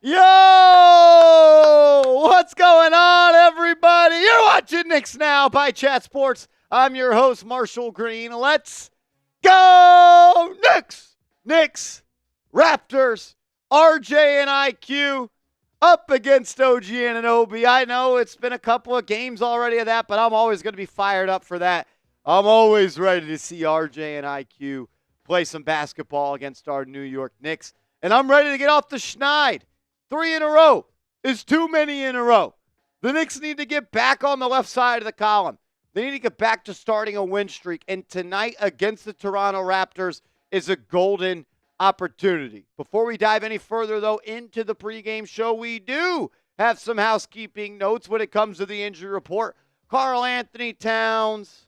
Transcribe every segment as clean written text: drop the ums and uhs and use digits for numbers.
Yo! What's going on, everybody? You're watching Knicks Now by Chat Sports. I'm your host, Marshall Green. Let's go, Knicks! Knicks, Raptors, RJ and IQ up against OG Anunoby. I know it's been a couple of games already of that, but I'm always going to be fired up for that. I'm always ready to see RJ and IQ play some basketball against our New York Knicks. And I'm ready to get off the schneid. 3 in a row is too many in a row. The Knicks need to get back on the left side of the column. They need to get back to starting a win streak. And tonight against the Toronto Raptors is a golden opportunity. Before we dive any further, though, into the pregame show, we do have some housekeeping notes when it comes to the injury report. Karl-Anthony Towns,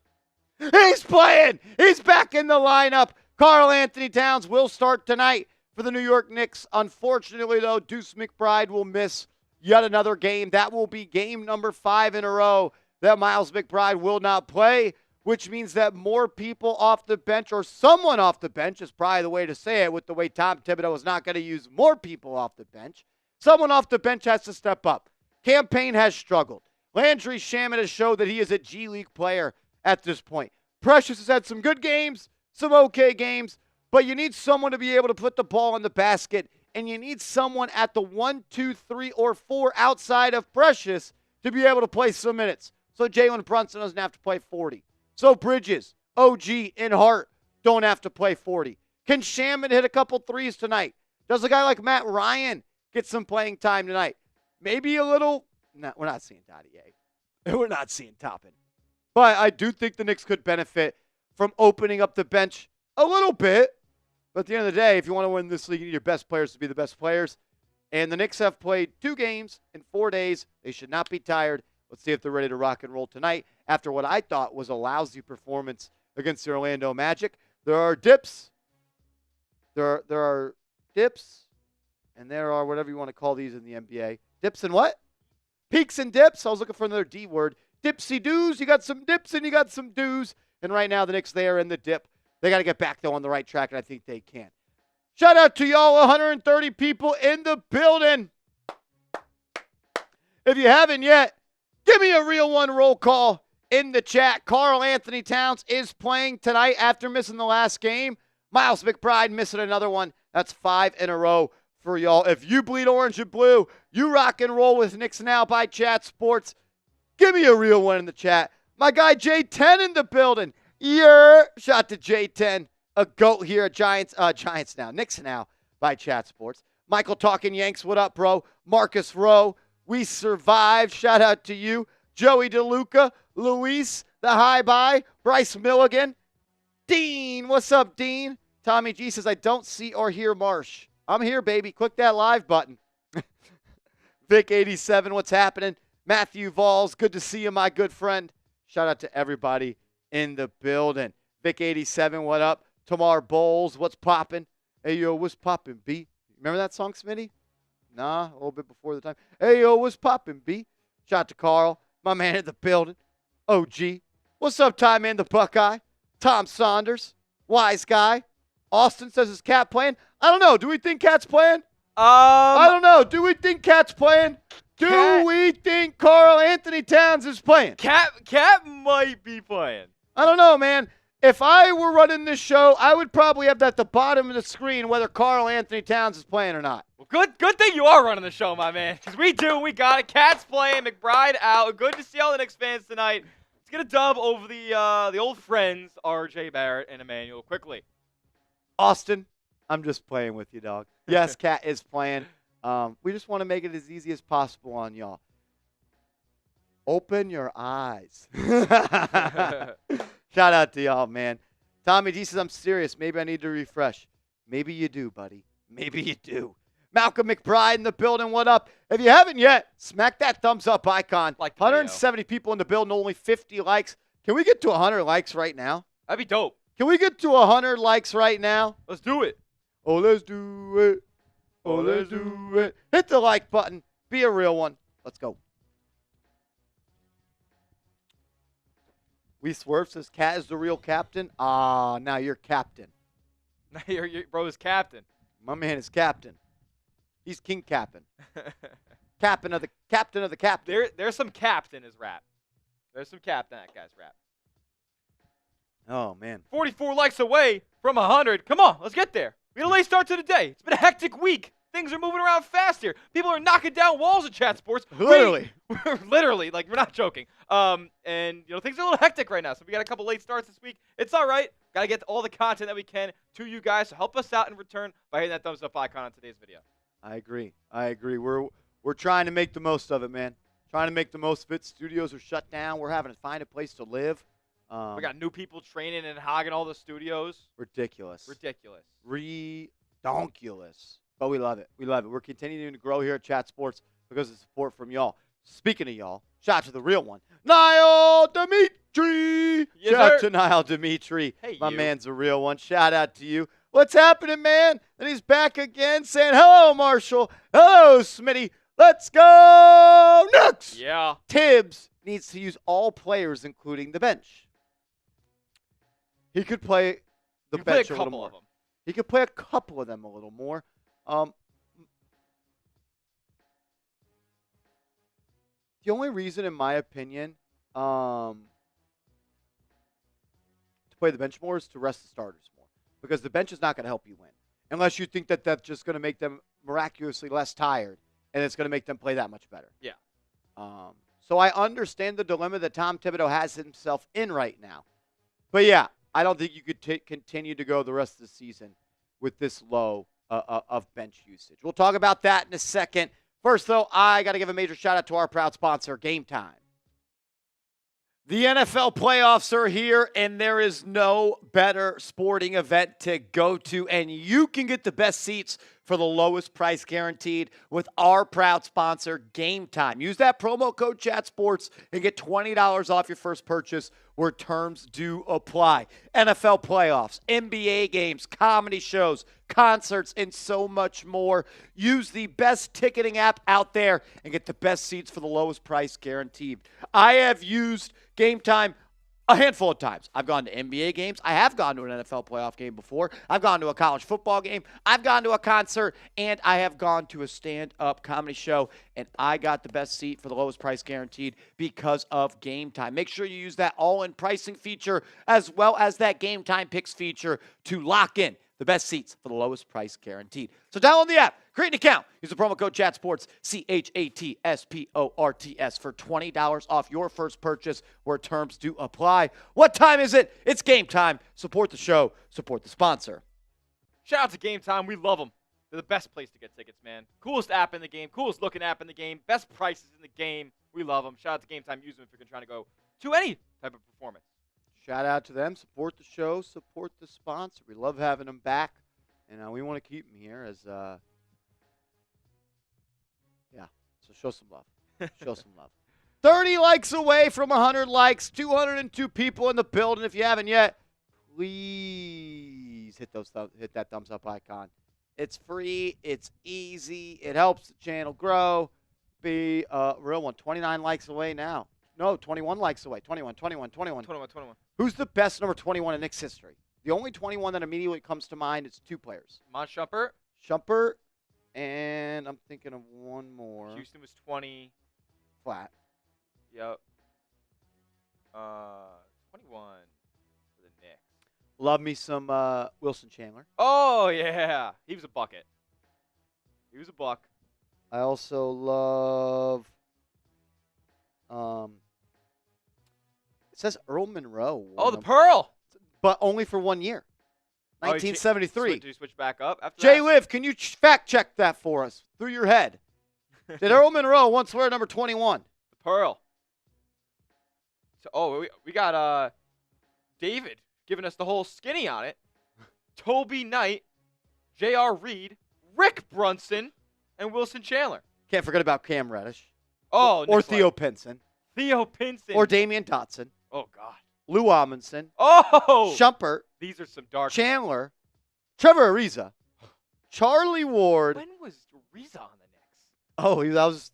he's playing. He's back in the lineup. Karl-Anthony Towns will start tonight for the New York Knicks. Unfortunately, though, Deuce McBride will miss yet another game. That will be game number 5 in a row that Miles McBride will not play, which means that more people off the bench, or someone off the bench is probably the way to say it, with the way Tom Thibodeau is not going to use more people off the bench. Someone off the bench has to step up. Campaign has struggled. Landry Shamet has showed that he is a G League player at this point. Precious has had some good games, some okay games, but you need someone to be able to put the ball in the basket, and you need someone at the 1, 2, 3, or 4 outside of Precious to be able to play some minutes. So Jalen Brunson doesn't have to play 40. So Bridges, OG, and Hart don't have to play 40. Can Shamet hit a couple threes tonight? Does a guy like Matt Ryan get some playing time tonight? Maybe a little. No, we're not seeing Dottie A. We're not seeing Toppin. But I do think the Knicks could benefit from opening up the bench a little bit. But at the end of the day, if you want to win this league, you need your best players to be the best players. And the Knicks have played 2 games in 4 days. They should not be tired. Let's see if they're ready to rock and roll tonight after what I thought was a lousy performance against the Orlando Magic. There are dips. There are dips. And there are whatever you want to call these in the NBA. Dips and what? Peaks and dips. I was looking for another D word. Dipsy-doos. You got some dips and you got some doos. And right now the Knicks, they are in the dip. They got to get back, though, on the right track, and I think they can. Shout out to y'all, 130 people in the building. If you haven't yet, give me a real one roll call in the chat. Karl-Anthony Towns is playing tonight after missing the last game. Miles McBride missing another one. That's 5 in a row for y'all. If you bleed orange and blue, you rock and roll with Knicks Now by Chat Sports. Give me a real one in the chat. My guy J10 in the building. Shout to J10, a goat here at Giants Now, Knicks Now by Chat Sports. Michael talking Yanks, what up, bro? Marcus Rowe, we survived. Shout out to you. Joey DeLuca, Luis, the high bye, Bryce Milligan. Dean, what's up, Dean? Tommy G says, I don't see or hear Marsh. I'm here, baby. Click that live button. Vic87, what's happening? Matthew Valls, good to see you, my good friend. Shout out to everybody in the building. Vic87, what up? Tamar Bowles, what's poppin'? Hey, yo, what's poppin', B? Remember that song, Smitty? Nah, a little bit before the time. Hey, yo, what's poppin', B? Shout out to Carl, my man in the building. OG. What's up, Ty Man the Buckeye? Tom Saunders, wise guy. Austin says, is Cat playing? I don't know. Do we think Cat's playing? I don't know. Do we think Cat's playing? Do we think Karl-Anthony Towns is playing? Cat might be playing. I don't know, man. If I were running this show, I would probably have that at the bottom of the screen whether Karl-Anthony Towns is playing or not. Well, good thing you are running the show, my man. Because we got it. Cat's playing, McBride out. Good to see all the Knicks fans tonight. Let's get a dub over the old friends, RJ Barrett and Emmanuel quickly. Austin, I'm just playing with you, dog. Yes, Cat is playing. We just want to make it as easy as possible on y'all. Open your eyes. Shout out to y'all, man. Tommy G says, I'm serious. Maybe I need to refresh. Maybe you do, buddy. Maybe you do. Malcolm McBride in the building. What up? If you haven't yet, smack that thumbs up icon. Like 170 people in the building, only 50 likes. Can we get to 100 likes right now? That'd be dope. Can we get to 100 likes right now? Let's do it. Oh, let's do it. Oh, let's do it. Hit the like button. Be a real one. Let's go. We Swerve says Cat is the real captain. Now you're captain. Your bro is captain. My man is captain. He's King Captain. Captain of the captain. There's some cap in his rap. There's some cap in that guy's rap. Oh, man. 44 likes away from 100. Come on, let's get there. We had a late start to the day. It's been a hectic week. Things are moving around fast here. People are knocking down walls at Chat Sports. Literally. Literally, like, we're not joking. And, things are a little hectic right now, so we got a couple late starts this week. It's all right. Got to get all the content that we can to you guys, so help us out in return by hitting that thumbs up icon on today's video. I agree. We're trying to make the most of it, man. Trying to make the most of it. Studios are shut down. We're having to find a place to live. We got new people training and hogging all the studios. Ridiculous. Redonkulous. But we love it. We're continuing to grow here at Chat Sports because of support from y'all. Speaking of y'all, shout out to the real one, Niall Dimitri. Yes, Shout out sir. to Niall Dimitri. Hey, My you. man's a real one. Shout out to you. What's happening, man? And he's back again saying, hello, Marshall. Hello, Smitty. Let's go, Knicks. Yeah. Tibbs needs to use all players, including the bench. He could play the You play a bench a little couple more. of them. He could play a couple of them a little more. The only reason, in my opinion, to play the bench more is to rest the starters more. Because the bench is not going to help you win. Unless you think that that's just going to make them miraculously less tired and it's going to make them play that much better. Yeah. So I understand the dilemma that Tom Thibodeau has himself in right now. But, yeah, I don't think you could continue to go the rest of the season with this low of bench usage. We'll talk about that in a second. First, though, I got to give a major shout-out to our proud sponsor, Game Time. The NFL playoffs are here, and there is no better sporting event to go to, and you can get the best seats for the lowest price guaranteed with our proud sponsor, Game Time. Use that promo code ChatSports and get $20 off your first purchase where terms do apply. NFL playoffs, NBA games, comedy shows, concerts, and so much more. Use the best ticketing app out there and get the best seats for the lowest price guaranteed. I have used Game Time a handful of times. I've gone to NBA games. I have gone to an NFL playoff game before. I've gone to a college football game. I've gone to a concert, and I have gone to a stand-up comedy show, and I got the best seat for the lowest price guaranteed because of Game Time. Make sure you use that all-in pricing feature as well as that Game Time Picks feature to lock in the best seats for the lowest price guaranteed. So download the app, create an account, use the promo code ChatSports, CHATSPORTS for $20 off your first purchase where terms do apply. What time is it? It's game time. Support the show, support the sponsor. Shout out to Game Time. We love them. They're the best place to get tickets, man. Coolest app in the game. Coolest looking app in the game. Best prices in the game. We love them. Shout out to Game Time. Use them if you're trying to go to any type of performance. Shout out to them. Support the show. Support the sponsor. We love having them back, and we want to keep them here as, So show some love. Show some love. 30 likes away from 100 likes. 202 people in the building. If you haven't yet, please hit that thumbs up icon. It's free. It's easy. It helps the channel grow. Be a real one. 29 likes away now. No, 21 likes away. 21. 21. Who's the best number 21 in Knicks history? The only 21 that immediately comes to mind is two players. Mon Shumpert. Shumpert, and I'm thinking of one more. Houston was 20. Flat. Yep. 21 for the Knicks. Love me some Wilson Chandler. Oh, yeah. He was a bucket. He was a buck. I also love it says Earl Monroe. Oh, the Pearl. But only for 1 year. Oh, 1973. Did you switch back up after Jay that? Liv, can you fact check that for us through your head? Did Earl Monroe once wear number 21? The Pearl. So, we got David giving us the whole skinny on it. Toby Knight, J.R. Reed, Rick Brunson, and Wilson Chandler. Can't forget about Cam Reddish. Oh, Or Nick's Theo like Pinson. Theo Pinson. Or Damian Dotson. Oh, God. Lou Amundsen. Oh! Shumpert. These are some dark. Chandler. Trevor Ariza. Charlie Ward. When was Ariza on the Knicks? Oh, he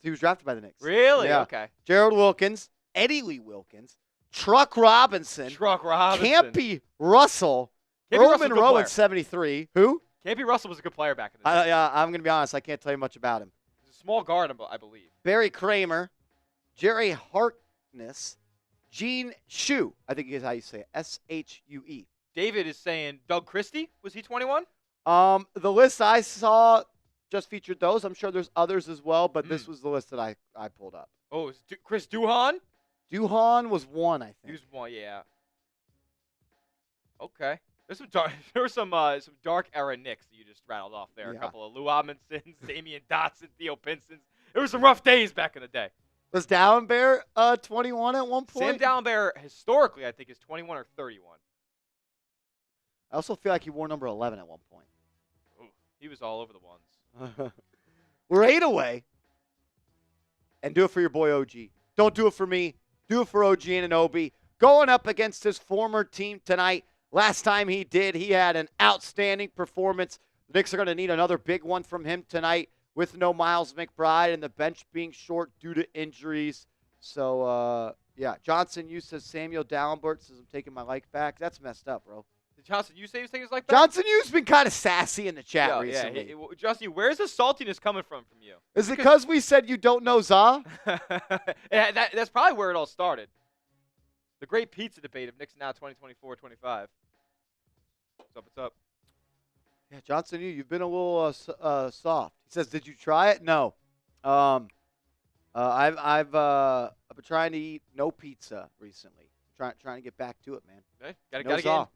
was drafted by the Knicks. Really? Yeah. Okay. Gerald Wilkins. Eddie Lee Wilkins. Truck Robinson. Truck Robinson. Campy Russell. Campy Earl Russell's a good Monroe player. in 73. Who? Campy Russell was a good player back in the day. I'm going to be honest. I can't tell you much about him. He's a small guard, I believe. Barry Kramer, Jerry Harkness, Gene Shue. I think is how you say it. S-H-U-E. David is saying Doug Christie. Was he 21? The list I saw just featured those. I'm sure there's others as well, but this was the list that I pulled up. Oh, is Chris Duhon? Duhon was one, I think. He was one, yeah. Okay. There were some dark era Knicks that you just rattled off there. Yeah. A couple of Lou Amundsen, Damian Dotson, Theo Pinson. There were some rough days back in the day. Was Dallenberg 21 at one point? Sam Dallenberg, historically, I think, is 21 or 31. I also feel like he wore number 11 at one point. Ooh, he was all over the ones. We're 8 away. And do it for your boy OG. Don't do it for me. Do it for OG Anunoby. Going up against his former team tonight. Last time he did, he had an outstanding performance. The Knicks are going to need another big one from him tonight with no Miles McBride and the bench being short due to injuries. So, yeah. Johnson, you says Samuel Dallenberg says I'm taking my like back. That's messed up, bro. Did Johnson, you say he was taking his like that? Johnson, you've been kind of sassy in the chat recently. Yeah. Justin, where's the saltiness coming from you? Is it because we said you don't know Za? Yeah, that's probably where it all started. The great pizza debate of Knicks Now 2024-25. What's up? Yeah, Johnson, you've been a little soft. He says, "Did you try it?" No. I've been trying to eat no pizza recently. Trying to get back to it, man. Okay. Gotta get in.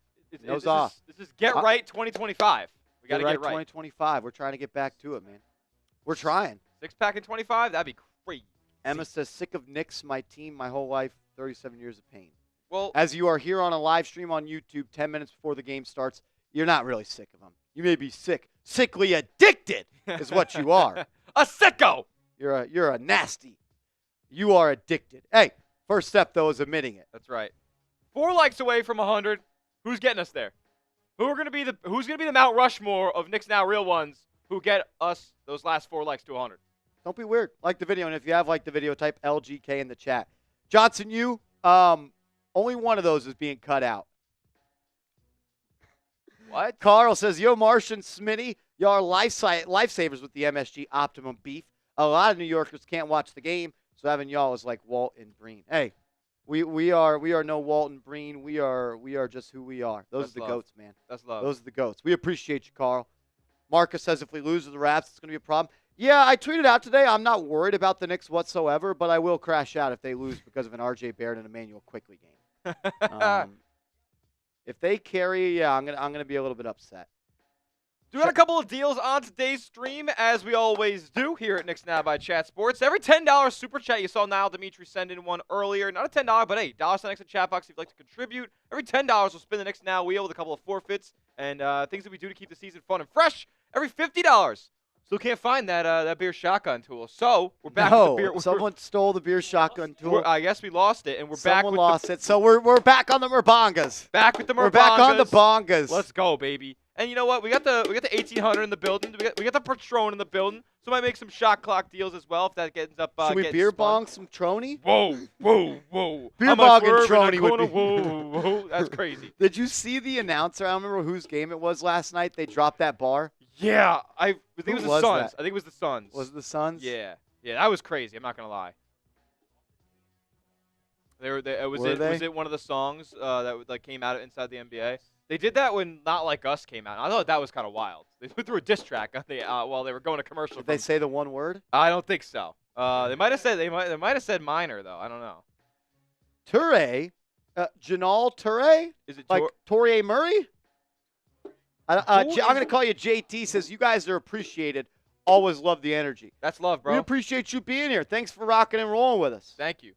This is Get Right 2025. We gotta get right. 2025. We're trying to get back to it, man. We're trying. 6-pack in 25. That'd be crazy. Emma says, "Sick of Knicks, my team, my whole life. 37 years of pain." Well, as you are here on a live stream on YouTube 10 minutes before the game starts, you're not really sick of them. You may be sickly addicted is what you are. A sicko. You're a nasty. You are addicted. Hey, first step though is admitting it. That's right. 4 likes away from 100. Who's getting us there? Who's gonna be the Mount Rushmore of Knicks Now Real Ones who get us those last 4 likes to 100? Don't be weird. Like the video, and if you have liked the video, type LGK in the chat. Johnson, only one of those is being cut out. What? Carl says, "Yo, Martian Smitty, y'all are lifesavers with the MSG Optimum beef. A lot of New Yorkers can't watch the game, so having y'all is like Walt and Breen." Hey, we are no Walt and Breen. We are just who we are. Those are the goats, man. That's love. Those are the goats. We appreciate you, Carl. Marcus says, "If we lose to the Raps, it's going to be a problem." Yeah, I tweeted out today, I'm not worried about the Knicks whatsoever, but I will crash out if they lose because of an RJ Barrett and Emmanuel Quickly game. If they carry, yeah, I'm gonna be a little bit upset. We got a couple of deals on today's stream, as we always do here at Knicks Now by Chat Sports. Every $10 super chat, you saw Niall Dimitri send in one earlier. Not a $10, but hey, $1 next to chat box if you'd like to contribute. Every $10 will spin the Knicks Now wheel with a couple of forfeits and things that we do to keep the season fun and fresh. Every $50. Still can't find that beer shotgun tool. So we're back with the beer. Someone stole the beer shotgun tool. I guess we lost it, and we're back with lost it. So we're back on the Merbongas. Back with the Merbongas. We're back on the bongas. Let's go, baby. And you know what? We got the 1800 in the building. We got the Patron in the building. So I might make some shot clock deals as well if that ends up. Should we beer bong some Trony? Whoa. Beer bong and Trony would be. Whoa. That's crazy. Did you see the announcer? I don't remember whose game it was last night. They dropped that bar. Yeah, I think it was the Suns. I think it was the Suns. Was it the Suns? Yeah, that was crazy. I'm not gonna lie. Was it one of the songs that came out inside the NBA? They did that when Not Like Us came out. I thought that was kind of wild. They threw a diss track on while they were going to commercial. Did they say the one word? I don't think so. They might have said minor though. I don't know. Toure, Janal Toure. Is it like Torrey Murray? I'm going to call you JT. Says, "You guys are appreciated. Always love the energy." That's love, bro. We appreciate you being here. Thanks for rocking and rolling with us. Thank you.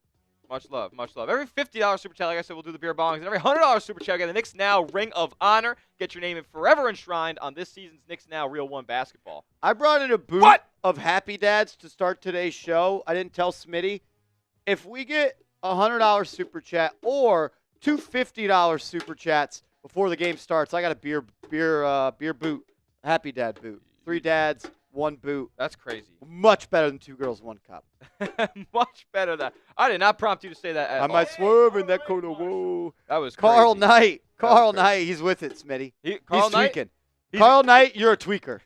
Much love. Every $50 super chat, like I said, we'll do the beer bongs. And every $100 super chat, we get the Knicks Now Ring of Honor. Get your name forever enshrined on this season's Knicks Now Real One basketball. I brought in a boot of Happy Dads to start today's show. I didn't tell Smitty. If we get a $100 super chat or two $50 super chats before the game starts, I got a beer boot, Happy Dad boot. 3 dads, 1 boot. That's crazy. Much better than 2 girls, 1 cup. Much better than. I did not prompt you to say that at all. I might swerve in that corner. Whoa. That was Carl crazy. Knight. Carl Knight, he's with it, Smitty. Carl he's tweaking. Carl Knight, you're a tweaker.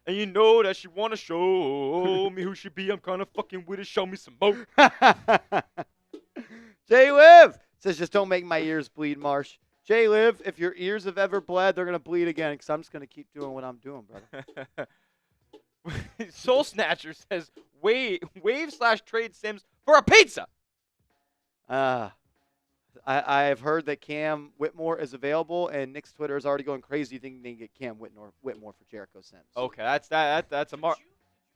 And you know that she want to show me who she be. I'm kind of fucking with it. Show me some more. Jay Liv says, just don't make my ears bleed, Marsh. Jay Liv, if your ears have ever bled, they're going to bleed again because I'm just going to keep doing what I'm doing, brother. Soul Snatcher says, wave/trade Sims for a pizza. I've heard that Cam Whitmore is available, and Knicks Twitter is already going crazy thinking they can get Cam Whitmore for Jericho Sims. Okay, that's a mark. Did you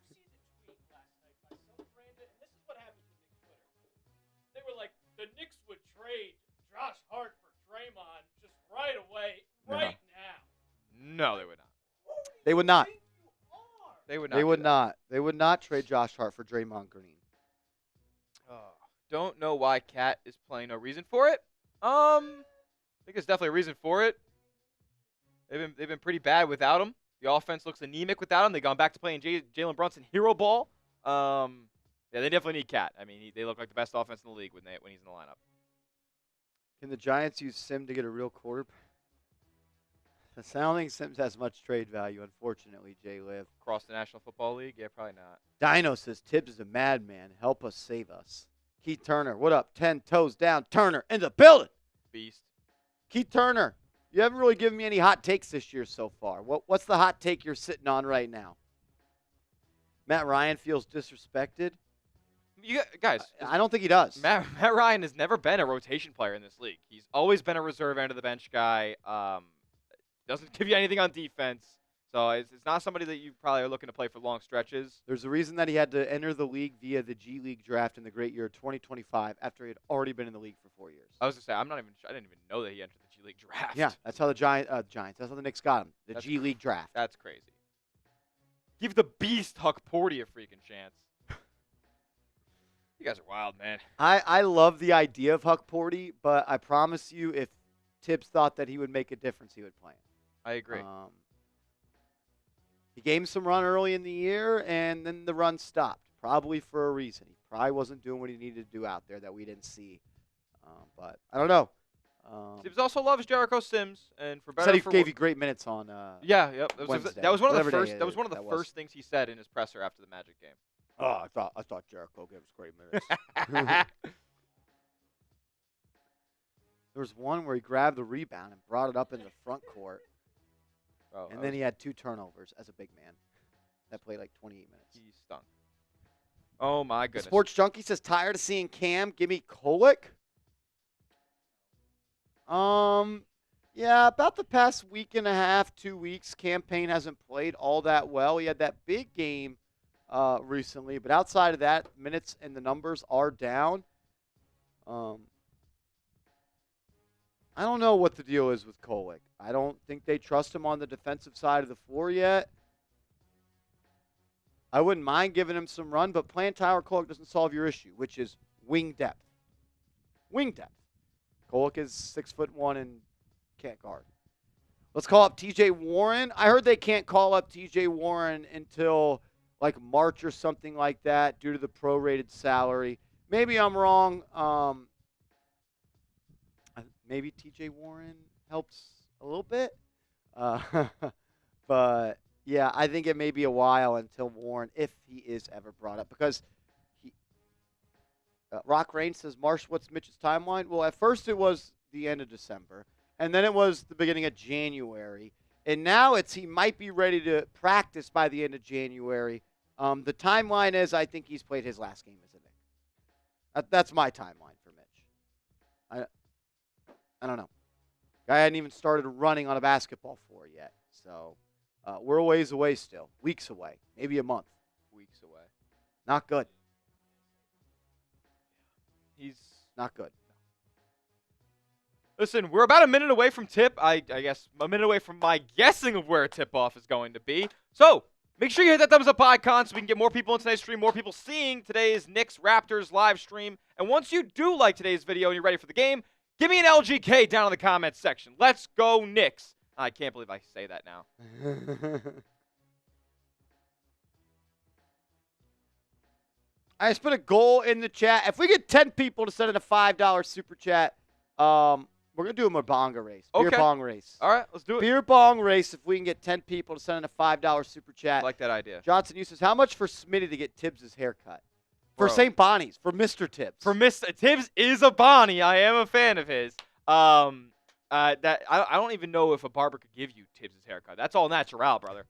see the tweet last night by some Brandon? And this is what happens with Knicks Twitter. They were like, the Knicks would trade Josh Hart for Draymond just right away, right now. No, they would not. They would not. They would not. They would not. They would not trade Josh Hart for Draymond Green. Don't know why Cat is playing. No reason for it. I think there's definitely a reason for it. They've been pretty bad without him. The offense looks anemic without him. They've gone back to playing Jalen Brunson hero ball. Yeah, they definitely need Cat. I mean, they look like the best offense in the league when he's in the lineup. Can the Giants use Sim to get a real quarterback? I don't think Sims has much trade value, unfortunately, Jay Liv. Across the National Football League? Yeah, probably not. Dino says, Tibbs is a madman. Help us, save us. Keith Turner, what up? 10 toes down. Turner in the building. Beast. Keith Turner, you haven't really given me any hot takes this year so far. What's the hot take you're sitting on right now? Matt Ryan feels disrespected? Guys. I don't think he does. Matt Ryan has never been a rotation player in this league. He's always been a reserve end of the bench guy. Doesn't give you anything on defense. So it's not somebody that you probably are looking to play for long stretches. There's a reason that he had to enter the league via the G League draft in the great year 2025 after he had already been in the league for 4 years. I was going to say, I didn't even know that he entered the G League draft. Yeah, that's how the Giants, that's how the Knicks got him, That's G League draft. That's crazy. Give the beast Huck Porty a freaking chance. You guys are wild, man. I love the idea of Huck Porty, but I promise you if Tibbs thought that he would make a difference, he would play him. I agree. He gave him some run early in the year, and then the run stopped, probably for a reason. He probably wasn't doing what he needed to do out there that we didn't see. But I don't know. Tibbs also loves Jericho Sims, and for better said he for gave you great minutes on Yep. That was one of the first. day That was one of the that first things he said in his presser after the Magic game. Oh, I thought Jericho gave us great minutes. There was one where he grabbed the rebound and brought it up in the front court. And then he had 2 turnovers as a big man. That played like 28 minutes. He stunk. Oh, my goodness. Sports Junkie says, tired of seeing Cam. Give me Kolek. Yeah, about the past week and a half, 2 weeks, Cam Payne hasn't played all that well. He had that big game recently. But outside of that, minutes and the numbers are down. I don't know what the deal is with Kolek. I don't think they trust him on the defensive side of the floor yet. I wouldn't mind giving him some run, but playing Tyler Kolek doesn't solve your issue, which is wing depth. Wing depth. Kolek is 6'1" and can't guard. Let's call up TJ Warren. I heard they can't call up TJ Warren until like March or something like that due to the prorated salary. Maybe I'm wrong. Maybe TJ Warren helps a little bit. But, yeah, I think it may be a while until Warren, if he is ever brought up. Because Rock Rain says, Marsh, what's Mitch's timeline? Well, at first it was the end of December. And then it was the beginning of January. And now he might be ready to practice by the end of January. The timeline is I think he's played his last game as a Knick. That's my timeline for Mitch. I don't know. Guy hadn't even started running on a basketball floor yet. So we're a ways away still. Weeks away. Maybe a month. Weeks away. Not good. He's not good. Listen, we're about a minute away from tip. I guess a minute away from my guessing of where a tip-off is going to be. So make sure you hit that thumbs up icon so we can get more people in today's stream, more people seeing today's Knicks Raptors live stream. And once you do like today's video and you're ready for the game, give me an LGK down in the comments section. Let's go Knicks. I can't believe I say that now. I just put a goal in the chat. If we get 10 people to send in a $5 super chat, We're going to do a Mabonga race. Beer Okay. bong race. All right, let's do it. Beer bong race if we can get 10 people to send in a $5 super I chat. like that idea. Johnson, you says, how much for Smitty to get Tibbs' haircut? For Bro. St. Bonnie's, for Mr. Tibbs. For Mr. Tibbs is a Bonnie. I am a fan of his. I don't even know if a barber could give you Tibbs' haircut. That's all natural, brother.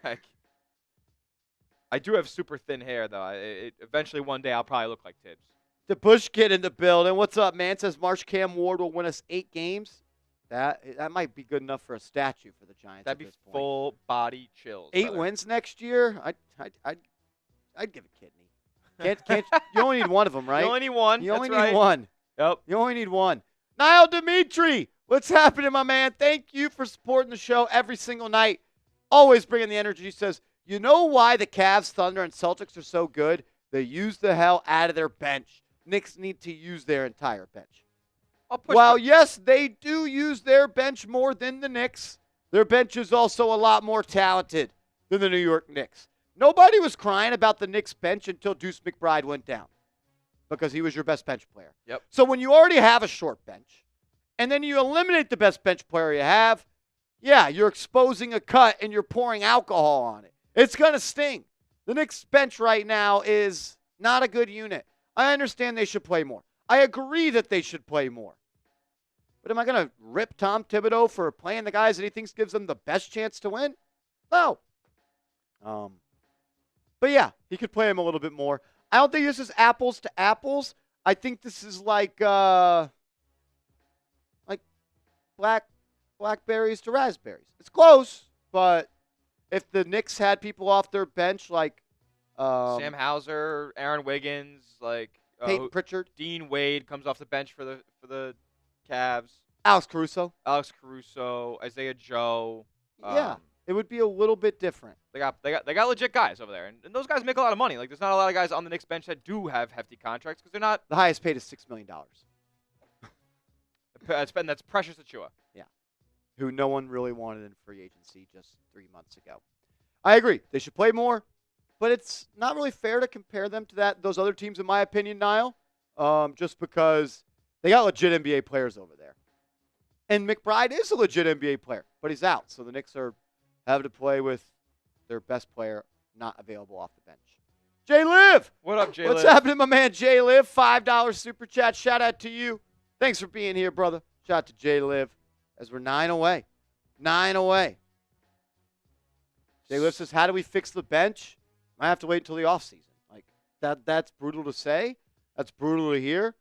Like, I do have super thin hair, though. Eventually, one day, I'll probably look like Tibbs. The Bush kid in the building. What's up, man? Says Marsh Cam Ward will win us 8 games. That might be good enough for a statue for the Giants. That'd be at this point. full body chills. 8 brother. wins next year. I'd give a kidney. Can't you only need one of them, right? You only need one. You only That's need right. one. Yep. You only need one. Niall Dimitri, what's happening, my man? Thank you for supporting the show every single night. Always bringing the energy. He says, you know why the Cavs, Thunder, and Celtics are so good? They use the hell out of their bench. Knicks need to use their entire bench. I'll push Well, yes, they do use their bench more than the Knicks. Their bench is also a lot more talented than the New York Knicks. Nobody was crying about the Knicks bench until Deuce McBride went down because he was your best bench player. Yep. So when you already have a short bench and then you eliminate the best bench player you have, yeah, you're exposing a cut and you're pouring alcohol on it. It's going to sting. The Knicks bench right now is not a good unit. I understand they should play more. I agree that they should play more. But am I going to rip Tom Thibodeau for playing the guys that he thinks gives them the best chance to win? No. But yeah, he could play him a little bit more. I don't think this is apples to apples. I think this is like blackberries to raspberries. It's close, but if the Knicks had people off their bench like Sam Hauser, Aaron Wiggins, like Peyton Pritchard, Dean Wade comes off the bench for the Cavs. Alex Caruso, Isaiah Joe. yeah, it would be a little bit different. They got legit guys over there, and those guys make a lot of money. Like, there's not a lot of guys on the Knicks bench that do have hefty contracts because they're not. The highest paid is $6 million. That's Precious Achua. Who no one really wanted in free agency just 3 months ago. I agree. They should play more, but it's not really fair to compare them to those other teams, in my opinion, Niall, just because they got legit NBA players over there. And McBride is a legit NBA player, but he's out. So the Knicks are having to play with their best player not available off the bench. Jay Liv! What up, Jay? What's happening, my man Jay Liv? $5 super chat. Shout out to you. Thanks for being here, brother. Shout out to Jay Liv. As we're 9 away. 9 away. Jay Liv says, how do we fix the bench? I have to wait until the offseason. Like, that's brutal to say. That's brutal to hear.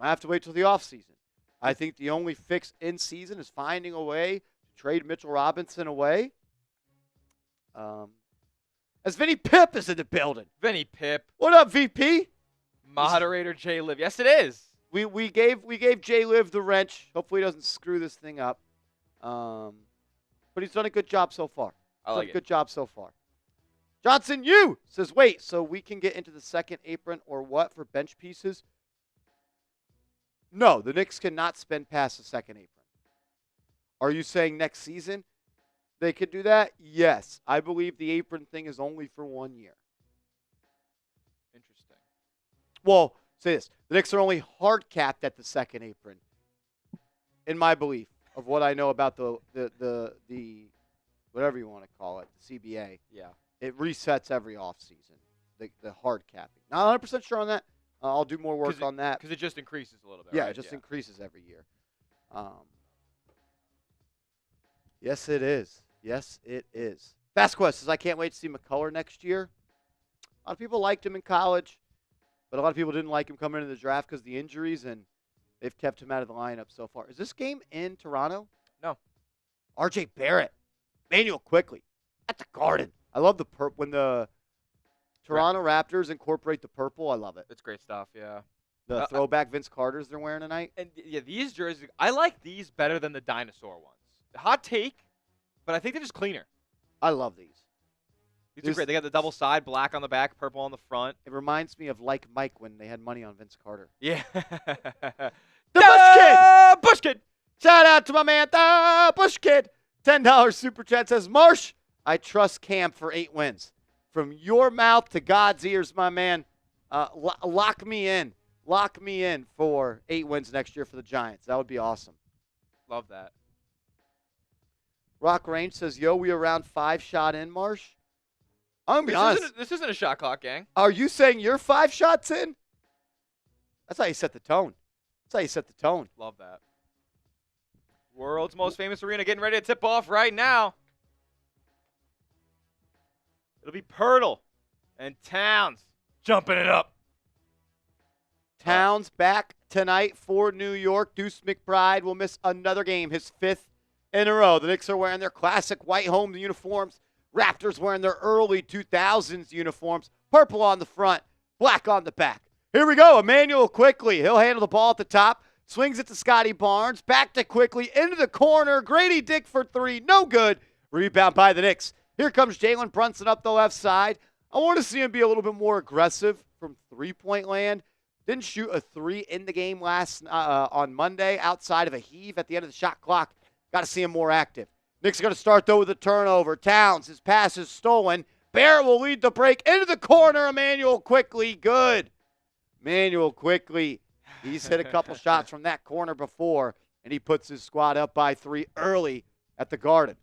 I have to wait till the offseason. I think the only fix in season is finding a way to trade Mitchell Robinson away. As Vinny Pip is in the building. Vinny Pip. What up, VP? Moderator Jay Liv. Yes, it is. We gave Jay Liv the wrench. Hopefully he doesn't screw this thing up. But he's done a good job so far. I like it. Good job so far. Johnson U says, wait, so we can get into the second apron or what for bench pieces? No, the Knicks cannot spend past the second apron. Are you saying next season they could do that? Yes. I believe the apron thing is only for 1 year. Interesting. Well, say this. The Knicks are only hard capped at the second apron, in my belief of what I know about the whatever you want to call it, the CBA. Yeah. It resets every offseason, the hard capping. Not 100% sure on that. I'll do more work on that. Because it just increases a little bit, Yeah, right? it just increases every year. Yes, it is. Yes, it is. Vasquez says, I can't wait to see McCullough next year. A lot of people liked him in college, but a lot of people didn't like him coming into the draft because of the injuries, and they've kept him out of the lineup so far. Is this game in Toronto? No. RJ Barrett. Manuel Quickly. At the Garden. I love the purple. When the Toronto Raptors incorporate the purple, I love it. It's great stuff, yeah. The throwback Vince Carters they're wearing tonight. And yeah, these jerseys, I like these better than the dinosaur ones. Hot take, but I think they're just cleaner. I love these. These are great. They got the double side, black on the back, purple on the front. It reminds me of like Mike when they had money on Vince Carter. Yeah. The Bush Kid! Bush Kid! Shout out to my man, the Bush Kid. $10 super chat says, Marsh, I trust Cam for 8 wins. From your mouth to God's ears, my man. Lock me in. lock me in for 8 wins next year for the Giants. That would be awesome. Love that. Rock Range says, yo, we around 5 shot in, Marsh. I'm going to be honest. This isn't a shot clock, gang. Are you saying you're 5 shots in? That's how you set the tone. That's how you set the tone. Love that. World's most famous arena getting ready to tip off right now. It'll be Pirtle and Towns jumping it up. Towns back tonight for New York. Deuce McBride will miss another game, his 5th in a row. The Knicks are wearing their classic white home uniforms. Raptors wearing their early 2000s uniforms. Purple on the front, black on the back. Here we go. Emmanuel Quickly. He'll handle the ball at the top. Swings it to Scottie Barnes. Back to Quickly. Into the corner. Grady Dick for 3. No good. Rebound by the Knicks. Here comes Jalen Brunson up the left side. I want to see him be a little bit more aggressive from three-point land. Didn't shoot a 3 in the game on Monday outside of a heave at the end of the shot clock. Got to see him more active. Knicks are going to start, though, with a turnover. Towns, his pass is stolen. Barrett will lead the break into the corner. Emmanuel Quickly, good. Emmanuel Quickly, he's hit a couple shots from that corner before, and he puts his squad up by 3 early at the Garden.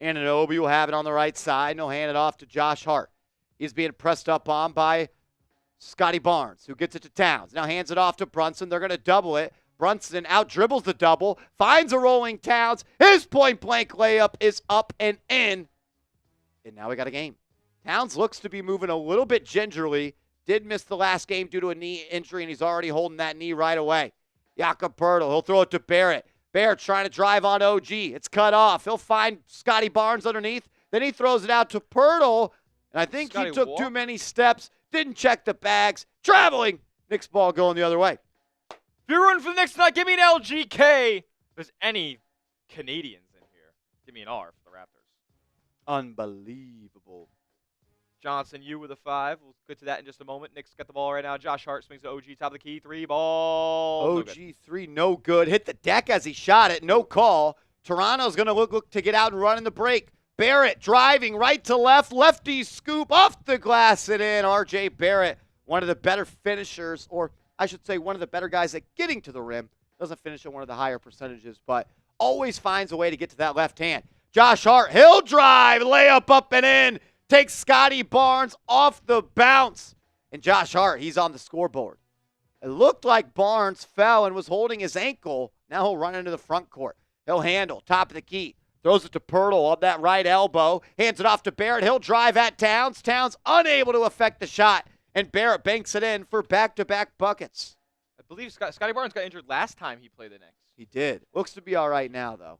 Anunoby will have it on the right side, and he'll hand it off to Josh Hart. He's being pressed up on by Scottie Barnes, who gets it to Towns. Now hands it off to Brunson. They're going to double it. Brunson out-dribbles the double, finds a rolling Towns. His point-blank layup is up and in. And now we got a game. Towns looks to be moving a little bit gingerly. Did miss the last game due to a knee injury, and he's already holding that knee right away. Jakob Poeltl, he'll throw it to Barrett. Barrett trying to drive on OG. It's cut off. He'll find Scottie Barnes underneath. Then he throws it out to Poeltl, and I think he took too many steps. Didn't check the bags. Traveling. Knicks ball going the other way. If you're rooting for the Knicks tonight, give me an LGK. If there's any Canadians in here, give me an R for the Raptors. Unbelievable. Johnson, you with a 5. We'll get to that in just a moment. Knicks got the ball right now. Josh Hart swings to OG, top of the key. 3 ball. OG 3, no good. Hit the deck as he shot it. No call. Toronto's going to look to get out and run in the break. Barrett driving right to left. Lefty scoop off the glass and in. R.J. Barrett, one of the better finishers, or I should say one of the better guys at getting to the rim. Doesn't finish at one of the higher percentages, but always finds a way to get to that left hand. Josh Hart, he'll drive. Layup up and in. Takes Scottie Barnes off the bounce. And Josh Hart, he's on the scoreboard. It looked like Barnes fell and was holding his ankle. Now he'll run into the front court. He'll handle, top of the key. Throws it to Poeltl on that right elbow. Hands it off to Barrett. He'll drive at Towns. Towns unable to affect the shot. And Barrett banks it in for back-to-back buckets. I believe Scottie Barnes got injured last time he played the Knicks. He did. Looks to be all right now, though.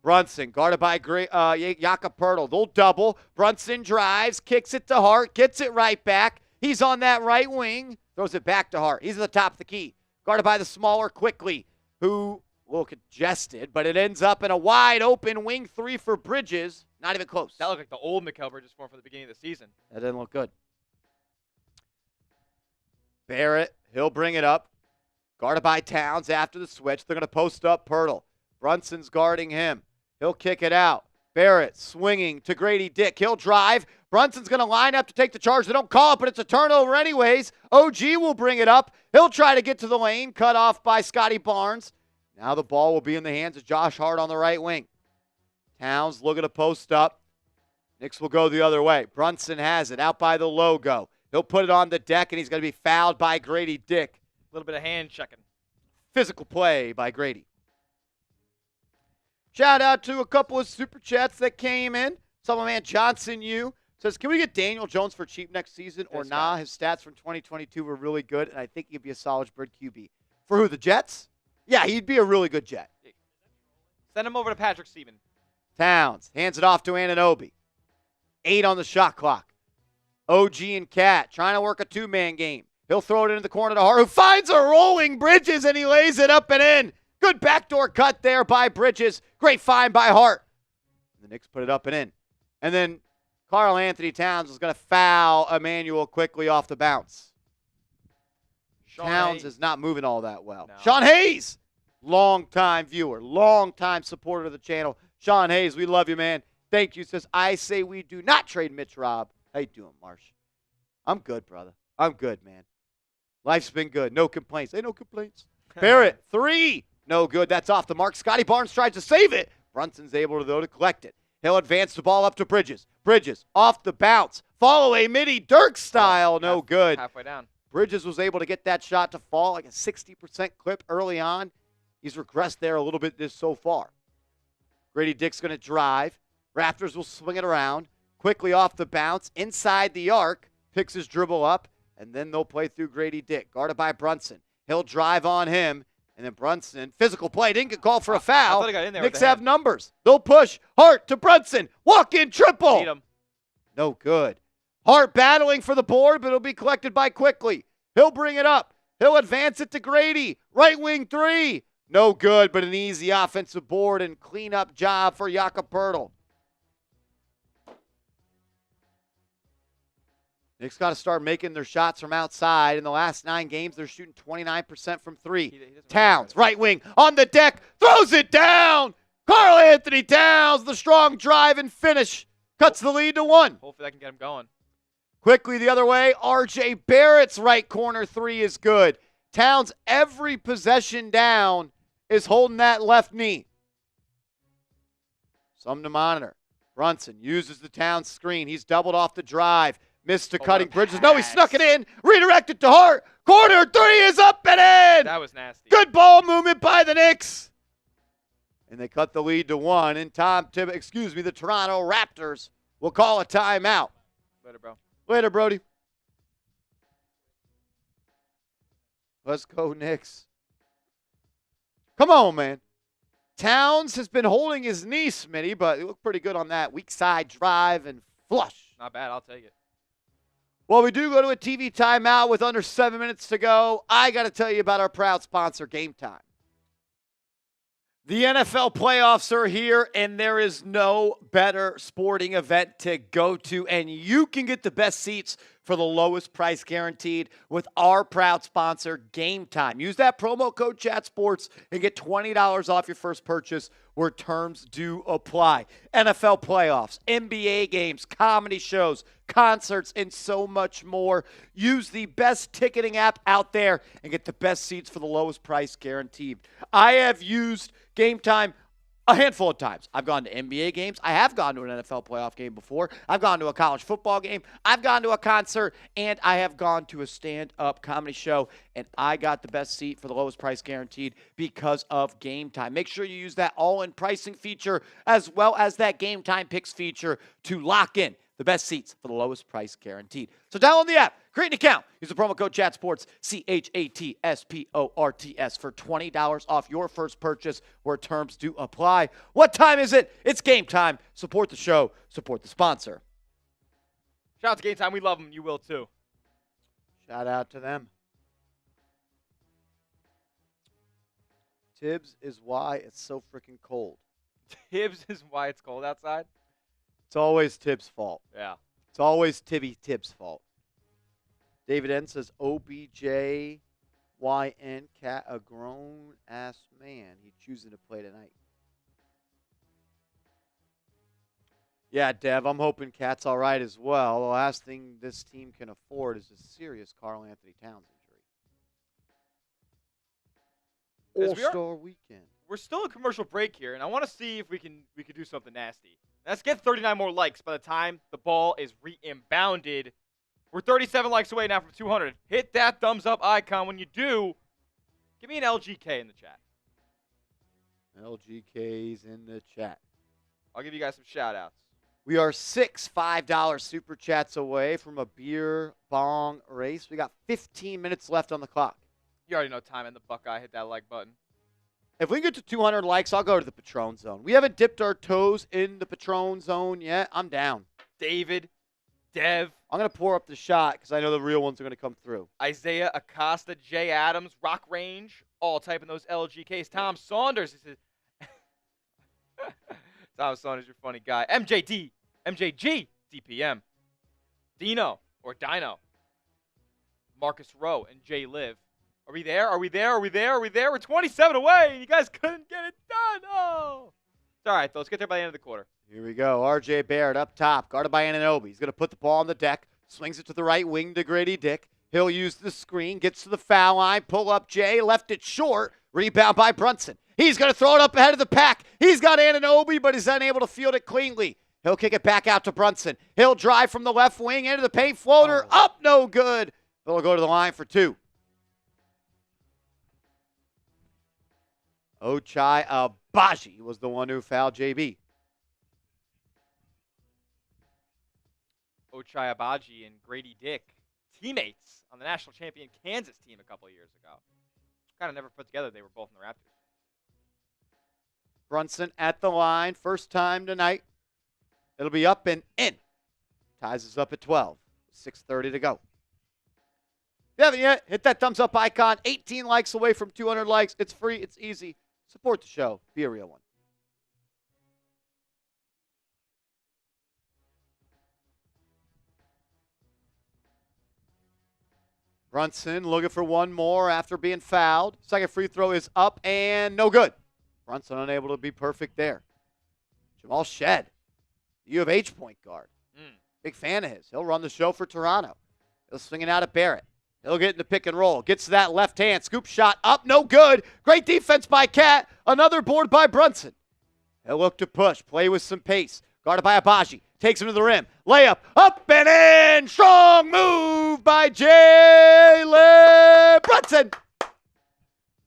Brunson, guarded by Jakob Poeltl. They'll double. Brunson drives, kicks it to Hart, gets it right back. He's on that right wing. Throws it back to Hart. He's at the top of the key. Guarded by the smaller Quickly, who, a little congested, but it ends up in a wide open wing 3 for Bridges. Not even close. That looked like the old Mikal Bridges form for the beginning of the season. That didn't look good. Barrett, he'll bring it up. Guarded by Towns after the switch. They're going to post up Poeltl. Brunson's guarding him. He'll kick it out. Barrett swinging to Grady Dick. He'll drive. Brunson's going to line up to take the charge. They don't call it, but it's a turnover anyways. OG will bring it up. He'll try to get to the lane. Cut off by Scottie Barnes. Now the ball will be in the hands of Josh Hart on the right wing. Towns looking to post up. Knicks will go the other way. Brunson has it out by the logo. He'll put it on the deck, and he's going to be fouled by Grady Dick. A little bit of hand checking. Physical play by Grady. Shout out to a couple of super chats that came in. Suppleman Johnson U says, can we get Daniel Jones for cheap next season or nah? His stats from 2022 were really good, and I think he'd be a solid bird QB. For who, the Jets? Yeah, he'd be a really good Jet. Send him over to Patrick Seaman. Towns hands it off to Anunoby. 8 on the shot clock. OG and Cat trying to work a two-man game. He'll throw it into the corner to Hart, who finds a rolling Bridges, and he lays it up and in. Good backdoor cut there by Bridges. Great find by Hart. The Knicks put it up and in. And then Karl-Anthony Towns is going to foul Emmanuel Quickly off the bounce. Towns is not moving all that well. No. Sean Hayes, long-time viewer, long-time supporter of the channel. Sean Hayes, we love you, man. Thank you. Says, I say we do not trade Mitch Robb. How you doing, Marsh? I'm good, brother. I'm good, man. Life's been good. No complaints. Ain't no complaints. Barrett, 3. No good. That's off the mark. Scottie Barnes tries to save it. Brunson's able, though, to collect it. He'll advance the ball up to Bridges. Bridges off the bounce. Follow a midi Dirk style. No good. Halfway down. Bridges was able to get that shot to fall like a 60% clip early on. He's regressed there a little bit this so far. Grady Dick's going to drive. Raptors will swing it around. Quickly off the bounce. Inside the arc. Picks his dribble up. And then they'll play through Grady Dick. Guarded by Brunson. He'll drive on him. And then Brunson, physical play, didn't get called for a foul. I thought he got in there Knicks with the have hand. numbers. They'll push. Hart to Brunson. Walk-in triple. Beat him. No good. Hart battling for the board, but it'll be collected by Quickly. He'll bring it up. He'll advance it to Grady. Right wing 3. No good, but an easy offensive board and cleanup job for Jakob Poeltl. Knicks got to start making their shots from outside. In the last 9 games, they're shooting 29% from 3. He doesn't Towns, right wing, on the deck, throws it down. Karl-Anthony Towns, the strong drive and finish, cuts the lead to 1. Hopefully that can get him going. Quickly the other way, R.J. Barrett's right corner 3 is good. Towns, every possession down, is holding that left knee. Some to monitor. Brunson uses the Towns screen. He's doubled off the drive. Missed to cutting Bridges. No, he snuck it in. Redirected to Hart. Corner 3 is up and in. That was nasty. Good ball movement by the Knicks. And they cut the lead to 1. And the Toronto Raptors will call a timeout. Later, bro. Later, Brody. Let's go, Knicks. Come on, man. Towns has been holding his knee, Smitty, but he looked pretty good on that weak side drive and flush. Not bad. I'll take it. Well, we do go to a TV timeout with under 7 minutes to go. I got to tell you about our proud sponsor, Game Time. The NFL playoffs are here, and there is no better sporting event to go to, and you can get the best seats for the lowest price guaranteed with our proud sponsor, Game Time. Use that promo code ChatSports and get $20 off your first purchase where terms do apply. NFL playoffs, NBA games, comedy shows, concerts, and so much more. Use the best ticketing app out there and get the best seats for the lowest price guaranteed. I have used Game Time a handful of times. I've gone to NBA games. I have gone to an NFL playoff game before. I've gone to a college football game. I've gone to a concert, and I have gone to a stand-up comedy show, and I got the best seat for the lowest price guaranteed because of Game Time. Make sure you use that all-in pricing feature as well as that Game Time picks feature to lock in the best seats for the lowest price guaranteed. So download the app, create an account, use the promo code ChatSports, CHATSPORTS for $20 off your first purchase where terms do apply. What time is it? It's game time. Support the show, support the sponsor. Shout out to Game Time. We love them. You will too. Shout out to them. Tibbs is why it's so freaking cold. Tibbs is why it's cold outside. It's always Tibbs' fault. Yeah. It's always Tibbs' fault. David N says, OBJYN cat, a grown-ass man. He's choosing to play tonight. Yeah, Dev, I'm hoping Cat's all right as well. The last thing this team can afford is a serious Karl-Anthony Towns injury. All-Star weekend. We're still a commercial break here, and I want to see if we can do something nasty. Let's get 39 more likes by the time the ball is re-inbounded. We're 37 likes away now from 200. Hit that thumbs up icon. When you do, give me an LGK in the chat. LGK's in the chat. I'll give you guys some shout-outs. We are 6 $5 super chats away from a beer bong race. We got 15 minutes left on the clock. You already know time and the Buckeye. Hit that like button. If we get to 200 likes, I'll go to the Patron Zone. We haven't dipped our toes in the Patron Zone yet. I'm down. David, Dev, I'm going to pour up the shot because I know the real ones are going to come through. Isaiah Acosta, Jay Adams, Rock Range, all typing those LGKs. Tom Saunders. He says, Tom Saunders, you're a funny guy. MJD, MJG, DPM. Dino, or Dino. Marcus Rowe and Jay Liv. Are we there? Are we there? Are we there? Are we there? We're 27 away. You guys couldn't get it done. Oh. It's all right, though. Let's get there by the end of the quarter. Here we go. R.J. Barrett up top, guarded by Anunoby. He's going to put the ball on the deck, swings it to the right wing to Grady Dick. He'll use the screen, gets to the foul line, pull up Jay, left it short, rebound by Brunson. He's going to throw it up ahead of the pack. He's got Anunoby, but he's unable to field it cleanly. He'll kick it back out to Brunson. He'll drive from the left wing into the paint, floater, up, no good. He'll go to the line for 2. Ochai Agbaji was the one who fouled JB. Ochai Agbaji and Grady Dick, teammates on the national champion Kansas team a couple of years ago. Kind of never put together they were both in the Raptors. Brunson at the line, first time tonight. It'll be up and in. Ties us up at 12. 6:30 to go. If you haven't yet, hit that thumbs up icon. 18 likes away from 200 likes. It's free. It's easy. Support the show. Be a real one. Brunson looking for one more after being fouled. Second free throw is up and no good. Brunson unable to be perfect there. Jamal Shed, U of H point guard. Big fan of his. He'll run the show for Toronto. He'll swing it out at Barrett. He'll get in the pick and roll. Gets to that left hand. Scoop shot up. No good. Great defense by Cat. Another board by Brunson. He'll look to push. Play with some pace. Guarded by Agbaji. Takes him to the rim. Layup. Up and in. Strong move by Jalen Brunson.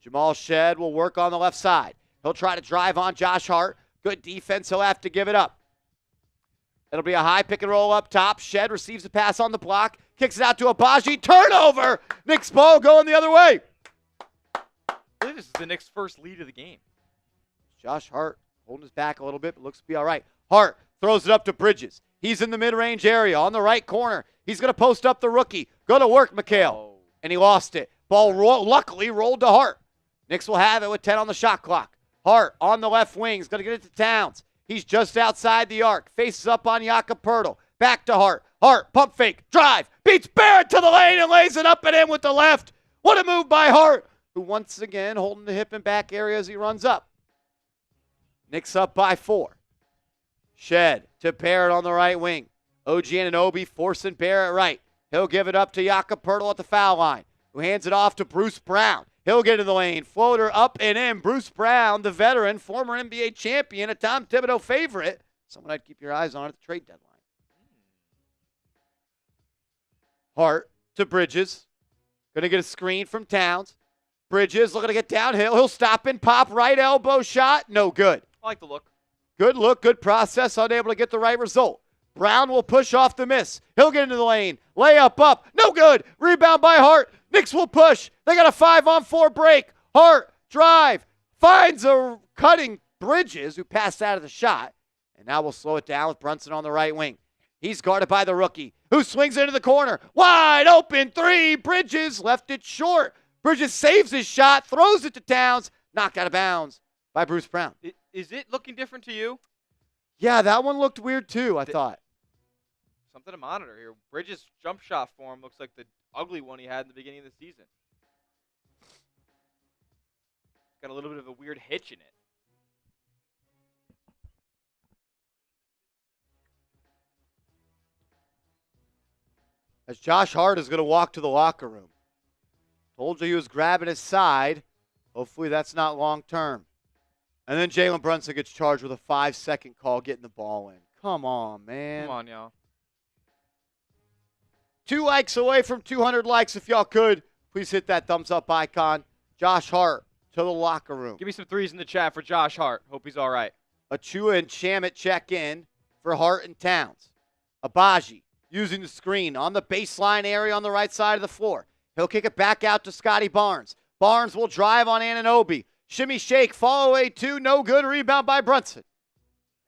Jamal Shed will work on the left side. He'll try to drive on Josh Hart. Good defense. He'll have to give it up. It'll be a high pick and roll up top. Shed receives the pass on the block. Kicks it out to Agbaji. Turnover. Knicks ball going the other way. I believe this is the Knicks' first lead of the game. Josh Hart holding his back a little bit, but looks to be all right. Hart throws it up to Bridges. He's in the mid-range area on the right corner. He's going to post up the rookie. Go to work, Mikal. And he lost it. Ball luckily rolled to Hart. Knicks will have it with 10 on the shot clock. Hart on the left wing is going to get it to Towns. He's just outside the arc. Faces up on Jakob Poeltl. Back to Hart. Hart, pump fake, drive. Beats Barrett to the lane and lays it up and in with the left. What a move by Hart, who once again holding the hip and back area as he runs up. Knicks up by 4. Shed to Barrett on the right wing. OG Anunoby forcing Barrett right. He'll give it up to Jakob Poeltl at the foul line, who hands it off to Bruce Brown. He'll get in the lane. Floater up and in. Bruce Brown, the veteran, former NBA champion, a Tom Thibodeau favorite. Someone I'd keep your eyes on at the trade deadline. Hart to Bridges. Going to get a screen from Towns. Bridges looking to get downhill. He'll stop and pop. Right elbow shot. No good. I like the look. Good look. Good process. Unable to get the right result. Brown will push off the miss. He'll get into the lane. Layup up. No good. Rebound by Hart. Knicks will push. They got a 5-on-4 break. Hart, drive. Finds a cutting Bridges, who passed out of the shot. And now we'll slow it down with Brunson on the right wing. He's guarded by the rookie, who swings into the corner. Wide open 3. Bridges left it short. Bridges saves his shot, throws it to Towns. Knocked out of bounds by Bruce Brown. Is it looking different to you? Yeah, that one looked weird too, I thought. Something to monitor here. Bridges' jump shot form looks like the ugly one he had in the beginning of the season. Got a little bit of a weird hitch in it. As Josh Hart is going to walk to the locker room. Told you he was grabbing his side. Hopefully that's not long term. And then Jalen Brunson gets charged with a 5-second call getting the ball in. Come on, man. Come on, y'all. 2 likes away from 200 likes. If y'all could, please hit that thumbs up icon. Josh Hart to the locker room. Give me some threes in the chat for Josh Hart. Hope he's all right. Achua and Shamet check in for Hart and Towns. Agbaji using the screen on the baseline area on the right side of the floor. He'll kick it back out to Scottie Barnes. Barnes will drive on Anunoby. Shimmy shake, fall away 2, no good. Rebound by Brunson.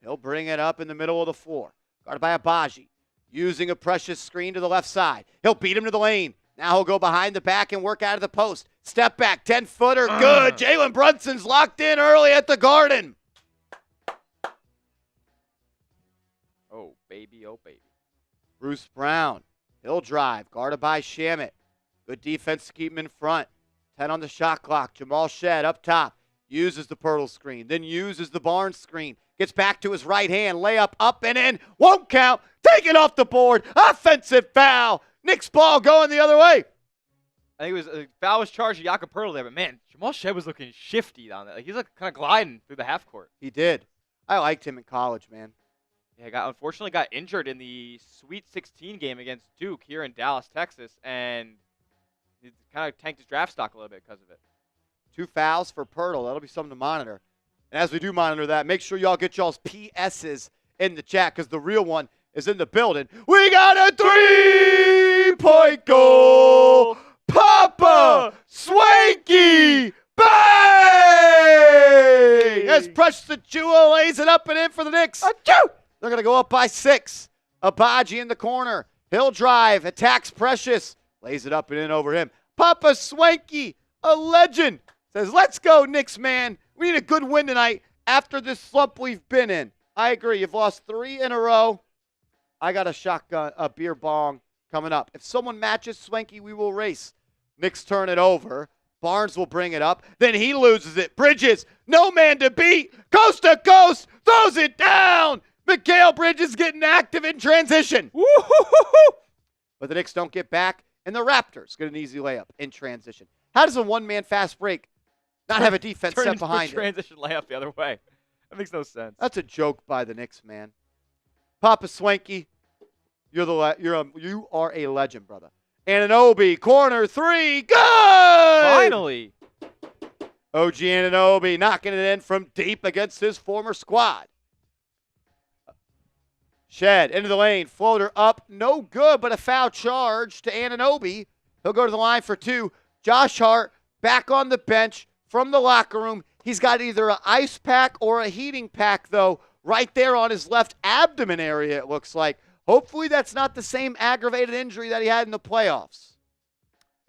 He'll bring it up in the middle of the floor. Guarded by Agbaji. Using a precious screen to the left side. He'll beat him to the lane. Now he'll go behind the back and work out of the post. Step back, 10-footer, good. Jalen Brunson's locked in early at the Garden. Oh, baby, oh, baby. Bruce Brown, he'll drive. Guarded by Shamet. Good defense to keep him in front. 10 on the shot clock. Jamal Shed up top. Uses the Poeltl screen. Then uses the Barnes screen. Gets back to his right hand. Layup up and in. Won't count. Take it off the board. Offensive foul. Knicks ball going the other way. I think it was foul was charged to Jakob Poeltl there, but man, Jamal Shead was looking shifty down there. Like he's like kind of gliding through the half court. He did. I liked him in college, man. Yeah, unfortunately got injured in the Sweet 16 game against Duke here in Dallas, Texas, and it kind of tanked his draft stock a little bit because of it. 2 fouls for Poeltl. That'll be something to monitor. And as we do monitor that, make sure y'all get y'all's PSs in the chat because the real one is in the building. We got a 3-point goal. Papa Swanky. Bang! As Precious Achua lays it up and in for the Knicks. They're going to go up by 6. Abaji in the corner. He'll drive. Attacks Precious. Lays it up and in over him. Papa Swanky, a legend, says, let's go, Knicks, man. We need a good win tonight after this slump we've been in. I agree. You've lost 3 in a row. I got a shotgun, a beer bong coming up. If someone matches Swanky, we will race. Knicks turn it over. Barnes will bring it up. Then he loses it. Bridges, no man to beat. Coast to coast, throws it down. Mikal Bridges getting active in transition. Woo-hoo-hoo-hoo. But the Knicks don't get back, and the Raptors get an easy layup in transition. How does a one-man fast break not have a defense set behind it? Transition layup the other way. That makes no sense. That's a joke by the Knicks, man. Papa Swanky, you are a legend, brother. Anunoby, corner 3, good! Finally. OG Anunoby knocking it in from deep against his former squad. Shed into the lane, floater up, no good, but a foul charge to Anunoby. He'll go to the line for 2. Josh Hart back on the bench from the locker room. He's got either an ice pack or a heating pack, though, right there on his left abdomen area, it looks like. Hopefully that's not the same aggravated injury that he had in the playoffs.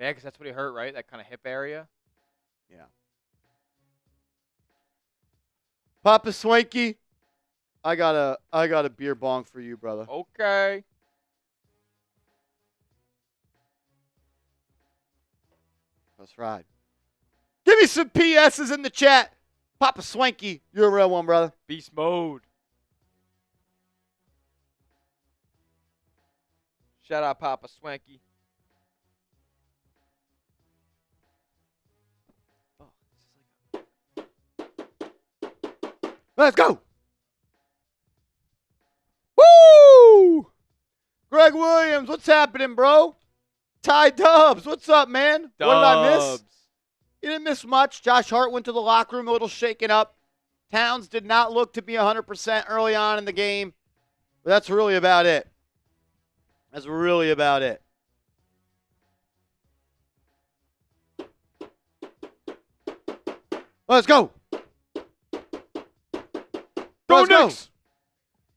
Yeah, because that's what he hurt, right? That kind of hip area. Yeah. Papa Swanky, I got a beer bong for you, brother. Okay. That's right. Give me some PSs in the chat. Papa Swanky, you're a real one, brother. Beast mode. Shout out Papa Swanky. Let's go. Woo! Greg Williams, what's happening, bro? Ty Dubs, what's up, man? Dubs. What did I miss? You didn't miss much. Josh Hart went to the locker room a little shaken up. Towns did not look to be 100% early on in the game. But that's really about it. That's really about it. Let's go. Go Knicks.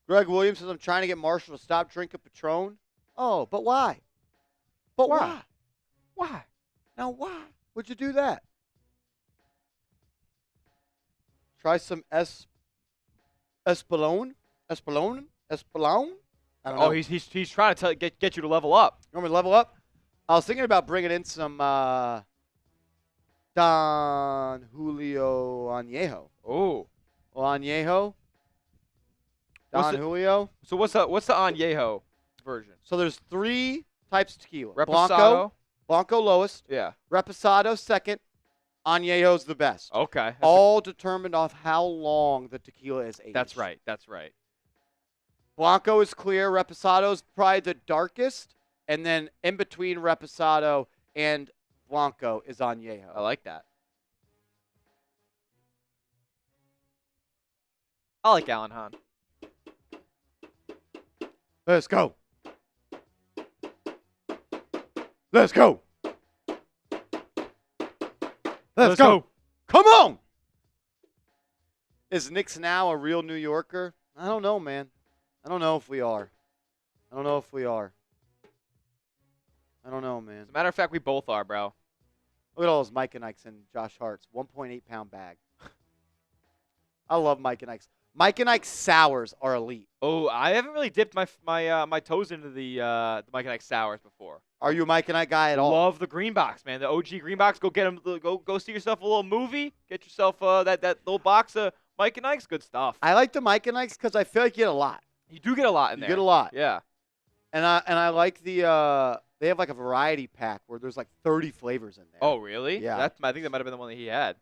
Greg Williams says, I'm trying to get Marshall to stop drinking Patron. Oh, but why? But why? Why? Now why would you do that? Try some Espolone? Espolone? Espolone? I don't know. Oh, he's trying to get you to level up. You want me to level up? I was thinking about bringing in some Don Julio Añejo. Oh. Añejo? Don Julio? So what's the Añejo version? So there's 3 types of tequila. Reposado. Blanco lowest. Yeah. Reposado second. Añejo's the best. Okay. All determined off how long the tequila is aged. That's right. That's right. Blanco is clear. Reposado is probably the darkest. And then in between Reposado and Blanco is Añejo. I like that. I like Alan Hahn. Let's go. Let's go. Let's go. Come on. Is Knicks Now a real New Yorker? I don't know, man. I don't know if we are. I don't know if we are. I don't know, man. As a matter of fact, we both are, bro. Look at all those Mike and Ikes and Josh Hart's 1.8-pound bag. I love Mike and Ike's. Mike and Ike's sours are elite. Oh, I haven't really dipped my toes into the Mike and Ike sours before. Are you a Mike and Ike guy at all? Love the green box, man. The OG green box. Go get them. Go see yourself a little movie. Get yourself that little box of Mike and Ike's. Good stuff. I like the Mike and Ike's because I feel like you get a lot. You do get a lot in there. You get a lot. Yeah. And I like the they have like a variety pack where there's like 30 flavors in there. Oh, really? Yeah. I think that might have been the one that he had.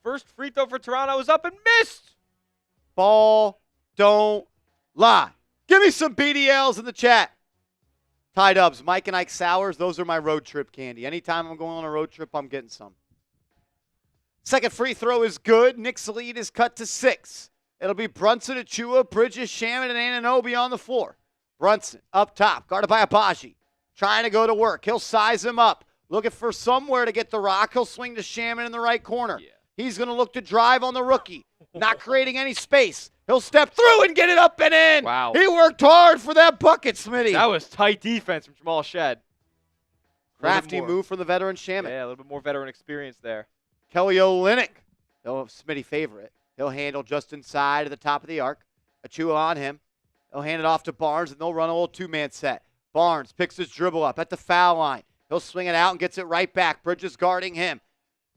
First free throw for Toronto is up and missed. Ball don't lie. Give me some BDLs in the chat. Tie dubs, Mike and Ike Sours, those are my road trip candy. Anytime I'm going on a road trip, I'm getting some. Second free throw is good. Knicks' lead is cut to 6. It'll be Brunson, Achua, Bridges, Shaman, and Anunoby on the floor. Brunson up top, guarded by Abaji. Trying to go to work. He'll size him up. Looking for somewhere to get the rock. He'll swing to Shaman in the right corner. Yeah. He's going to look to drive on the rookie. Not creating any space. He'll step through and get it up and in. Wow. He worked hard for that bucket, Smitty. That was tight defense from Jamal Shed. Crafty move from the veteran Shaman. Yeah, a little bit more veteran experience there. Kelly Olynyk, Smitty favorite. He'll handle just inside of the top of the arc. Achua on him. He'll hand it off to Barnes, and they'll run a little two-man set. Barnes picks his dribble up at the foul line. He'll swing it out and gets it right back. Bridges guarding him.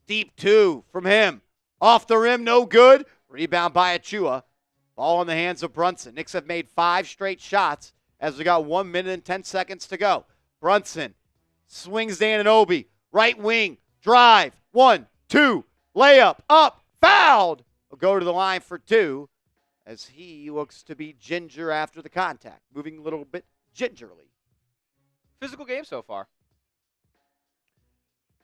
Deep two from him. Off the rim, no good. Rebound by Achua. Ball in the hands of Brunson. Knicks have made 5 straight shots as we got 1 minute and 10 seconds to go. Brunson swings to Anunoby. Right wing. Drive. 1, 2. Layup. Up. Fouled. Will go to the line for 2 as he looks to be ginger after the contact. Moving a little bit gingerly. Physical game so far.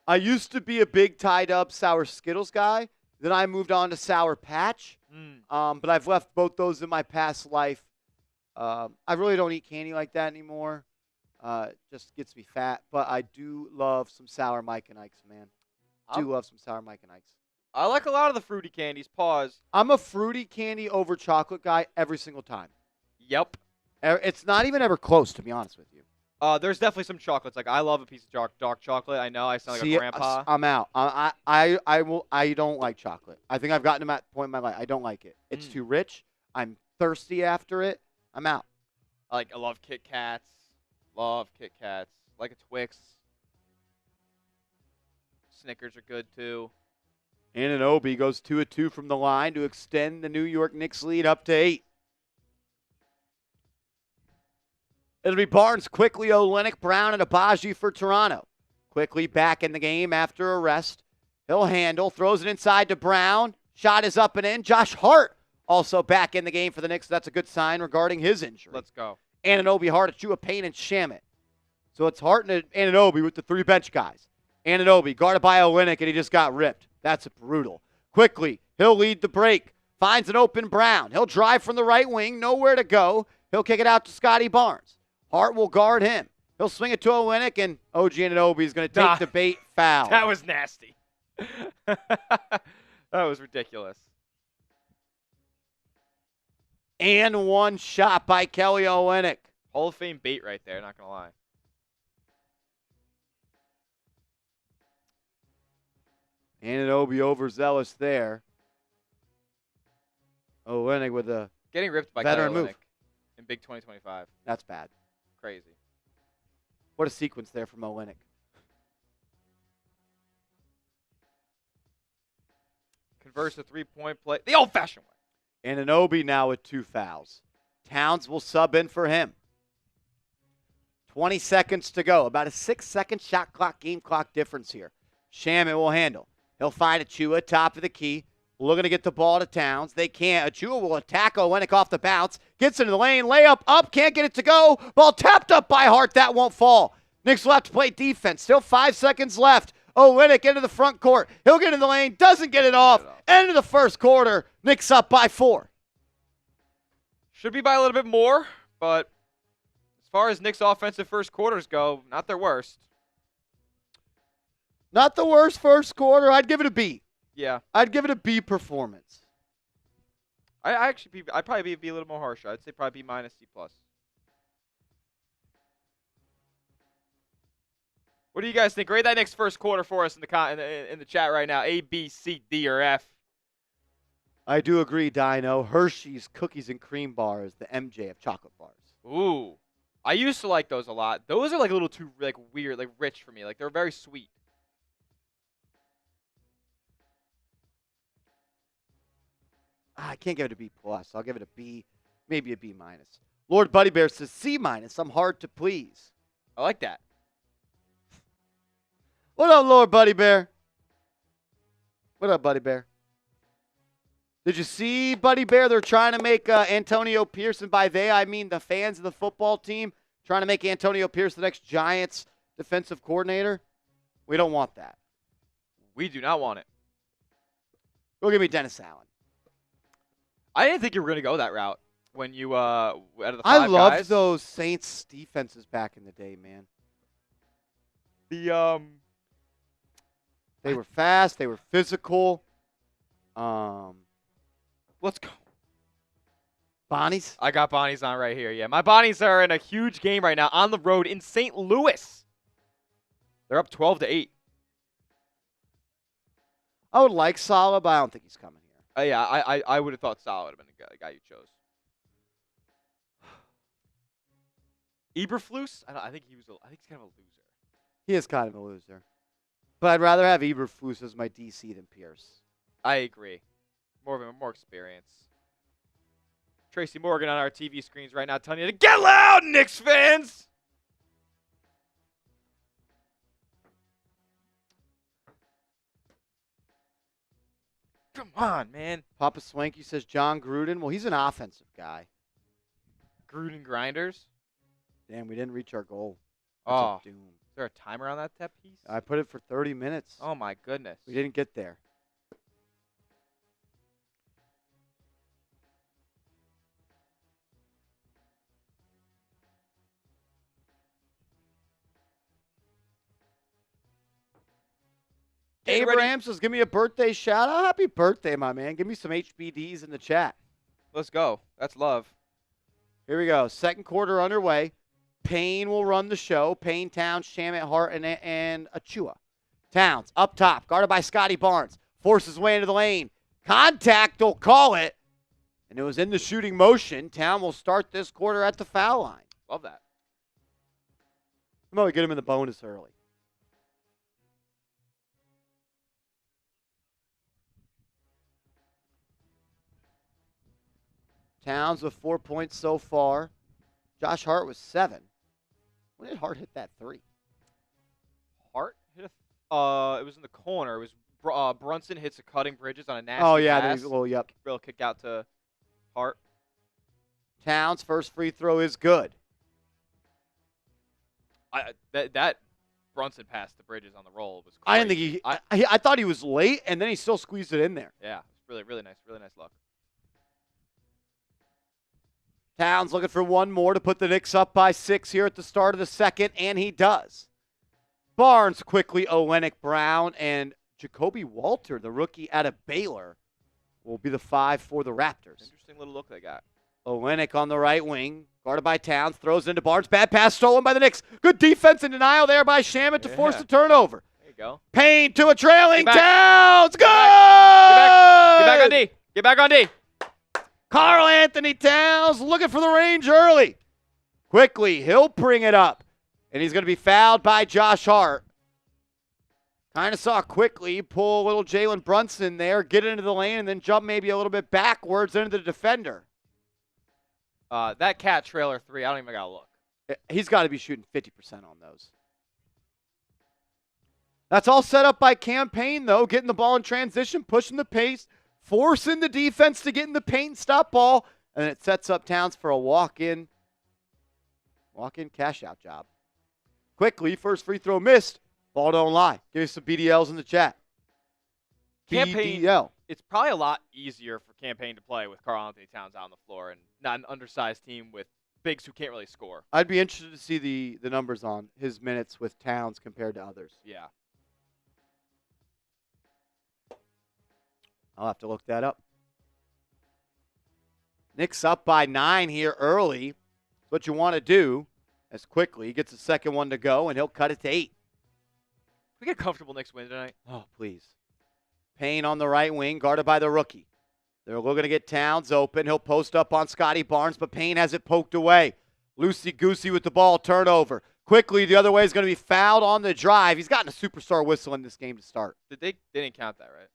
I used to be a big tied-up Sour Skittles guy. Then I moved on to Sour Patch. But I've left both those in my past life. I really don't eat candy like that anymore. It just gets me fat. But I do love some Sour Mike and Ike's, man. Love some Sour Mike and Ike's. I like a lot of the fruity candies. Pause. I'm a fruity candy over chocolate guy every single time. Yep. It's not even ever close, to be honest with you. There's definitely some chocolates. Like I love a piece of dark chocolate. I know I sound like a grandpa. I'm out. I don't like chocolate. I think I've gotten to that point in my life. I don't like it. It's too rich. I'm thirsty after it. I'm out. I love Kit Kats. Love Kit Kats. Like a Twix. Snickers are good too. Anunoby goes 2 of 2 from the line to extend the New York Knicks lead up to 8. It'll be Barnes, quickly Olynyk, Brown, and Abaji for Toronto. Quickly back in the game after a rest. He'll handle, throws it inside to Brown. Shot is up and in. Josh Hart also back in the game for the Knicks. That's a good sign regarding his injury. Let's go. Anunoby, Hart, Achua, Payne, and Shamet. So it's Hart and Anunoby with the 3 bench guys. Anunoby guarded by Olynyk, and he just got ripped. That's brutal. Quickly, he'll lead the break. Finds an open Brown. He'll drive from the right wing. Nowhere to go. He'll kick it out to Scottie Barnes. Hart will guard him. He'll swing it to Olynyk, and OG Anunoby is going to take the bait foul. That was nasty. That was ridiculous. And one shot by Kelly Olynyk. Hall of Fame bait right there, not going to lie. Anunoby overzealous there. Olynyk with a Getting ripped by veteran Karl-Anthony move. In Big 2025. That's bad. Crazy. What a sequence there from Olynyk. Converts the 3-point play the old-fashioned way. Anunoby now with 2 fouls. Towns will sub in for him. 20 seconds to go. About a 6-second shot clock, game clock difference here. Shaman will handle. He'll find Achua, top of the key. Looking to get the ball to Towns. They can't. Achua will attack Olynyk off the bounce. Gets into the lane. Layup up. Can't get it to go. Ball tapped up by Hart. That won't fall. Knicks will have to play defense. Still 5 seconds left. Olynyk into the front court. He'll get in the lane. Doesn't get it off. End of the first quarter. Knicks up by 4. Should be by a little bit more, but as far as Knicks' offensive first quarters go, not their worst. Not the worst first quarter. I'd give it a B. Yeah. I'd give it a B performance. I'd probably be a little more harsh. I'd say probably B minus, C plus. What do you guys think? Rate that Knicks first quarter for us in the chat right now. A, B, C, D, or F. I do agree, Dino. Hershey's Cookies and Cream Bar is the MJ of chocolate bars. Ooh. I used to like those a lot. Those are like a little too weird, rich for me. They're very sweet. I can't give it a B plus. I'll give it a B, maybe a B minus. Lord Buddy Bear says C-. I'm hard to please. I like that. What up, Lord Buddy Bear? What up, Buddy Bear? Did you see, Buddy Bear? They're trying to make Antonio Pierce, and by they, I mean the fans of the football team, trying to make Antonio Pierce the next Giants defensive coordinator. We don't want that. We do not want it. Go give me Dennis Allen. I didn't think you were going to go that route when you out of the I five loved guys. those Saints defenses back in the day, man. They were fast. They were physical. Let's go. Bonnies? I got Bonnies on right here. Yeah, my Bonnies are in a huge game right now on the road in St. Louis. They're up 12-8. I would like Salah, but I don't think he's coming here. Yeah, I would have thought Salah would have been the guy you chose. Eberflus? I think he's kind of a loser. He is kind of a loser. But I'd rather have Eberflus as my DC than Pierce. I agree. More experience. Tracy Morgan on our TV screens right now telling you to get loud, Knicks fans! Come on, man. Papa Swanky says John Gruden. Well, he's an offensive guy. Gruden grinders. Damn, we didn't reach our goal. Oh, That's a doom. is there a timer on that piece? I put it for 30 minutes. Oh, my goodness. We didn't get there. Get ready. Abraham says, give me a birthday shout out. Happy birthday, my man. Give me some HBDs in the chat. Let's go. That's love. Here we go. Second quarter underway. Payne will run the show. Payne, Towns, Shamet, Hart, and Achua. Towns up top, guarded by Scottie Barnes. Forces way into the lane. Contact, they'll call it. And it was in the shooting motion. Town will start this quarter at the foul line. Love that. I'm going to get him in the bonus early. Towns with 4 points so far. Josh Hart was 7. When did Hart hit that 3? Hart hit it was in the corner. It was Brunson hits a cutting Bridges on a nasty Oh, yeah. pass. Yep. Real kick out to Hart. Towns' first free throw is good. That Brunson pass to Bridges on the roll was crazy. I didn't think I thought he was late, and then he still squeezed it in there. Yeah, it's really nice luck. Towns looking for one more to put the Knicks up by 6 here at the start of the second, and he does. Barnes quickly, Olenek Brown, and Jacoby Walter, the rookie out of Baylor, will be the 5 for the Raptors. Interesting little look they got. Olenek on the right wing, guarded by Towns, throws into Barnes. Bad pass stolen by the Knicks. Good defense and denial there by Shamet to force the turnover. There you go. Payne to a trailing Towns. Good! Get back on D. Get back on D. Karl-Anthony Towns looking for the range early. Quickly, he'll bring it up. And he's going to be fouled by Josh Hart. Kind of saw quickly pull a little Jalen Brunson there, get into the lane, and then jump maybe a little bit backwards into the defender. That cat trailer 3, I don't even got to look. He's got to be shooting 50% on those. That's all set up by Campaign, though, getting the ball in transition, pushing the pace, forcing the defense to get in the paint and stop ball, and it sets up Towns for a walk-in cash-out job. Quickly, first free throw missed. Ball don't lie. Give me some BDLs in the chat. Campaign, BDL. It's probably a lot easier for Campaign to play with Karl-Anthony Towns out on the floor and not an undersized team with bigs who can't really score. I'd be interested to see the numbers on his minutes with Towns compared to others. Yeah. I'll have to look that up. Knicks up by 9 here early. What you want to do as quickly. He gets the second one to go, and he'll cut it to 8. We get a comfortable Knicks win tonight. Oh, please. Payne on the right wing, guarded by the rookie. They're looking to get Towns open. He'll post up on Scottie Barnes, but Payne has it poked away. Loosey-goosey with the ball, turnover. Quickly, the other way is going to be fouled on the drive. He's gotten a superstar whistle in this game to start. They didn't count that, right?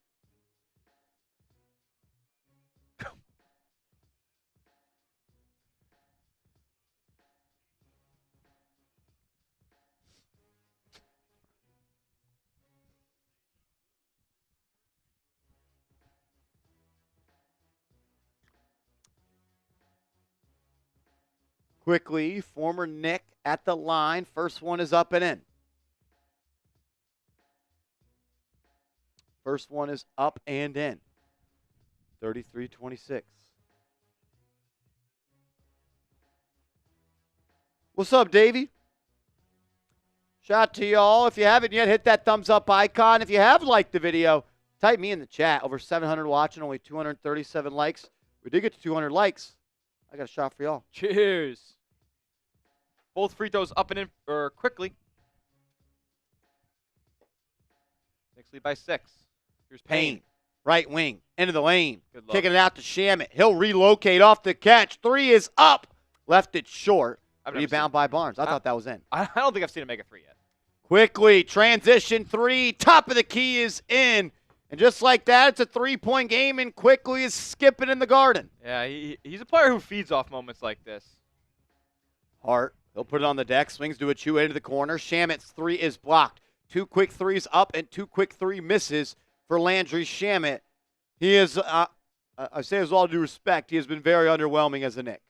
Quickly, former Knick at the line. First one is up and in. First one is up and in. 33-26. What's up, Davey? Shout out to y'all. If you haven't yet, hit that thumbs up icon. If you have liked the video, type me in the chat. Over 700 watching, only 237 likes. We did get to 200 likes. I got a shot for y'all. Cheers. Both free throws up and in quickly. Knicks lead by 6. Here's Payne. Right wing. Into the lane. Good luck. Kicking it out to Shamet. He'll relocate off the catch. 3 is up. Left it short. Rebound by Barnes. I thought that was in. I don't think I've seen him make a 3 yet. Quickly, transition 3. Top of the key is in. And just like that, it's a 3-point game, and Quickly is skipping in the garden. Yeah, he's a player who feeds off moments like this. Hart, he'll put it on the deck. Swings to a 2 into the corner. Shamet's 3 is blocked. 2 quick threes up and 2 quick 3 misses for Landry Shamet. He is, I say with all due respect, he has been very underwhelming as a Knick.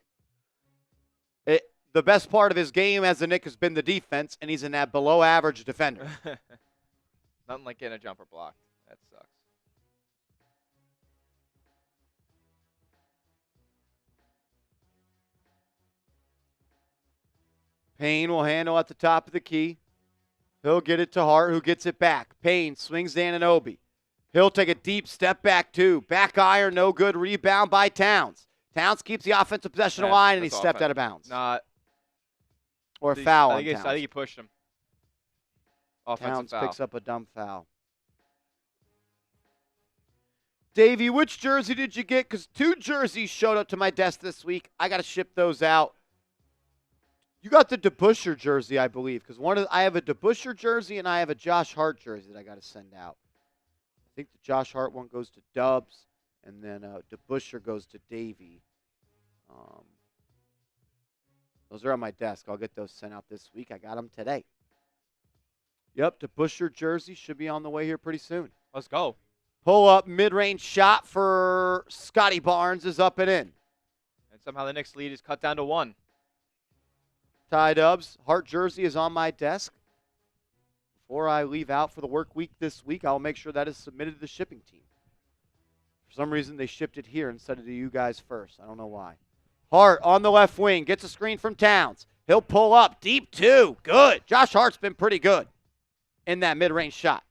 The best part of his game as a Knick has been the defense, and he's in that below-average defender. Nothing like getting a jumper block. That sucks. Payne will handle at the top of the key. He'll get it to Hart, who gets it back. Payne swings to Anunoby. He'll take a deep step back, too. Back iron, no good. Rebound by Towns. Towns keeps the offensive possession alive, and he stepped out of bounds. Or a foul on Towns. I think he pushed him. Offensive Towns foul. picks up a dumb foul. Davey, which jersey did you get? Because 2 jerseys showed up to my desk this week. I got to ship those out. You got the DeBusschere jersey, I believe, because I have a DeBusschere jersey and I have a Josh Hart jersey that I got to send out. I think the Josh Hart one goes to Dubs, and then DeBusschere goes to Davey. Those are on my desk. I'll get those sent out this week. I got them today. Yep, DeBusschere jersey should be on the way here pretty soon. Let's go. Pull up mid-range shot for Scottie Barnes is up and in. And somehow the Knicks lead is cut down to 1. Ty Dubs, Hart jersey is on my desk. Before I leave out for the work week this week, I'll make sure that is submitted to the shipping team. For some reason, they shipped it here instead of to you guys first. I don't know why. Hart on the left wing, gets a screen from Towns. He'll pull up, deep 2, good. Josh Hart's been pretty good in that mid-range shot.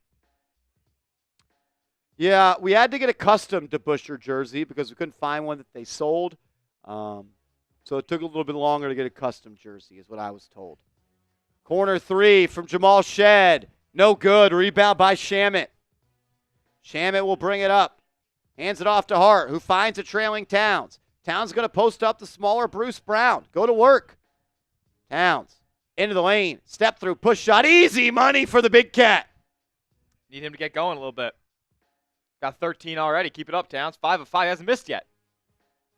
Yeah, we had to get a custom DeBusschere jersey because we couldn't find one that they sold. So it took a little bit longer to get a custom jersey is what I was told. Corner 3 from Jamal Shed. No good. Rebound by Shamet. Shamet will bring it up. Hands it off to Hart, who finds a trailing Towns. Towns going to post up the smaller Bruce Brown. Go to work. Towns into the lane. Step through. Push shot. Easy money for the big cat. Need him to get going a little bit. Got 13 already. Keep it up, Towns. 5 of 5. Hasn't missed yet.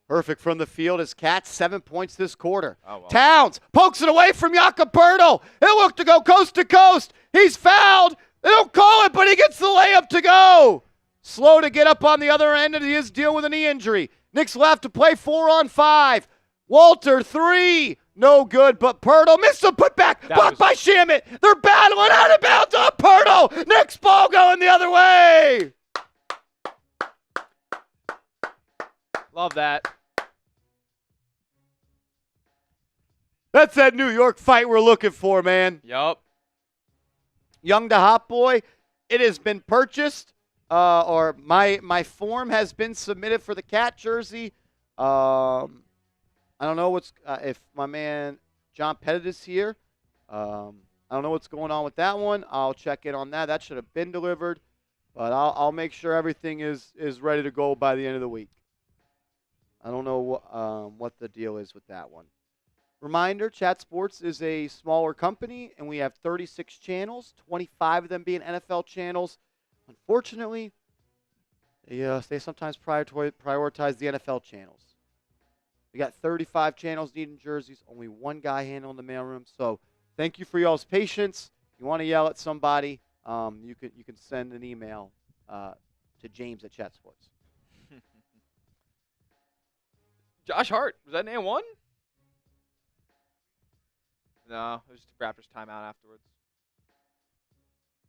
Perfect from the field as Cat 7 points this quarter. Oh, well. Towns pokes it away from Jakob Poeltl. He'll look to go coast to coast. He's fouled. They don't call it, but he gets the layup to go. Slow to get up on the other end, and he is dealing with a knee injury. Knicks left to play 4 on 5. Walter 3. No good, but Poeltl missed a putback. Blocked by Shamet. They're battling out of bounds on Poeltl. Knicks ball going the other way. Love that. That's that New York fight we're looking for, man. Yup. Young to Hot Boy, it has been purchased, or my form has been submitted for the Cat jersey. I don't know if my man John Pettit is here. I don't know what's going on with that one. I'll check in on that. That should have been delivered, but I'll make sure everything is ready to go by the end of the week. I don't know what the deal is with that one. Reminder, Chat Sports is a smaller company, and we have 36 channels, 25 of them being NFL channels. Unfortunately, they sometimes prioritize the NFL channels. We got 35 channels needing jerseys, only one guy handling the mailroom. So thank you for y'all's patience. If you want to yell at somebody, you can send an email to James at Chat Sports. Josh Hart, was that name 1? No, it was just Raptors timeout afterwards.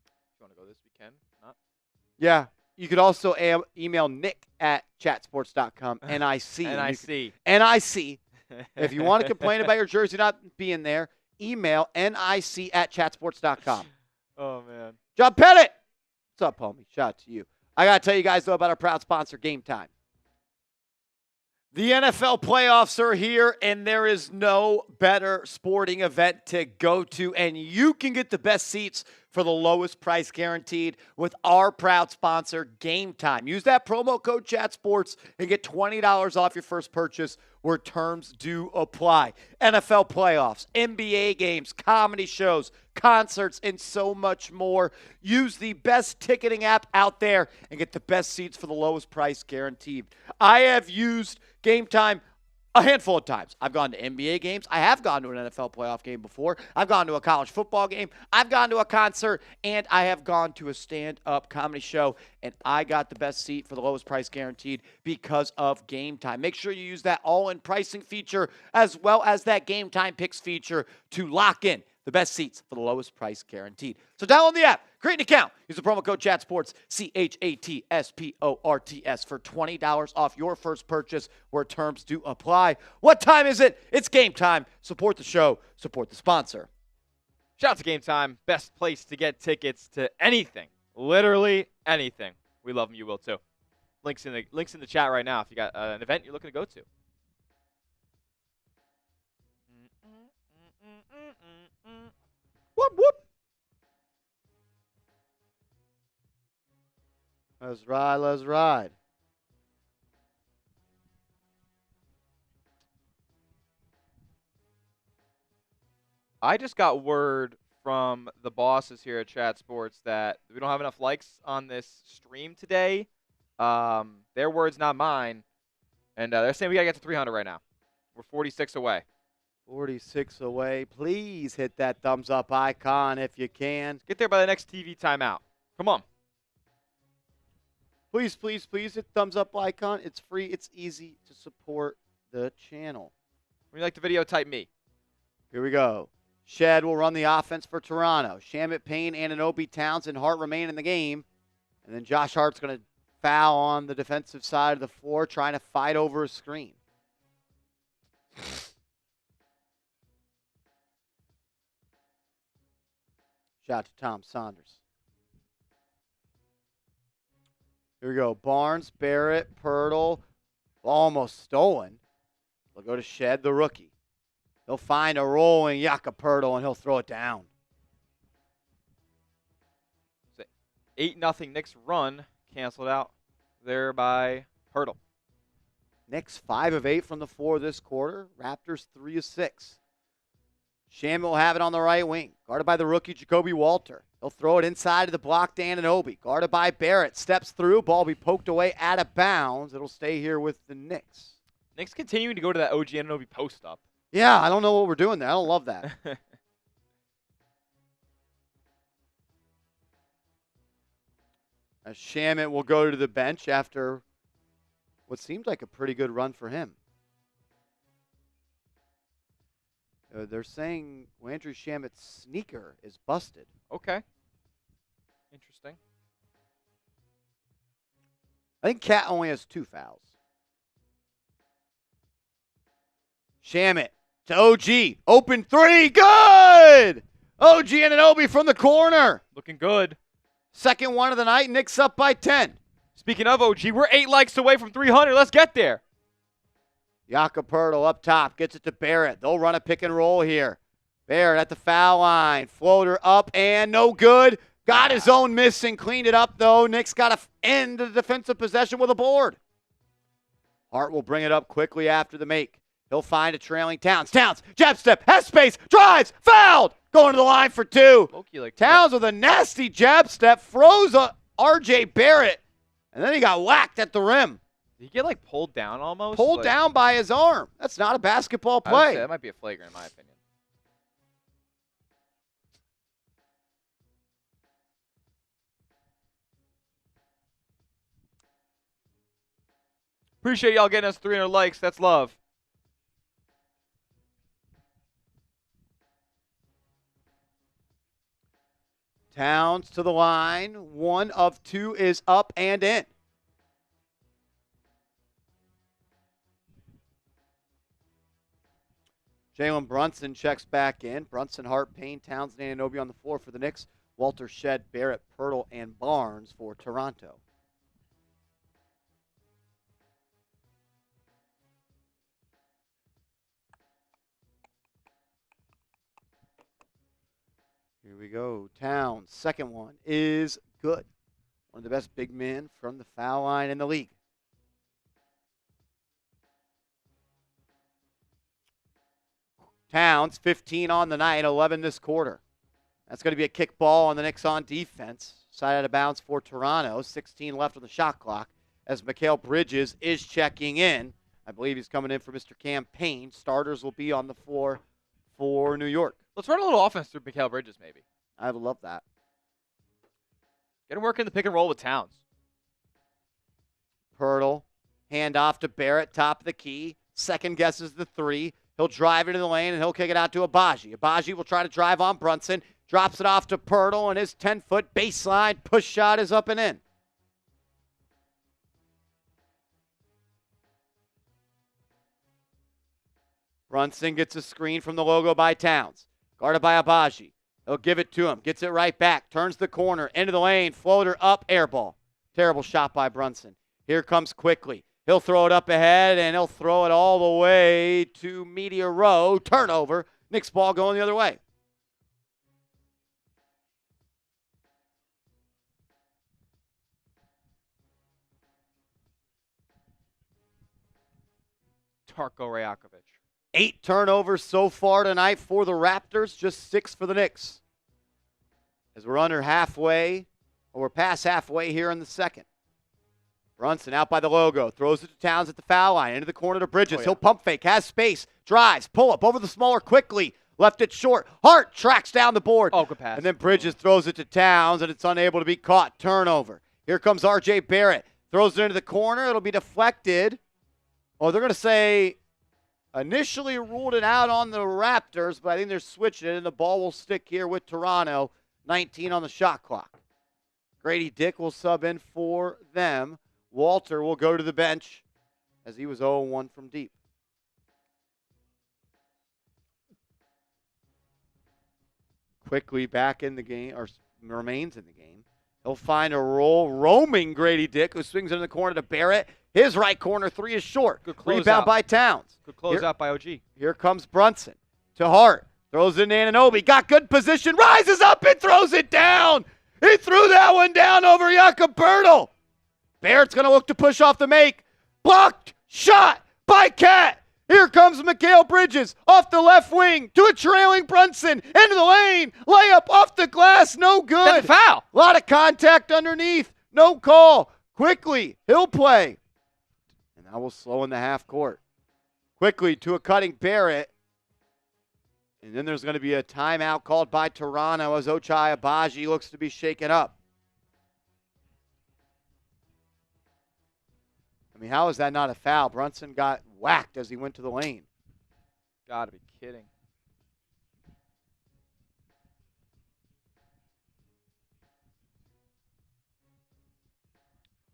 If you want to go this, we can. Not. Yeah. You could also email Nick at chatsports.com. NIC. NIC. NIC. If you want to complain about your jersey not being there, email NIC at chatsports.com. Oh, man. John Pettit. What's up, homie? Shout out to you. I got to tell you guys, though, about our proud sponsor, Game Time. The NFL playoffs are here, and there is no better sporting event to go to, and you can get the best seats for the lowest price guaranteed with our proud sponsor, Game Time. Use that promo code ChatSports and get $20 off your first purchase where terms do apply. NFL playoffs, NBA games, comedy shows, concerts, and so much more. Use the best ticketing app out there and get the best seats for the lowest price guaranteed. I have used Game Time a handful of times. I've gone to NBA games. I have gone to an NFL playoff game before. I've gone to a college football game. I've gone to a concert, and I have gone to a stand-up comedy show, and I got the best seat for the lowest price guaranteed because of Game Time. Make sure you use that all-in pricing feature as well as that Game Time picks feature to lock in the best seats for the lowest price guaranteed. So download the app, create an account, use the promo code ChatSports, CHATSPORTS for $20 off your first purchase where terms do apply. What time is it? It's Game Time. Support the show, support the sponsor. Shout out to Game Time. Best place to get tickets to anything. Literally anything. We love them. You will too. Links in the chat right now if you got an event you're looking to go to. Whoop, whoop. Let's ride, let's ride. I just got word from the bosses here at Chat Sports that we don't have enough likes on this stream today. Their words, not mine. And they're saying we got to get to 300 right now. We're 46 away. 46 away. Please hit that thumbs up icon if you can. Get there by the next TV timeout. Come on. Please, please, please hit thumbs up icon. It's free. It's easy to support the channel. When you like the video, type me. Here we go. Shed will run the offense for Toronto. Shamet, Payne, Anunoby, Towns, and Hart remain in the game. And then Josh Hart's going to foul on the defensive side of the floor, trying to fight over a screen. Shout out to Tom Saunders. Here we go. Barnes, Barrett, Pirtle, almost stolen. They'll go to Shed, the rookie. He'll find a rolling Jakob Pirtle, and he'll throw it down. It's an 8-0 Knicks run canceled out there by Pirtle. Knicks 5 of 8 from the floor this quarter. Raptors 3 of 6. Shamet will have it on the right wing, guarded by the rookie Jacoby Walter. He'll throw it inside of the block to Anunoby, guarded by Barrett. Steps through, ball will be poked away out of bounds. It'll stay here with the Knicks. Knicks continuing to go to that OG Anunoby post up. Yeah, I don't know what we're doing there. I don't love that. As Shamet will go to the bench after what seems like a pretty good run for him. They're saying Landry Shamet's sneaker is busted. Okay. Interesting. I think Cat only has 2 fouls. Shamet to OG. Open 3. Good! OG Anunoby from the corner. Looking good. Second one of the night. Knicks up by 10. Speaking of OG, we're 8 likes away from 300. Let's get there. Jakob Pirtle up top. Gets it to Barrett. They'll run a pick and roll here. Barrett at the foul line. Floater up and no good. Got his own missing. Cleaned it up, though. Knicks got to end the defensive possession with a board. Hart will bring it up quickly after the make. He'll find a trailing Towns. Towns, jab step, has space, drives, fouled. Going to the line for 2. Towns with a nasty jab step, froze R.J. Barrett, and then he got whacked at the rim. Did he get, like, pulled down almost? Pulled down by his arm. That's not a basketball play. That might be a flagrant in my opinion. Appreciate y'all getting us 300 likes. That's love. Towns to the line. 1 of 2 is up and in. Jalen Brunson checks back in. Brunson, Hart, Payne, Towns, and Anunoby on the floor for the Knicks. Walter, Shed, Barrett, Pirtle, and Barnes for Toronto. Here we go. Towns, second one is good. One of the best big men from the foul line in the league. Towns, 15 on the night, 11 this quarter. That's going to be a kick ball on the Knicks on defense. Side out of bounds for Toronto. 16 left on the shot clock as Mikal Bridges is checking in. I believe he's coming in for Mr. Campaign. Starters will be on the floor for New York. Let's run a little offense through Mikal Bridges, maybe. I would love that. Get him working the pick and roll with Towns. Pirtle, hand off to Barrett, top of the key. Second guesses the 3. He'll drive into the lane, and he'll kick it out to Agbaji. Agbaji will try to drive on Brunson. Drops it off to Pirtle, and his 10-foot baseline push shot is up and in. Brunson gets a screen from the logo by Towns. Guarded by Agbaji. He'll give it to him. Gets it right back. Turns the corner. Into the lane. Floater up. Air ball. Terrible shot by Brunson. Here comes Quickly. He'll throw it up ahead, and he'll throw it all the way to Media Row. Turnover. Knicks ball going the other way. Darko Rajakovic. 8 turnovers so far tonight for the Raptors, just 6 for the Knicks. As we're under halfway, or we're past halfway here in the second. Brunson out by the logo, throws it to Towns at the foul line, into the corner to Bridges. He'll pump fake, has space, drives, pull up over the smaller Quickly. Left it short. Hart tracks down the board. Oh, good pass. And then Bridges throws it to Towns, and it's unable to be caught. Turnover. Here comes R.J. Barrett. Throws it into the corner. It'll be deflected. Oh, they're going to say initially ruled it out on the Raptors, but I think they're switching it, and the ball will stick here with Toronto. 19 on the shot clock. Grady Dick will sub in for them. Walter will go to the bench as he was 0-1 from deep. Quickly back in the game, or remains in the game. He'll find a roaming Grady Dick, who swings in the corner to Barrett. His right corner 3 is short. Good close Rebound out by Towns. Good close out by OG. Here comes Brunson to Hart. Throws it in Anunoby. Got good position. Rises up and throws it down. He threw that one down over Jakob Poeltl. Barrett's going to look to push off the make. Blocked. Shot by Cat. Here comes Mikal Bridges off the left wing to a trailing Brunson. Into the lane. Layup off the glass. No good. That's a foul. A lot of contact underneath. No call. Quickly. He'll play. And that will slow in the half court. Quickly to a cutting Barrett. And then there's going to be a timeout called by Toronto as Ochai Agbaji looks to be shaken up. I mean, how is that not a foul? Brunson got whacked as he went to the lane. Gotta be kidding.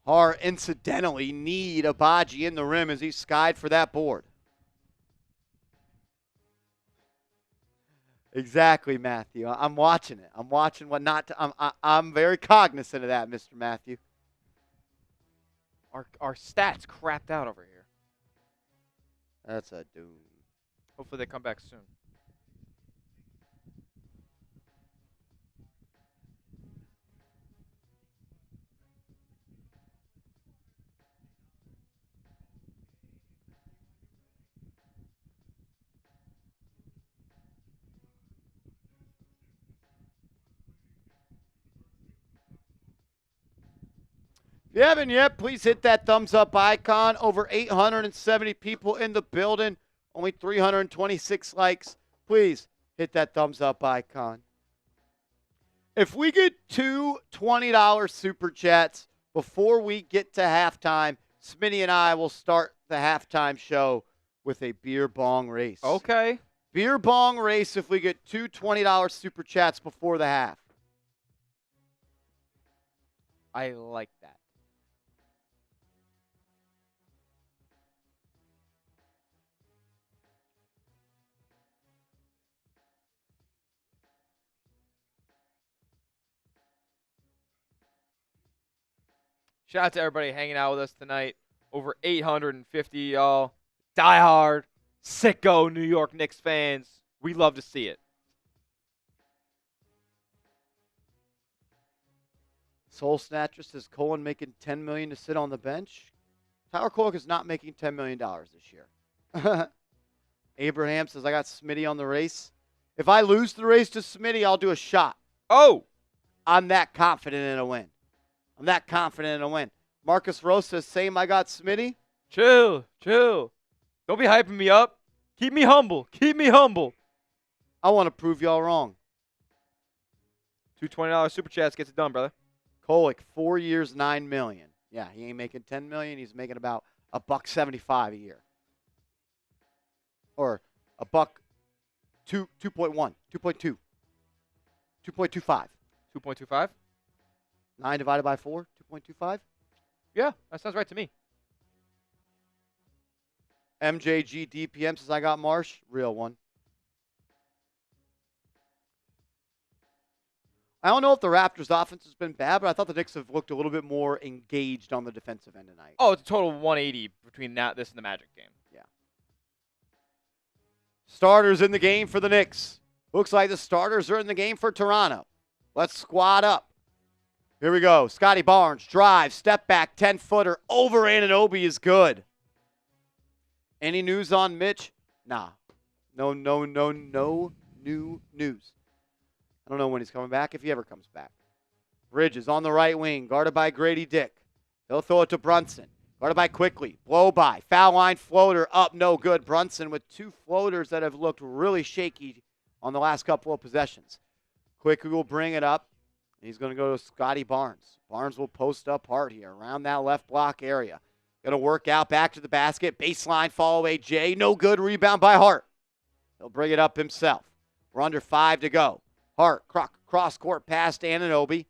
Hart incidentally need Agbaji in the rim as he's skied for that board. Exactly, Matthew. I'm watching it. I'm watching what not to. I'm very cognizant of that, Mr. Matthew. Our stats crapped out over here. That's a doom. Hopefully they come back soon. If you haven't yet, please hit that thumbs up icon. Over 870 people in the building. Only 326 likes. Please hit that thumbs up icon. If we get 2 $20 super chats before we get to halftime, Smitty and I will start the halftime show with a beer bong race. Okay. Beer bong race if we get 2 $20 super chats before the half. I like that. Shout out to everybody hanging out with us tonight. Over 850 y'all. Diehard, sicko New York Knicks fans. We love to see it. Soul Snatcher says Colin making $10 million to sit on the bench. Tyler Kolek is not making $10 million this year. Abraham says I got Smitty on the race. If I lose the race to Smitty, I'll do a shot. Oh, I'm that confident in a win. I'm that confident in a win. Marcus Rose says, same, I got Smitty. chill. Don't be hyping me up. Keep me humble. I want to prove y'all wrong. Two $20 super chats gets it done, brother. Kolek, 4 years, $9 million. Yeah, he ain't making $10 million. He's making about $1.75 a year, or $2.1, 2.2, 2.25. 2.25? 9 divided by 4, 2.25. Yeah, that sounds right to me. MJG DPM says I got Marsh. Real one. I don't know if the Raptors' offense has been bad, but I thought the Knicks have looked a little bit more engaged on the defensive end tonight. Oh, it's a total of 180 between this and the Magic game. Yeah. Starters in the game for the Knicks. Looks like the starters are in the game for Toronto. Let's squad up. Here we go. Scottie Barnes, drive, step back, 10-footer, over Anunoby is good. Any news on Mitch? Nah. No new news. I don't know when he's coming back, if he ever comes back. Bridges on the right wing, guarded by Grady Dick. He'll throw it to Brunson. Guarded by Quickly. Blow by. Foul line floater up, no good. Brunson with two floaters that have looked really shaky on the last couple of possessions. Quickly will bring it up. He's going to go to Scottie Barnes. Barnes will post up Hart here around that left block area. Going to work out back to the basket. Baseline fall away. Jay, no good. Rebound by Hart. He'll bring it up himself. We're under 5 to go. Hart, cross-court pass to Anunoby,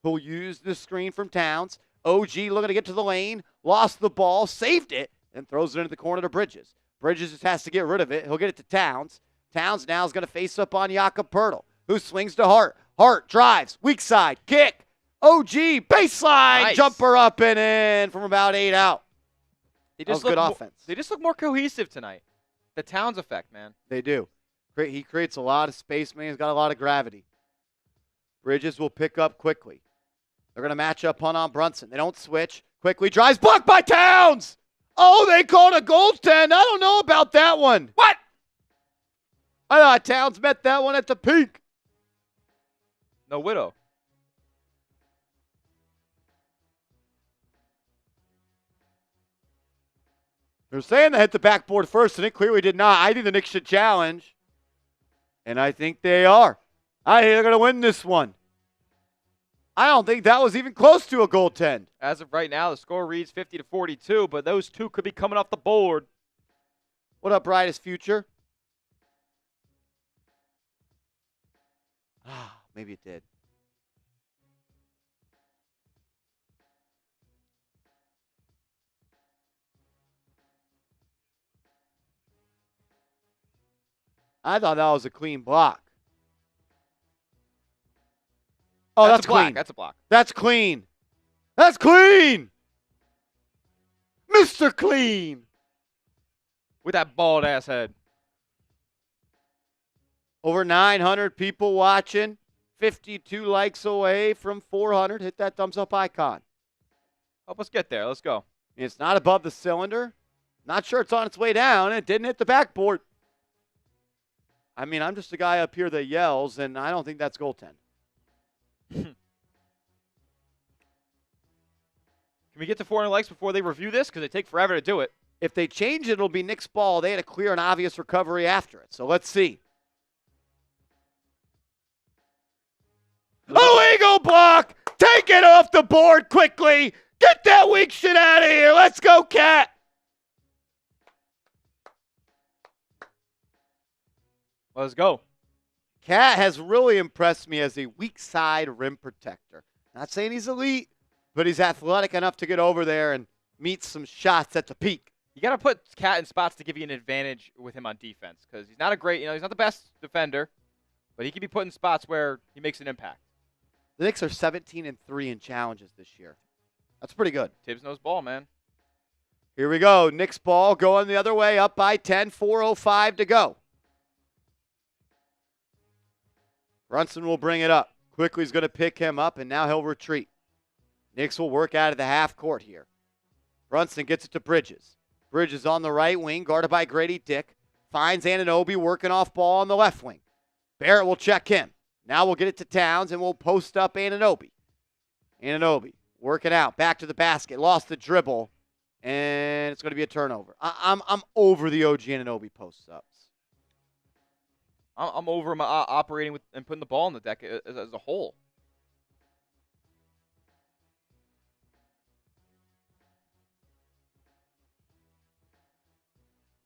who'll use the screen from Towns. OG looking to get to the lane. Lost the ball. Saved it. And throws it into the corner to Bridges. Bridges just has to get rid of it. He'll get it to Towns. Towns now is going to face up on Jakob Poeltl, who swings to Hart. Hart drives. Weak side. Kick. OG. Baseline. Nice. Jumper up and in from about 8 out. They That was just look good offense. They just look more cohesive tonight. The Towns effect, man. They do. He creates a lot of space, man. He's got a lot of gravity. Bridges will pick up Quickly. They're going to match up on Brunson. They don't switch. Quickly drives. Blocked by Towns. Oh, they called a goaltend. I don't know about that one. What? I thought Towns met that one at the peak. No widow. They're saying they hit the backboard first, and it clearly did not. I think the Knicks should challenge, and I think they are. I think they're going to win this one. I don't think that was even close to a goaltend. As of right now, the score reads 50-42, but those two could be coming off the board. What up, brightest future? Maybe it did. I thought that was a clean block. Oh, that's a block. clean. That's a block. That's clean. That's clean. Mr. Clean. With that bald ass head. Over 900 people watching. 52 likes away from 400. Hit that thumbs up icon. Help us get there. Let's go. It's not above the cylinder. Not sure it's on its way down. It didn't hit the backboard. I mean, I'm just a guy up here that yells, and I don't think that's goaltend. Can we get to 400 likes before they review this? Because they take forever to do it. If they change it, it'll be Knicks ball. They had a clear and obvious recovery after it. So let's see. Illegal block! Take it off the board quickly! Get that weak shit out of here! Let's go, Cat! Let's go. Cat has really impressed me as a weak side rim protector. Not saying he's elite, but he's athletic enough to get over there and meet some shots at the peak. You got to put Cat in spots to give you an advantage with him on defense because he's not a great, he's not the best defender, but he can be put in spots where he makes an impact. The Knicks are 17-3 in challenges this year. That's pretty good. Tibbs knows ball, man. Here we go. Knicks ball going the other way, up by 10, 4:05 to go. Brunson will bring it up. Quickly's going to pick him up, and now he'll retreat. Knicks will work out of the half court here. Brunson gets it to Bridges. Bridges on the right wing, guarded by Grady Dick. Finds Anunoby working off ball on the left wing. Barrett will check him. Now we'll get it to Towns, and we'll post up Anunoby. Anunoby working out. Back to the basket. Lost the dribble, and it's going to be a turnover. I'm over the OG Anunoby post-ups. I'm over him operating with and putting the ball in the deck as a whole.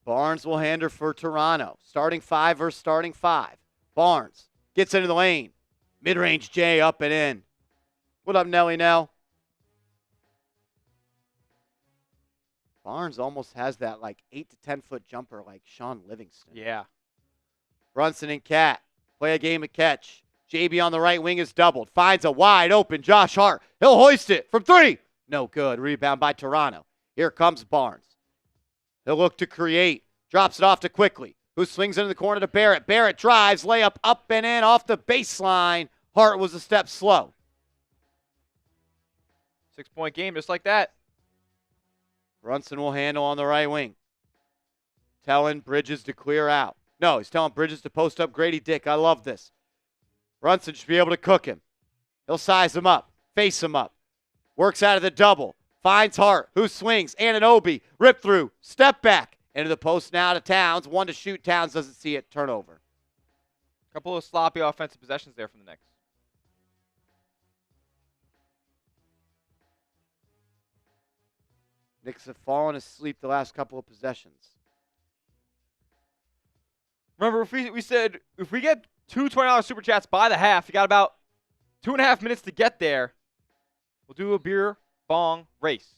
Barnes will hand her for Toronto. Starting 5 versus starting 5. Barnes gets into the lane. Mid-range J up and in. What up, Nelly Nell? Barnes almost has that 8 to 10 foot jumper like Sean Livingston. Yeah. Brunson and Cat play a game of catch. JB on the right wing is doubled. Finds a wide open Josh Hart. He'll hoist it from 3. No good. Rebound by Toronto. Here comes Barnes. He'll look to create. Drops it off to Quickly, who swings into the corner to Barrett. Barrett drives, layup up and in off the baseline. Hart was a step slow. 6-point game, just like that. Brunson will handle on the right wing. Telling Bridges to clear out. No, he's telling Bridges to post up Grady Dick. I love this. Brunson should be able to cook him. He'll size him up, face him up. Works out of the double. Finds Hart, who swings. Anunoby, rip through, step back. Into the post now to Towns. 1 to shoot. Towns doesn't see it. Turnover. A couple of sloppy offensive possessions there from the Knicks. Knicks have fallen asleep the last couple of possessions. Remember, we said if we get two $20 super chats by the half, you got about 2.5 minutes to get there. We'll do a beer bong race.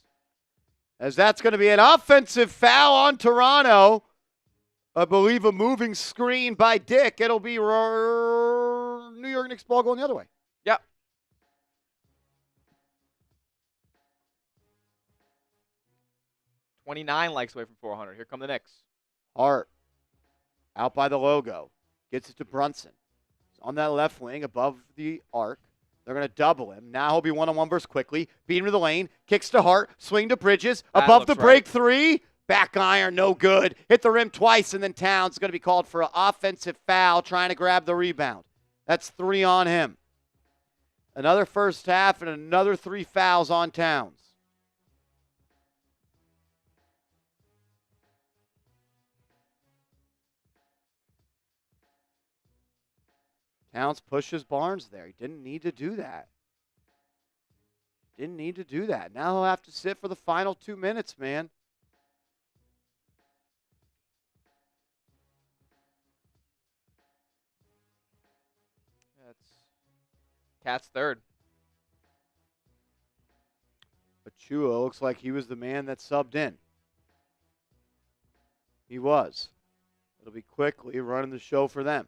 As that's going to be an offensive foul on Toronto. I believe a moving screen by Dick. It'll be New York Knicks ball going the other way. Yep. 29 likes away from 400. Here come the Knicks. Hart out by the logo. Gets it to Brunson. On that left wing above the arc. They're going to double him. Now he'll be one-on-one versus Quickly. Beat him to the lane. Kicks to Hart. Swing to Bridges. Above the break 3. Back iron, no good. Hit the rim twice, and then Towns is going to be called for an offensive foul trying to grab the rebound. That's 3 on him. Another first half and another 3 fouls on Towns. Towns pushes Barnes there. He didn't need to do that. Didn't need to do that. Now he'll have to sit for the final 2 minutes, man. That's Cat's third. Achua looks like he was the man that subbed in. He was. It'll be Quickly running the show for them.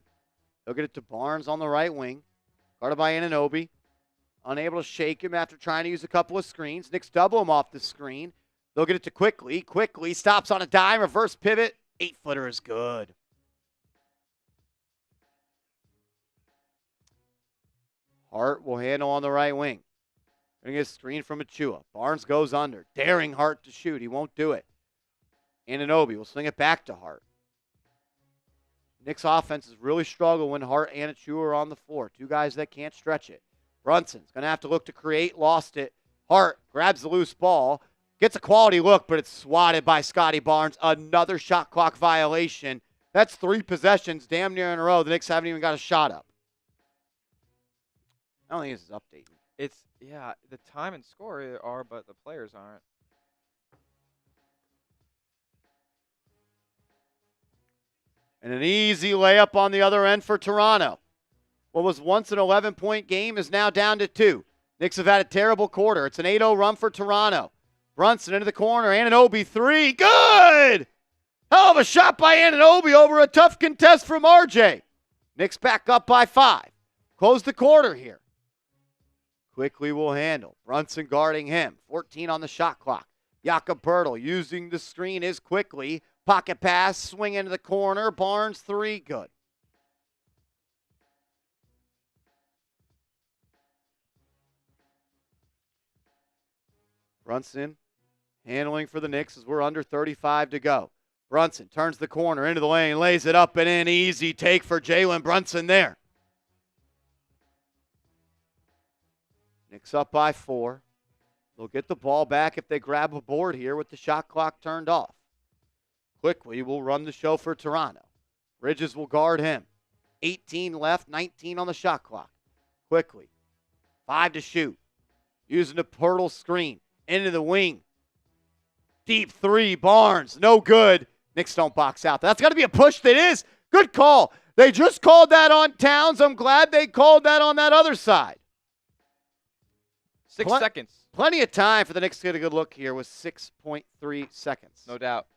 They'll get it to Barnes on the right wing. Guarded by Anunoby. Unable to shake him after trying to use a couple of screens. Knicks double him off the screen. They'll get it to Quickly. Quickly stops on a dime. Reverse pivot. 8-footer is good. Hart will handle on the right wing. Going to get a screen from Achua. Barnes goes under. Daring Hart to shoot. He won't do it. Anunoby will swing it back to Hart. Knicks offense has really struggled when Hart and Achua are on the floor. 2 guys that can't stretch it. Brunson's going to have to look to create. Lost it. Hart grabs the loose ball. Gets a quality look, but it's swatted by Scottie Barnes. Another shot clock violation. That's 3 possessions damn near in a row. The Knicks haven't even got a shot up. I don't think this is updating. It's, yeah, the time and score are, but the players aren't. And an easy layup on the other end for Toronto. What was once an 11-point game is now down to 2. Knicks have had a terrible quarter. It's an 8-0 run for Toronto. Brunson into the corner. Anunoby 3. Good! Hell of a shot by Anunoby over a tough contest from RJ. Knicks back up by 5. Close the quarter here. Quickly will handle. Brunson guarding him. 14 on the shot clock. Jakob Poeltl using the screen is quickly. Pocket pass, swing into the corner. Barnes 3. Good. Brunson handling for the Knicks as we're under 35 to go. Brunson turns the corner into the lane, lays it up and in. Easy take for Jalen Brunson there. Knicks up by 4. They'll get the ball back if they grab a board here with the shot clock turned off. Quickly will run the show for Toronto. Bridges will guard him. 18 left, 19 on the shot clock. Quickly. 5 to shoot. Using the Poeltl screen. Into the wing. Deep 3, Barnes. No good. Knicks don't box out. That's got to be a push that is. Good call. They just called that on Towns. I'm glad they called that on that other side. 6 seconds. Plenty of time for the Knicks to get a good look here with 6.3 seconds. No doubt.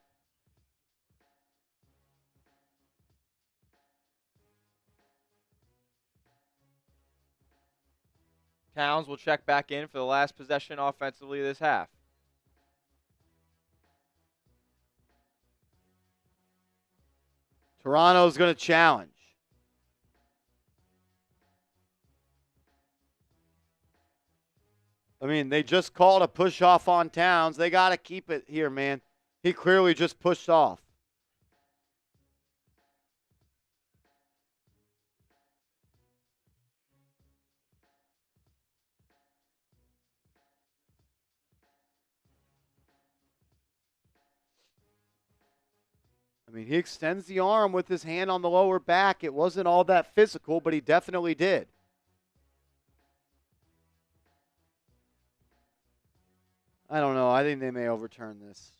Towns will check back in for the last possession offensively this half. Toronto's going to challenge. I mean, they just called a push off on Towns. They got to keep it here, man. He clearly just pushed off. I mean, he extends the arm with his hand on the lower back. It wasn't all that physical, but he definitely did. I don't know. I think they may overturn this.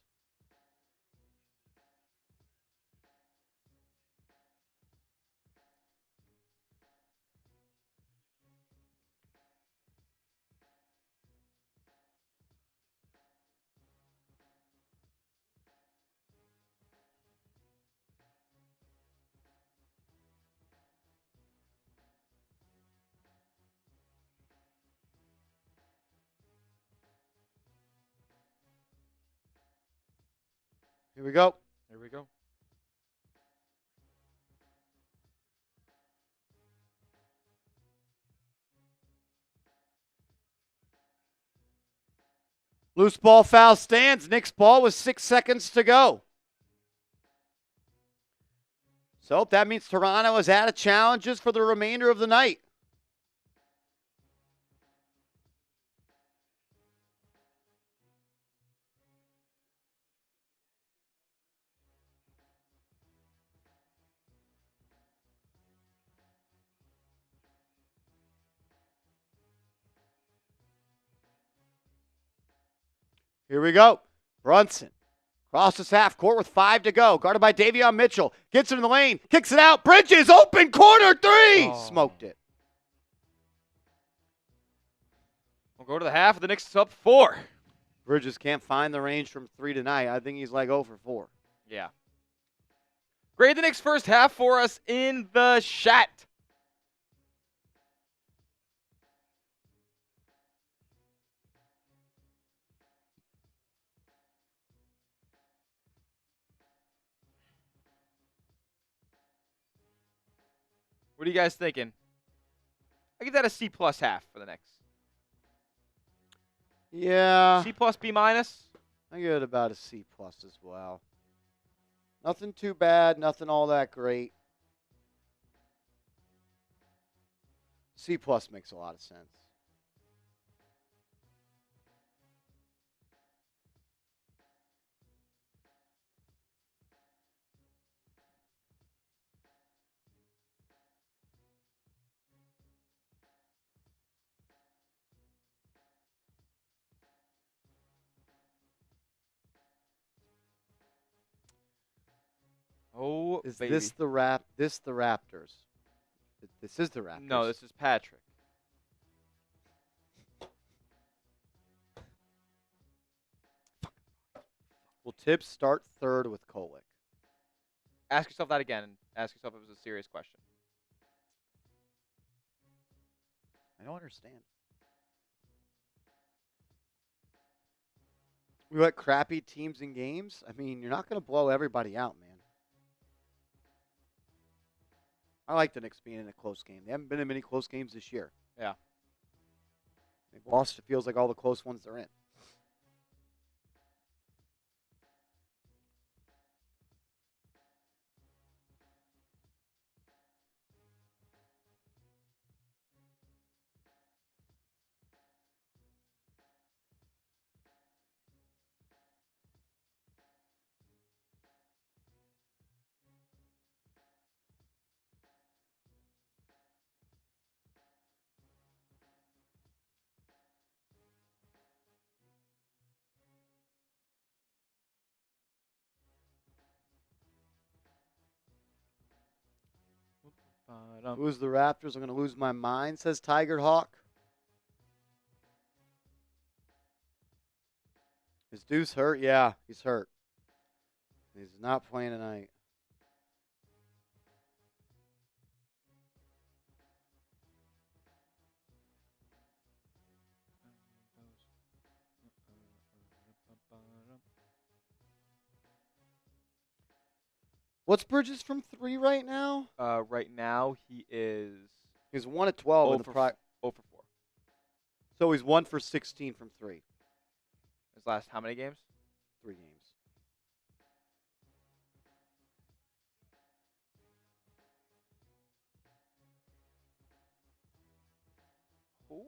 Here we go. Here we go. Loose ball foul stands. Knicks ball with 6 seconds to go. So that means Toronto is out of challenges for the remainder of the night. Here we go. Brunson crosses half court with 5 to go. Guarded by Davion Mitchell. Gets in the lane. Kicks it out. Bridges open corner 3. Oh. Smoked it. We'll go to the half. The Knicks is up 4. Bridges can't find the range from 3 tonight. I think he's like 0 for 4. Yeah. Grade the Knicks first half for us in the chat. What are you guys thinking? I give that a C+ half for the Knicks. Yeah. C+, B-? I give it about a C+ as well. Nothing too bad. Nothing all that great. C+ makes a lot of sense. Oh, Is baby. this the Raptors? This is the Raptors. No, this is Patrick. Will Tibbs start third with Kolek? Ask yourself that again. And ask yourself if it was a serious question. I don't understand. We let crappy teams in games? I mean, you're not going to blow everybody out, man. I like the Knicks being in a close game. They haven't been in many close games this year. Yeah. They've lost, it feels like, all the close ones they're in. Lose the Raptors, I'm going to lose my mind, says Tiger Hawk. Is Deuce hurt? Yeah, he's hurt. He's not playing tonight. What's Bridges from 3 right now? Right now, he is He's 1 of 12 in 0 the for, pri- 0 for 4. So he's 1 for 16 from 3. His last how many games? 3 games. Who?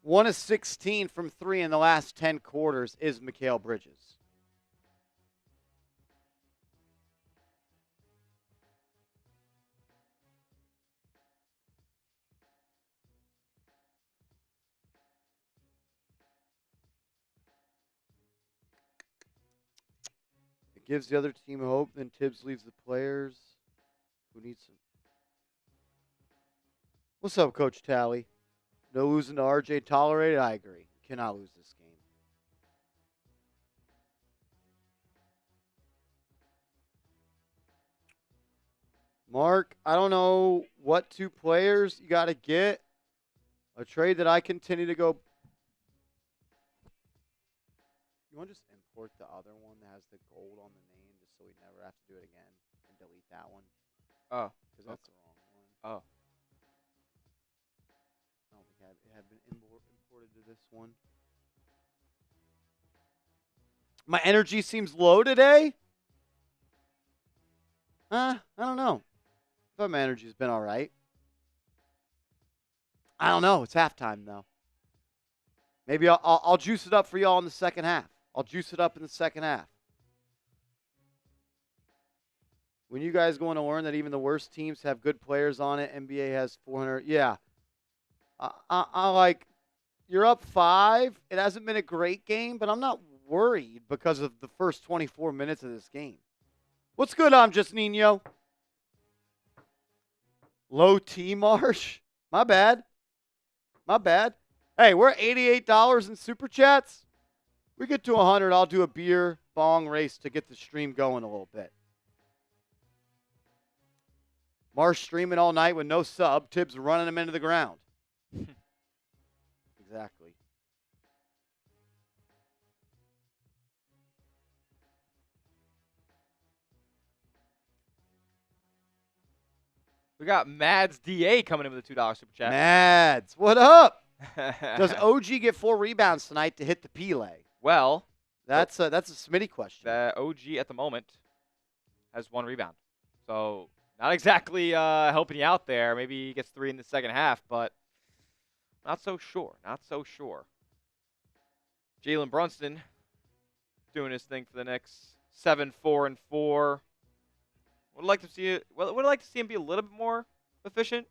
One of 16 from 3 in the last 10 quarters is Mikal Bridges. It gives the other team hope. Then Tibbs leaves the players who need some. What's up, Coach Tally? No losing to RJ tolerated? I agree. Cannot lose this game. Mark, I don't know what 2 players you got to get. A trade that I continue to go. You want to just import the other one that has the gold on the name just so we never have to do it again and delete that one? Oh. Because that's the wrong one. Oh. I don't think it had been imported to this one. My energy seems low today. I don't know. I thought my energy's been all right. I don't know. It's halftime, though. Maybe I'll juice it up for y'all in the second half. I'll juice it up in the second half. When you guys going to learn that even the worst teams have good players on it, NBA has 400. Yeah. I like, you're up 5. It hasn't been a great game, but I'm not worried because of the first 24 minutes of this game. What's good, I'm just Nino? Low T Marsh? My bad. My bad. Hey, we're at $88 in Super Chats. We get to 100, I'll do a beer bong race to get the stream going a little bit. Marsh streaming all night with no sub. Tibbs running him into the ground. Exactly. We got Mads DA coming in with a $2 super chat. Mads, what up? Does OG get 4 rebounds tonight to hit the Pele? Well, that's a Smitty question. The OG at the moment has 1 rebound. So not exactly helping you out there. Maybe he gets 3 in the second half, but not so sure. Not so sure. Jalen Brunson doing his thing for the Knicks. 7-4-4. Would like to see it. Well, would like to see him be a little bit more efficient.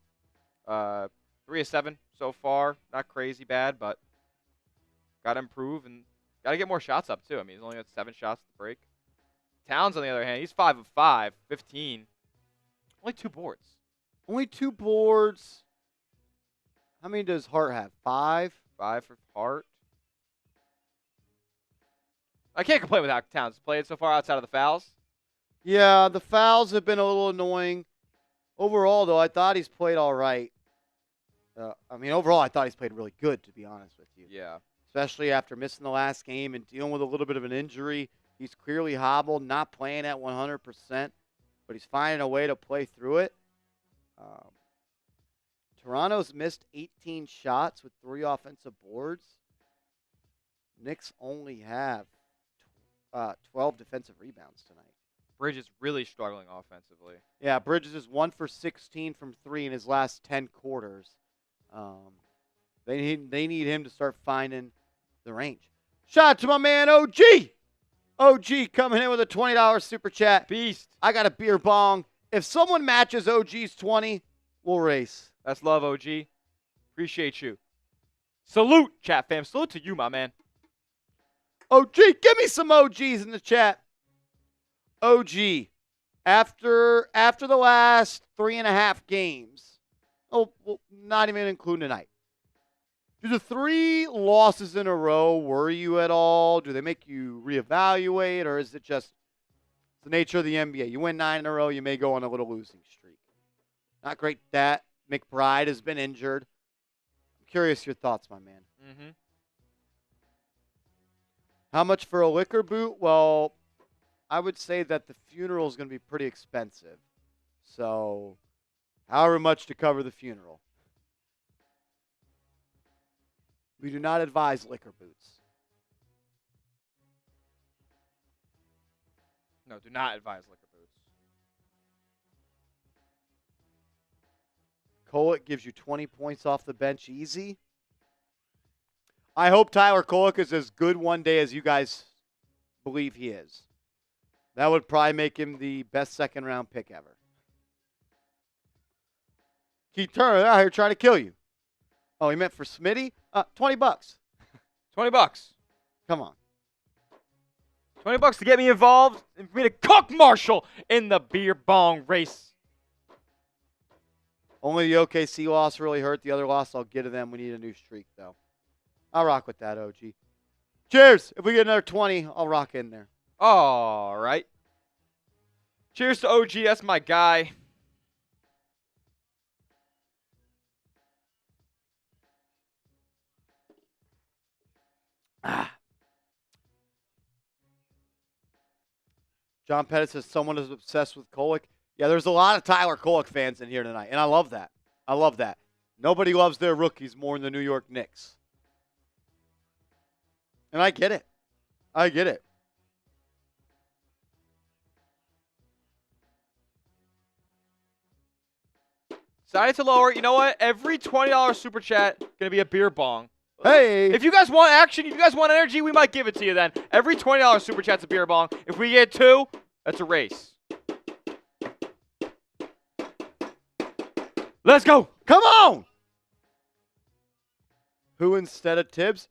3 of 7 so far. Not crazy bad, but got to improve and got to get more shots up too. I mean, he's only got 7 shots at the break. Towns, on the other hand, he's 5 of 5, 15. Only 2 boards. Only 2 boards. How many does Hart have? 5? 5 for Hart. I can't complain with how Towns played so far outside of the fouls. Yeah, the fouls have been a little annoying. Overall, though, I thought he's played all right. Overall, I thought he's played really good, to be honest with you. Yeah. Especially after missing the last game and dealing with a little bit of an injury. He's clearly hobbled, not playing at 100%, but he's finding a way to play through it. Toronto's missed 18 shots with 3 offensive boards. Knicks only have 12 defensive rebounds tonight. Bridges really struggling offensively. Yeah, Bridges is 1 for 16 from 3 in his last 10 quarters. They need him to start finding the range. Shout out to my man OG. OG coming in with a $20 super chat. Beast. I got a beer bong. If someone matches OG's 20, we'll race. That's love, OG. Appreciate you. Salute, chat fam. Salute to you, my man. OG, give me some OGs in the chat. OG, after the last 3.5 games, not even including tonight, do the 3 losses in a row worry you at all? Do they make you reevaluate, or is it just the nature of the NBA? You win 9 in a row, you may go on a little losing streak. Not great that McBride has been injured. I'm curious your thoughts, my man. Mm-hmm. How much for a liquor boot? Well, I would say that the funeral is going to be pretty expensive. So, however much to cover the funeral. We do not advise liquor boots. No, do not advise liquor boots. Kolek gives you 20 points off the bench easy. I hope Tyler Kolek is as good one day as you guys believe he is. That would probably make him the best second-round pick ever. Keith Turner out here trying to kill you. Oh, he meant for Smitty? $20. $20. Come on. $20 to get me involved and for me to cook Marshall in the beer bong race. Only the OKC loss really hurt. The other loss I'll get to them. We need a new streak, though. I'll rock with that, OG. Cheers. If we get another 20, I'll rock in there. All right. Cheers to OG. That's my guy. John Pettit says someone is obsessed with Kolek. Yeah, there's a lot of Tyler Kolek fans in here tonight, and I love that. I love that. Nobody loves their rookies more than the New York Knicks. And I get it. I get it. Decided to lower. You know what? Every $20 super chat gonna be a beer bong. Hey. If you guys want action, if you guys want energy, we might give it to you then. Every $20 super chat's a beer bong. If we get 2, that's a race. Let's go. Come on. Who instead of Tibbs?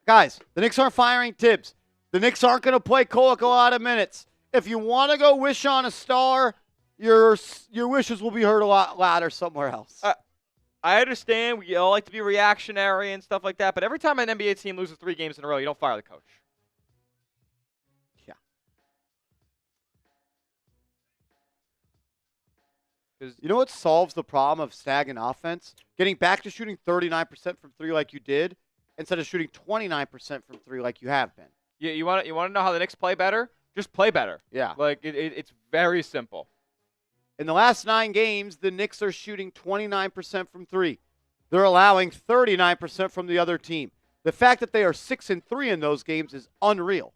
Guys, the Knicks aren't firing Tibbs. The Knicks aren't going to play Kolek a lot of minutes. If you want to go wish on a star, your wishes will be heard a lot louder somewhere else. I understand we all like to be reactionary and stuff like that, but every time an NBA team loses 3 games in a row, you don't fire the coach. Yeah. You know what solves the problem of stagnant offense? Getting back to shooting 39% from 3 like you did, instead of shooting 29% from 3 like you have been. Yeah, you want to know how the Knicks play better? Just play better. Yeah. Like, it's very simple. In the last 9 games, the Knicks are shooting 29% from 3. They're allowing 39% from the other team. The fact that they are 6-3 in those games is unreal.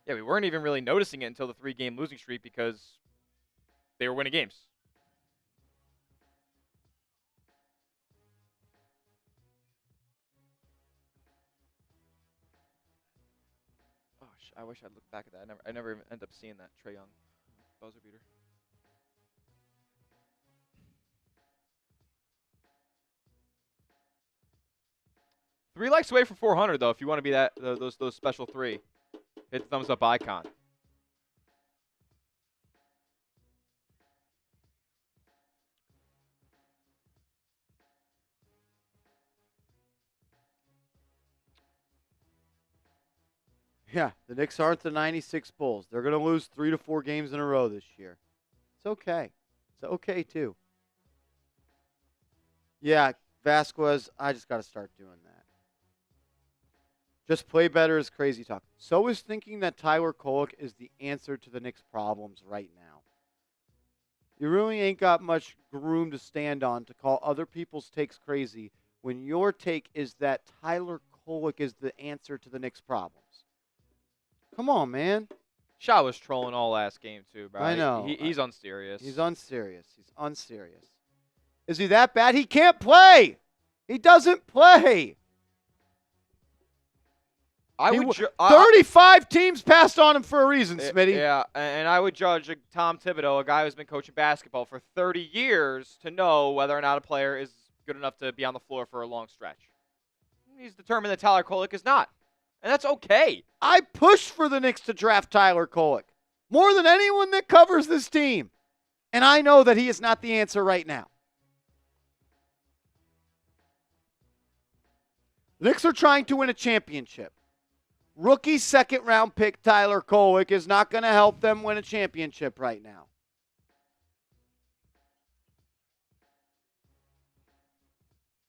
Yeah, we weren't even really noticing it until the 3-game losing streak because they were winning games. I wish I'd looked back at that. I never even ended up seeing that Trae Young buzzer beater. Three likes away from 400 though. If you want to be that those special 3, hit the thumbs up icon. Yeah, the Knicks aren't the 96 Bulls. They're going to lose 3 to 4 games in a row this year. It's okay. It's okay, too. Yeah, Vasquez, I just got to start doing that. Just play better is crazy talk. So is thinking that Tyler Kolek is the answer to the Knicks' problems right now. You really ain't got much room to stand on to call other people's takes crazy when your take is that Tyler Kolek is the answer to the Knicks' problems. Come on, man. Shaw was trolling all last game, too, bro. I know. He's unserious. He's unserious. He's unserious. Is he that bad? He can't play. He doesn't play. 35 teams passed on him for a reason, Smitty. Yeah, and I would judge Tom Thibodeau, a guy who's been coaching basketball for 30 years, to know whether or not a player is good enough to be on the floor for a long stretch. He's determined that Tyler Kolek is not, and that's okay. I pushed for the Knicks to draft Tyler Kolek more than anyone that covers this team, and I know that he is not the answer right now. The Knicks are trying to win a championship. Rookie second-round pick Tyler Kolek is not going to help them win a championship right now.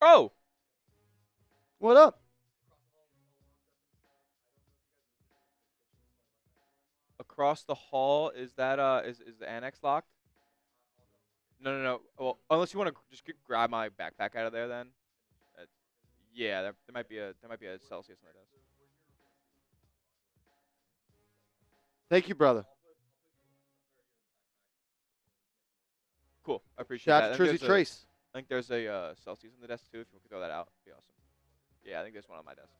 Oh. What up? Across the hall, is that is the annex locked? No. Well, unless you want to just grab my backpack out of there, then. Yeah, there might be a Celsius on the desk. Thank you, brother. Cool. I appreciate Shout that. out to Trizzy Trace. I think there's a Celsius on the desk, too. If you could throw that out, it'd be awesome. Yeah, I think there's one on my desk.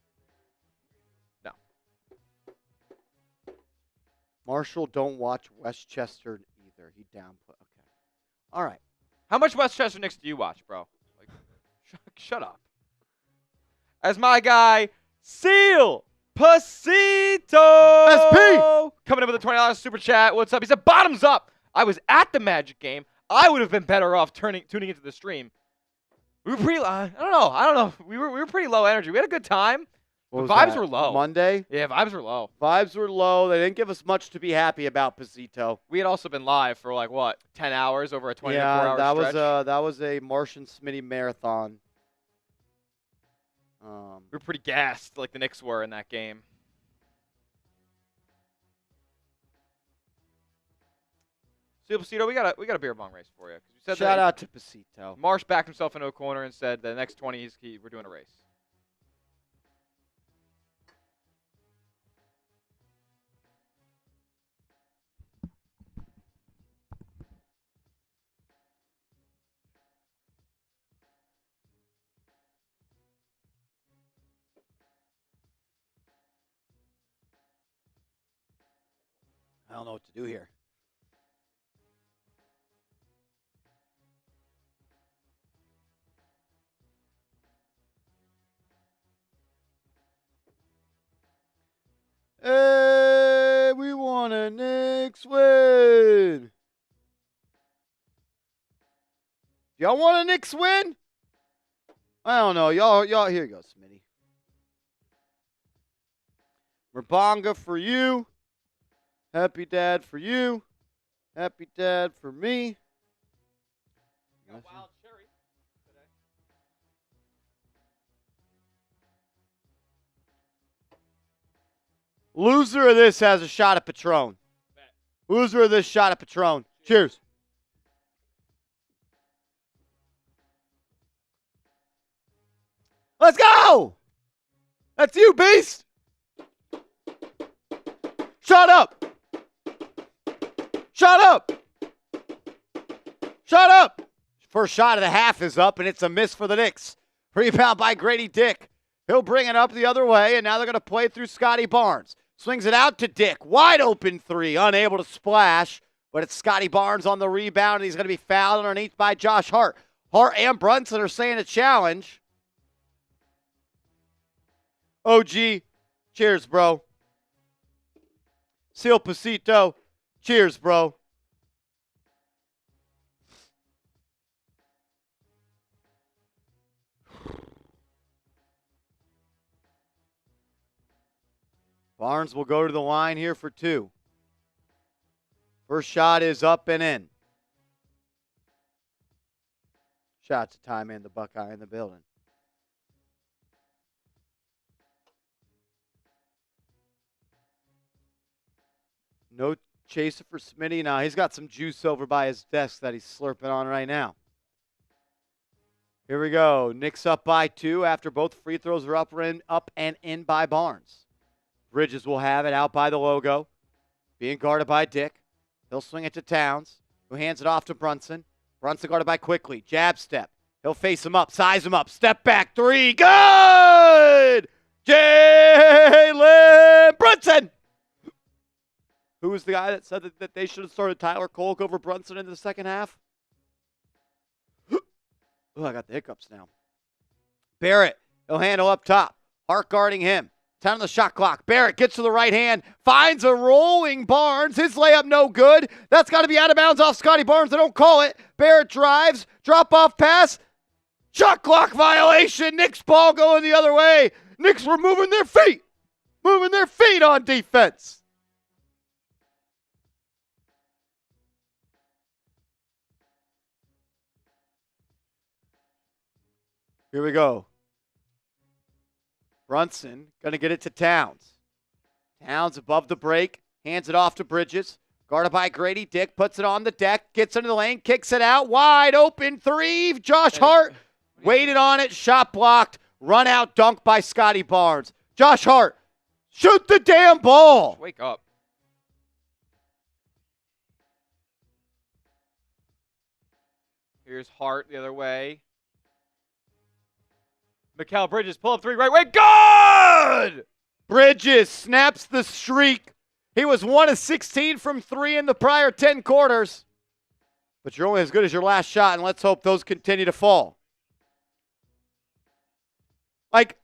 No. Marshall, don't watch Westchester either. He downput. Okay. All right. How much Westchester Knicks do you watch, bro? Like, shut up. As my guy, Seal Pasito. SP. Coming in with a $20 super chat. What's up? He said, bottoms up. I was at the Magic game. I would have been better off tuning into the stream. We were pretty, I don't know. We were pretty low energy. We had a good time. But vibes were low. Monday? Yeah, vibes were low. Vibes were low. They didn't give us much to be happy about, Pasito. We had also been live for like, what, 10 hours over a 24-hour stretch? That was a Martian Smitty marathon. We were pretty gassed like the Knicks were in that game. So, Pasito, we got a beer bong race for you. You said Shout out to Pasito. Marsh backed himself into a corner and said the next 20 we're doing a race. I don't know what to do here. Hey, we want a Knicks win. Y'all want a Knicks win? I don't know. Y'all, here you go, Smitty. Rabonga for you. Happy dad for you. Happy dad for me. Got wild cherry today. Loser of this has a shot at Patron. Bet. Loser of this shot at Patron. Cheers. Let's go! That's you, Beast! Shut up! Shut up! Shut up! First shot of the half is up, and it's a miss for the Knicks. Rebound by Grady Dick. He'll bring it up the other way, and now they're going to play through Scottie Barnes. Swings it out to Dick. Wide open three. Unable to splash, but it's Scottie Barnes on the rebound, and he's going to be fouled underneath by Josh Hart. Hart and Brunson are saying a challenge. OG, cheers, bro. Seal Pasito, cheers, bro. Barnes will go to the line here for 2. First shot is up and in. Shout to Ty Man, the Buckeye in the building. No chaser for Smitty. Now he's got some juice over by his desk that he's slurping on right now. Here we go. Knicks up by 2 after both free throws are up and in by Barnes. Bridges will have it out by the logo. Being guarded by Dick. He'll swing it to Towns, who hands it off to Brunson. Brunson guarded by Quickly. Jab step. He'll face him up, size him up. Step back, 3. Good! Jalen Brunson! Who was the guy that said that they should have started Tyler Kolk over Brunson in the second half? Oh, I got the hiccups now. Barrett, he'll handle up top. Hart guarding him. 10 on the shot clock. Barrett gets to the right hand, finds a rolling Barnes. His layup no good. That's got to be out of bounds off Scottie Barnes. They don't call it. Barrett drives, drop-off pass. Shot clock violation. Knicks ball going the other way. Knicks were moving their feet. Moving their feet on defense. Here we go. Brunson going to get it to Towns. Towns above the break. Hands it off to Bridges. Guarded by Grady Dick. Puts it on the deck. Gets into the lane. Kicks it out. Wide open 3. Josh Hart waited on it. Shot blocked. Run out dunk by Scottie Barnes. Josh Hart. Shoot the damn ball. Wake up. Here's Hart the other way. Mikal Bridges, pull up 3, right way, good! Bridges snaps the streak. He was 1 of 16 from 3 in the prior 10 quarters. But you're only as good as your last shot, and let's hope those continue to fall. Like,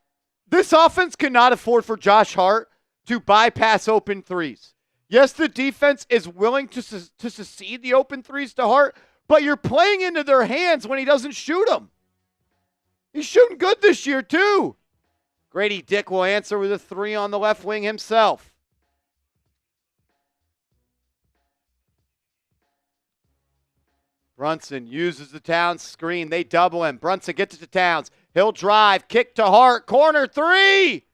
this offense cannot afford for Josh Hart to bypass open threes. Yes, the defense is willing to secede the open threes to Hart, but you're playing into their hands when he doesn't shoot them. He's shooting good this year, too. Grady Dick will answer with a 3 on the left wing himself. Brunson uses the Towns screen. They double him. Brunson gets it to Towns. He'll drive. Kick to Hart. Corner 3.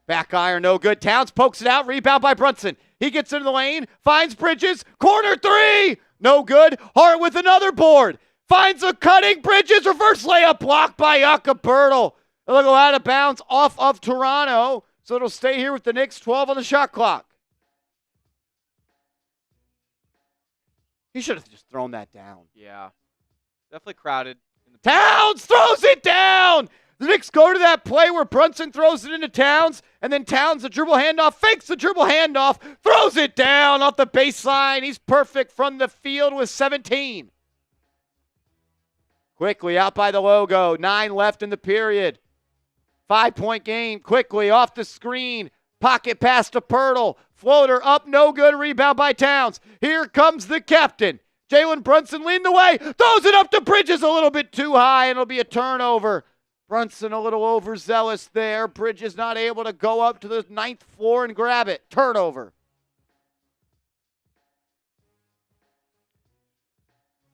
Back iron, no good. Towns pokes it out. Rebound by Brunson. He gets into the lane. Finds Bridges. Corner 3. No good. Hart with another board. Finds a cutting. Bridges. Reverse layup blocked by Yucca Bertle. It'll go out of bounds off of Toronto. So it'll stay here with the Knicks. 12 on the shot clock. He should have just thrown that down. Yeah. Definitely crowded. Towns throws it down. The Knicks go to that play where Brunson throws it into Towns, and then Towns, the dribble handoff, fakes the dribble handoff, throws it down off the baseline. He's perfect from the field with 17. Quickly out by the logo. 9 left in the period. 5-point game. Quickly off the screen. Pocket pass to Pirtle. Floater up, no good. Rebound by Towns. Here comes the captain. Jalen Brunson leading the way. Throws it up to Bridges a little bit too high, and it'll be a turnover. Brunson a little overzealous there. Bridges not able to go up to the 9th floor and grab it. Turnover.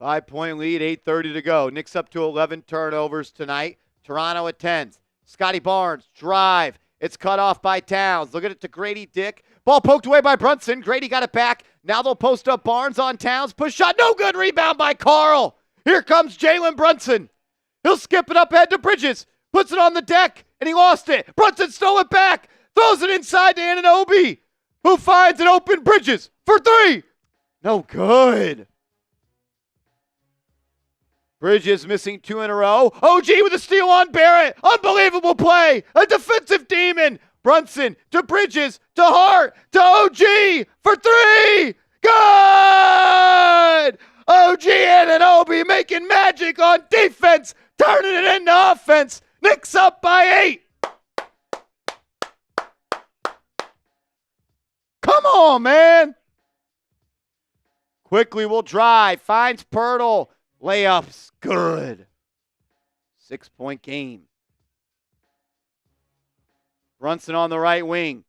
5-point lead, 8:30 to go. Knicks up to 11 turnovers tonight. Toronto at 10. Scottie Barnes, drive. It's cut off by Towns. Look at it to Grady Dick. Ball poked away by Brunson. Grady got it back. Now they'll post up Barnes on Towns. Push shot, no good. Rebound by Karl. Here comes Jalen Brunson. He'll skip it up head to Bridges. Puts it on the deck, and he lost it. Brunson stole it back. Throws it inside to Anunoby, who finds an open Bridges for 3. No good. Bridges missing 2 in a row. OG with a steal on Barrett. Unbelievable play. A defensive demon. Brunson to Bridges to Hart to OG for 3. Good! OG and Anunoby making magic on defense, turning it into offense. Knicks up by 8. Come on, man. Quickly will drive. Finds Pirtle. Layups, good. 6-point game. Brunson on the right wing.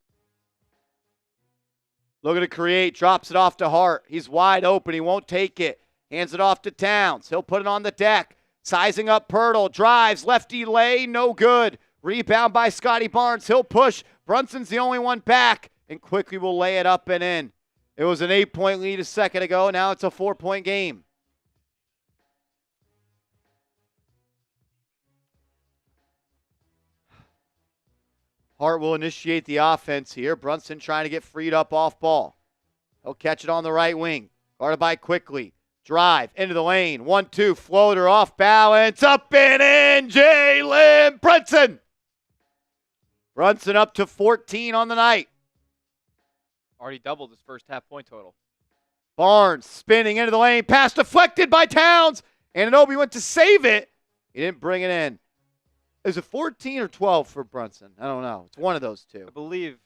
Looking to create, drops it off to Hart. He's wide open. He won't take it. Hands it off to Towns. He'll put it on the deck. Sizing up Pirtle. Drives. Lefty lay. No good. Rebound by Scottie Barnes. He'll push. Brunson's the only one back. And quickly will lay it up and in. It was an 8-point lead a second ago. Now it's a 4-point game. Hart will initiate the offense here. Brunson trying to get freed up off ball. He'll catch it on the right wing. Guarded by quickly. Drive into the lane. 1-2. Floater off balance. Up and in. Jalen Brunson. Brunson up to 14 on the night. Already doubled his first half point total. Barnes spinning into the lane. Pass deflected by Towns. Anunoby went to save it. He didn't bring it in. Is it 14 or 12 for Brunson? I don't know. It's one of those two. I believe.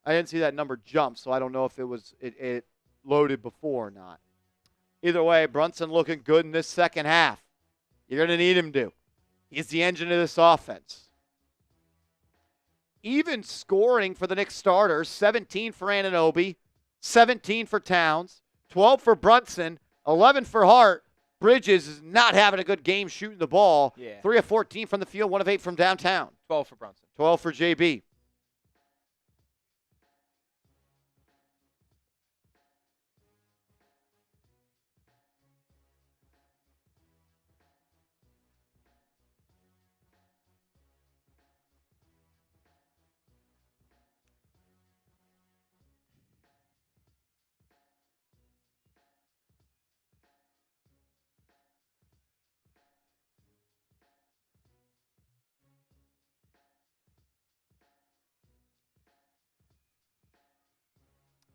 I didn't see that number jump, so I don't know if it loaded before or not. Either way, Brunson looking good in this second half. You're going to need him to. He's the engine of this offense. Even scoring for the Knicks starters, 17 for Anunoby, 17 for Towns, 12 for Brunson, 11 for Hart. Bridges is not having a good game shooting the ball. Yeah. 3 of 14 from the field, 1 of 8 from downtown. 12 for Brunson. 12 for JB.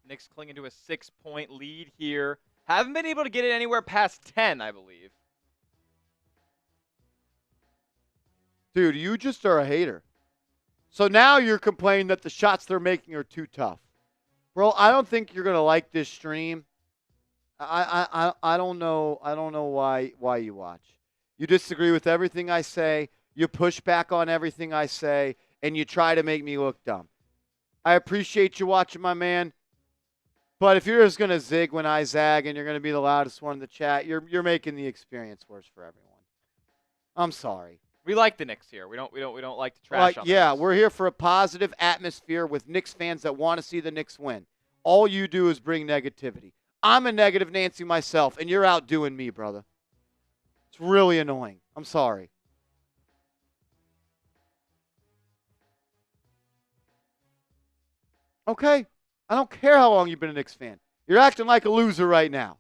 Knicks clinging to a 6-point lead here. Haven't been able to get it anywhere past 10, I believe. Dude, you just are a hater. So now you're complaining that the shots they're making are too tough. Bro, I don't think you're gonna like this stream. I don't know. I don't know why you watch. You disagree with everything I say. You push back on everything I say, and you try to make me look dumb. I appreciate you watching, my man. But if you're just gonna zig when I zag and you're gonna be the loudest one in the chat, you're making the experience worse for everyone. I'm sorry. We like the Knicks here. We don't like to trash on the yeah, Knicks. we're here for a positive atmosphere with Knicks fans that want to see the Knicks win. All you do is bring negativity. I'm a negative Nancy myself, and you're outdoing me, brother. It's really annoying. I'm sorry. Okay. I don't care how long you've been a Knicks fan. You're acting like a loser right now.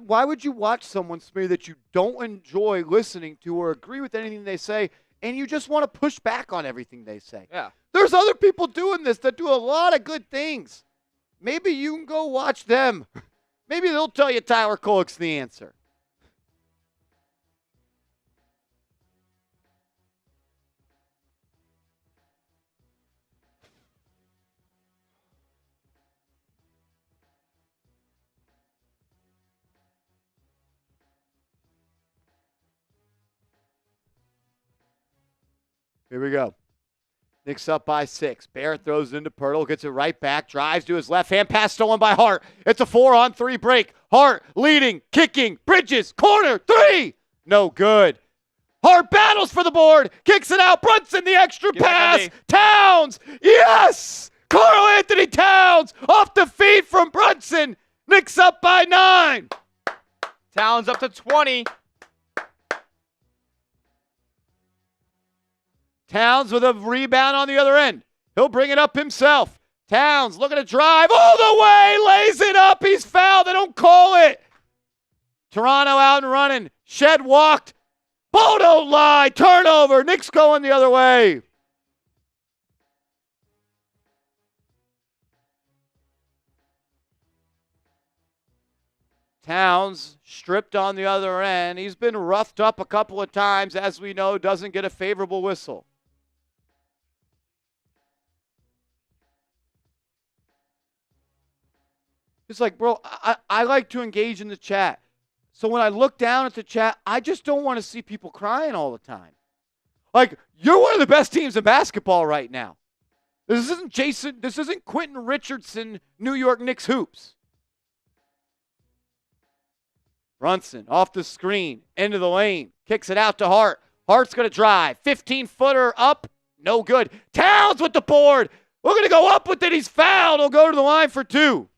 Why would you watch someone, Smitty, that you don't enjoy listening to or agree with anything they say, and you just want to push back on everything they say? Yeah. There's other people doing this that do a lot of good things. Maybe you can go watch them. Maybe they'll tell you Tyler Kolek's the answer. Here we go. Knicks up by 6. Barrett throws it into Pirtle, gets it right back, drives to his left hand, pass stolen by Hart. It's a 4-on-3 break. Hart leading, kicking, Bridges, corner, 3. No good. Hart battles for the board, kicks it out. Brunson, the extra pass. Towns, yes! Karl-Anthony Towns off the feed from Brunson. Knicks up by 9. Towns up to 20. Towns with a rebound on the other end. He'll bring it up himself. Towns looking to drive all the way, lays it up. He's fouled. They don't call it. Toronto out and running. Shed walked. Ball don't lie. Turnover. Knicks going the other way. Towns stripped on the other end. He's been roughed up a couple of times, as we know, doesn't get a favorable whistle. It's like, bro, I like to engage in the chat. So when I look down at the chat, I just don't want to see people crying all the time. Like, you're one of the best teams in basketball right now. This isn't Quentin Richardson, New York Knicks hoops. Brunson off the screen, into the lane, kicks it out to Hart. Hart's going to drive. 15-footer up, no good. Towns with the board. We're going to go up with it. He's fouled. He'll go to the line for 2.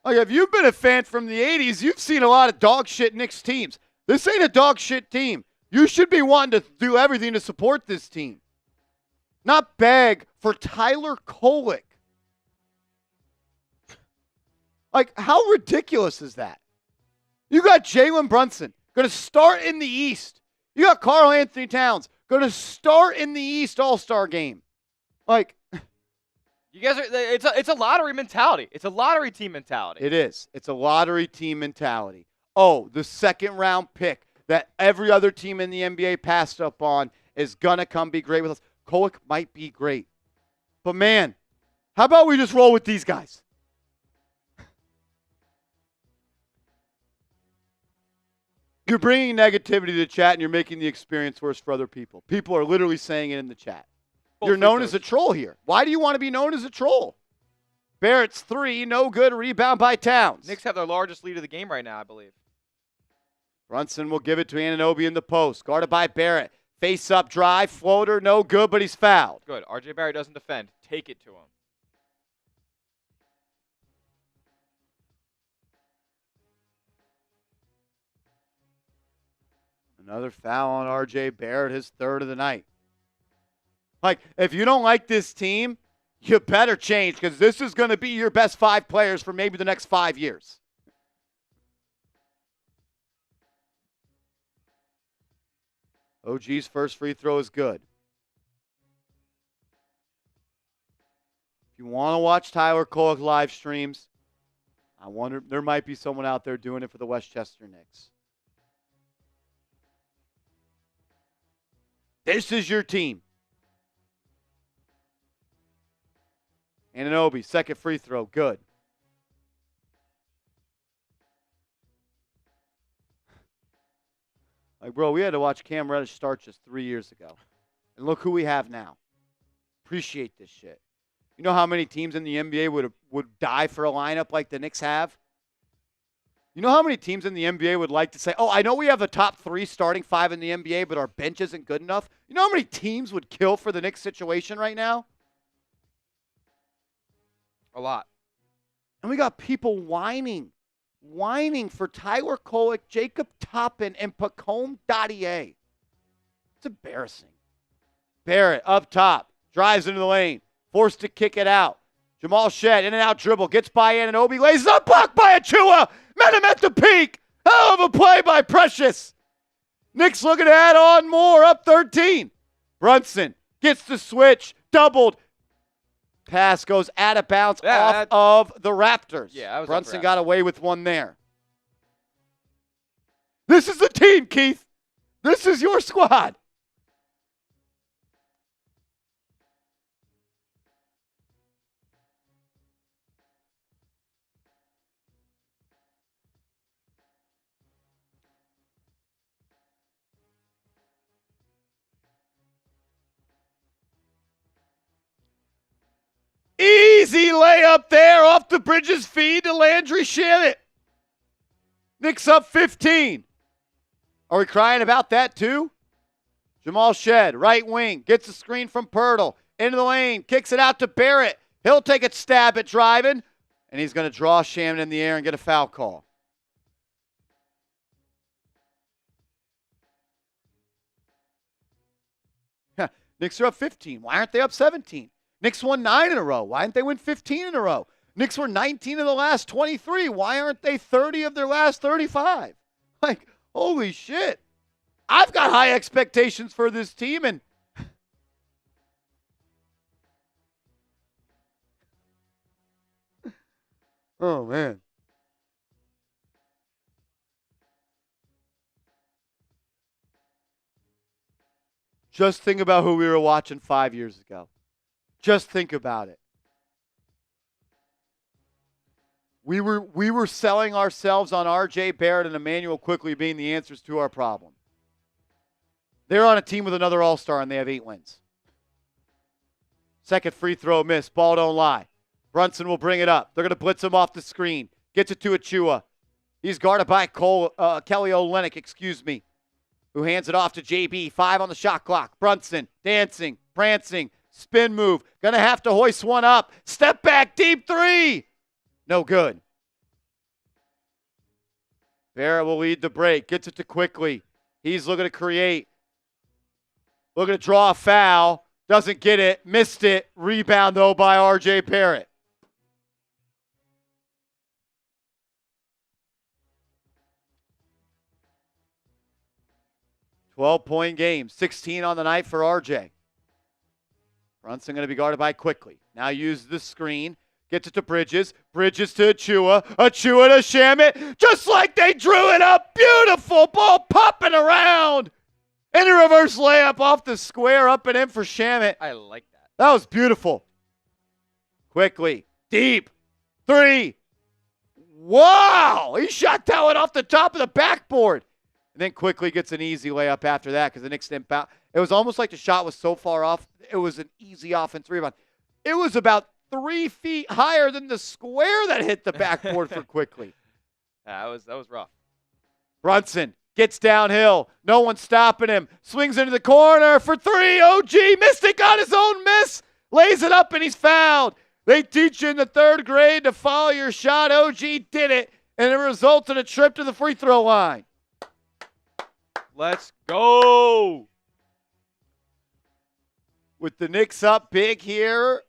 Like, if you've been a fan from the 80s, you've seen a lot of dog shit Knicks teams. This ain't a dog shit team. You should be wanting to do everything to support this team. Not beg for Tyler Kolek. Like, how ridiculous is that? You got Jalen Brunson going to start in the East. You got Karl-Anthony Towns going to start in the East All-Star game. Like, you guys are, it's a lottery mentality. It's a lottery team mentality. it is. It's a lottery team mentality. Oh, the second round pick that every other team in the NBA passed up on is going to come be great with us. Kolek might be great. But man, how about we just roll with these guys? You're bringing negativity to the chat and you're making the experience worse for other people. People are literally saying it in the chat. You're known as a troll here. Why do you want to be known as a troll? Barrett's 3, no good. Rebound by Towns. Knicks have their largest lead of the game right now, I believe. Brunson will give it to Anunoby in the post. Guarded by Barrett. Face up drive. Floater, no good, but he's fouled. Good. RJ Barrett doesn't defend. Take it to him. Another foul on RJ Barrett, his 3rd of the night. Like, if you don't like this team, you better change because this is going to be your best 5 players for maybe the next 5 years. OG's first free throw is good. If you want to watch Tyler Kolek live streams, I wonder, there might be someone out there doing it for the Westchester Knicks. This is your team. Anunoby, second free throw, good. Like, bro, we had to watch Cam Reddish start just 3 years ago. And look who we have now. Appreciate this shit. You know how many teams in the NBA would die for a lineup like the Knicks have? You know how many teams in the NBA would like to say, oh, I know we have the top 3 starting 5 in the NBA, but our bench isn't good enough? You know how many teams would kill for the Knicks situation right now? A lot. And we got people whining for Tyler Kolek, Jacob Toppin, and Pacome Dadier. It's embarrassing. Barrett up top, drives into the lane, forced to kick it out. Jamal Shed, in and out dribble, gets by Anunoby, lays up, blocked by Achua. Met him at the peak. Hell of a play by Precious. Knicks looking to add on more, up 13. Brunson gets the switch, doubled. Pass goes out of bounds off of the Raptors. Yeah, that was Brunson got away with one there. This is the team, Keith. This is your squad. Easy layup there off the Bridges feed to Landry Shamet. Knicks up 15. Are we crying about that too? Jamal Shed, right wing, gets a screen from Pirtle. Into the lane, kicks it out to Barrett. He'll take a stab at driving, and he's going to draw Shamet in the air and get a foul call. Knicks are up 15. Why aren't they up 17? Knicks won 9 in a row. Why didn't they win 15 in a row? Knicks were 19 of the last 23. Why aren't they 30 of their last 35? Like, holy shit. I've got high expectations for this team, and oh, man. Just think about who we were watching 5 years ago. Just think about it. We were selling ourselves on R.J. Barrett and Emmanuel quickly being the answers to our problem. They're on a team with another all-star, and they have 8 wins. Second free throw miss. Ball don't lie. Brunson will bring it up. They're going to blitz him off the screen. Gets it to Achua. He's guarded by Kelly Olynyk, who hands it off to JB. 5 on the shot clock. Brunson dancing, prancing, spin move. Going to have to hoist one up. Step back, deep 3. No good. Barrett will lead the break. Gets it to Quickly. He's looking to create. Looking to draw a foul. Doesn't get it. Missed it. Rebound, though, by R.J. Barrett. .point game. 16 on the night for R.J. Brunson going to be guarded by Quickly. Now use the screen. Gets it to Bridges. Bridges to Achua. Achua to Shamit. Just like they drew it up. Beautiful ball popping around. And a reverse layup off the square, up and in for Shamit. I like that. That was beautiful. Quickly. Deep. 3. Wow. He shot that one off the top of the backboard. And then Quickly gets an easy layup after that because the Knicks didn't bounce. It was almost like the shot was so far off. It was an easy offensive rebound. It was about 3 feet higher than the square that hit the backboard for Quickly. That was rough. Brunson gets downhill. No one's stopping him. Swings into the corner for 3. OG missed it, got his own miss. Lays it up, and he's fouled. They teach you in the 3rd grade to follow your shot. OG did it, and it results in a trip to the free throw line. Let's go. With the Knicks up big here,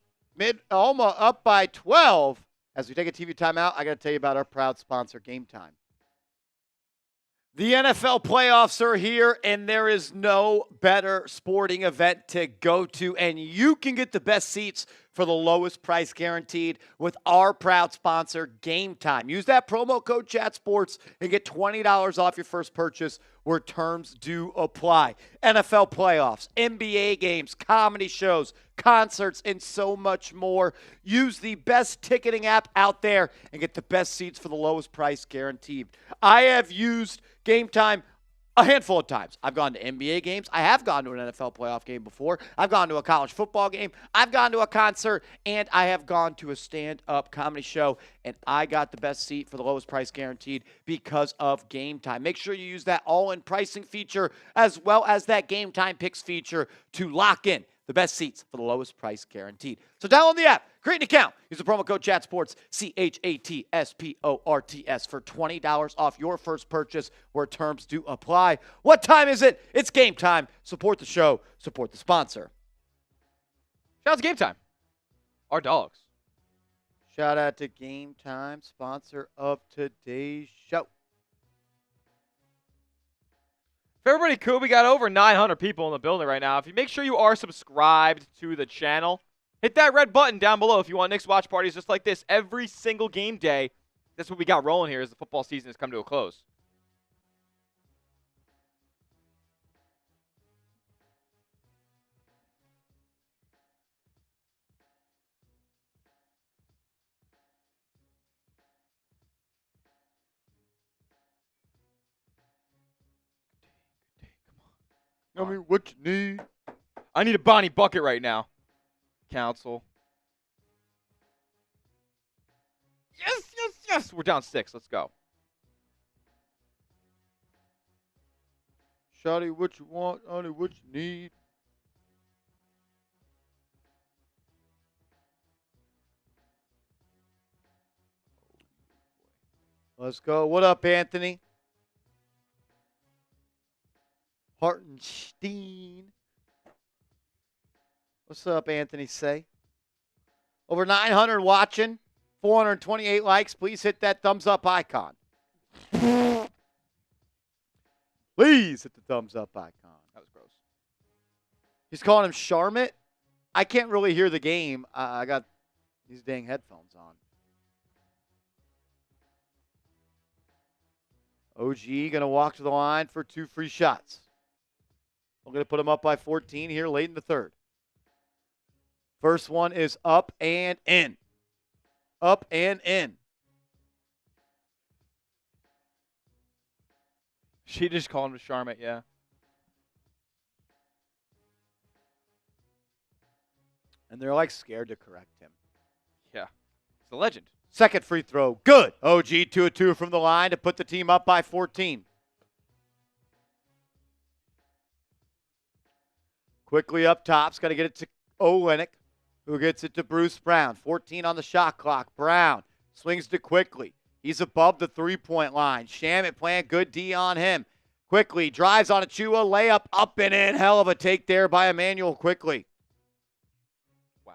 almost up by 12. As we take a TV timeout, I got to tell you about our proud sponsor, Game Time. The NFL playoffs are here, and there is no better sporting event to go to, and you can get the best seats for the lowest price guaranteed with our proud sponsor, Game Time. Use that promo code ChatSports and get $20 off your first purchase where terms do apply. NFL playoffs, NBA games, comedy shows, concerts, and so much more. Use the best ticketing app out there and get the best seats for the lowest price guaranteed. I have used Game Time a handful of times. I've gone to NBA games. I have gone to an NFL playoff game before. I've gone to a college football game. I've gone to a concert, and I have gone to a stand-up comedy show, and I got the best seat for the lowest price guaranteed because of Game Time. Make sure you use that all-in pricing feature as well as that Game Time Picks feature to lock in the best seats for the lowest price guaranteed. So download the app, create an account, use the promo code ChatSports, CHATSPORTS for $20 off your first purchase where terms do apply. What time is it? It's Game Time. Support the show, support the sponsor. Shout out to Game Time. Our dogs. Shout out to Game Time, sponsor of today's show. If everybody could, we got over 900 people in the building right now. If you make sure you are subscribed to the channel, hit that red button down below if you want Knicks watch parties just like this every single game day. That's what we got rolling here as the football season has come to a close. I mean, what you need? I need a Bonnie bucket right now. Council. Yes, yes, yes. We're down 6. Let's go. Shawty, what you want? Honey, what you need? Let's go. What up, Anthony? Hartenstein. What's up, Anthony? Say. Over 900 watching, 428 likes. Please hit that thumbs up icon. Please hit the thumbs up icon. That was gross. He's calling him Charmit. I can't really hear the game. I got these dang headphones on. OG going to walk to the line for 2 free shots. We're going to put them up by 14 here late in the third. First one is up and in. Up and in. She just called him Charlotte, yeah. And they're like scared to correct him. Yeah. He's a legend. Second free throw, good. OG 2-2 from the line to put the team up by 14. Quickly up top's got to get it to Olynyk, who gets it to Bruce Brown. 14 on the shot clock. Brown swings to Quickly. He's above the three-point line. Shamet playing good D on him. Quickly drives on Achua, layup up and in. Hell of a take there by Emmanuel Quickly. Wow.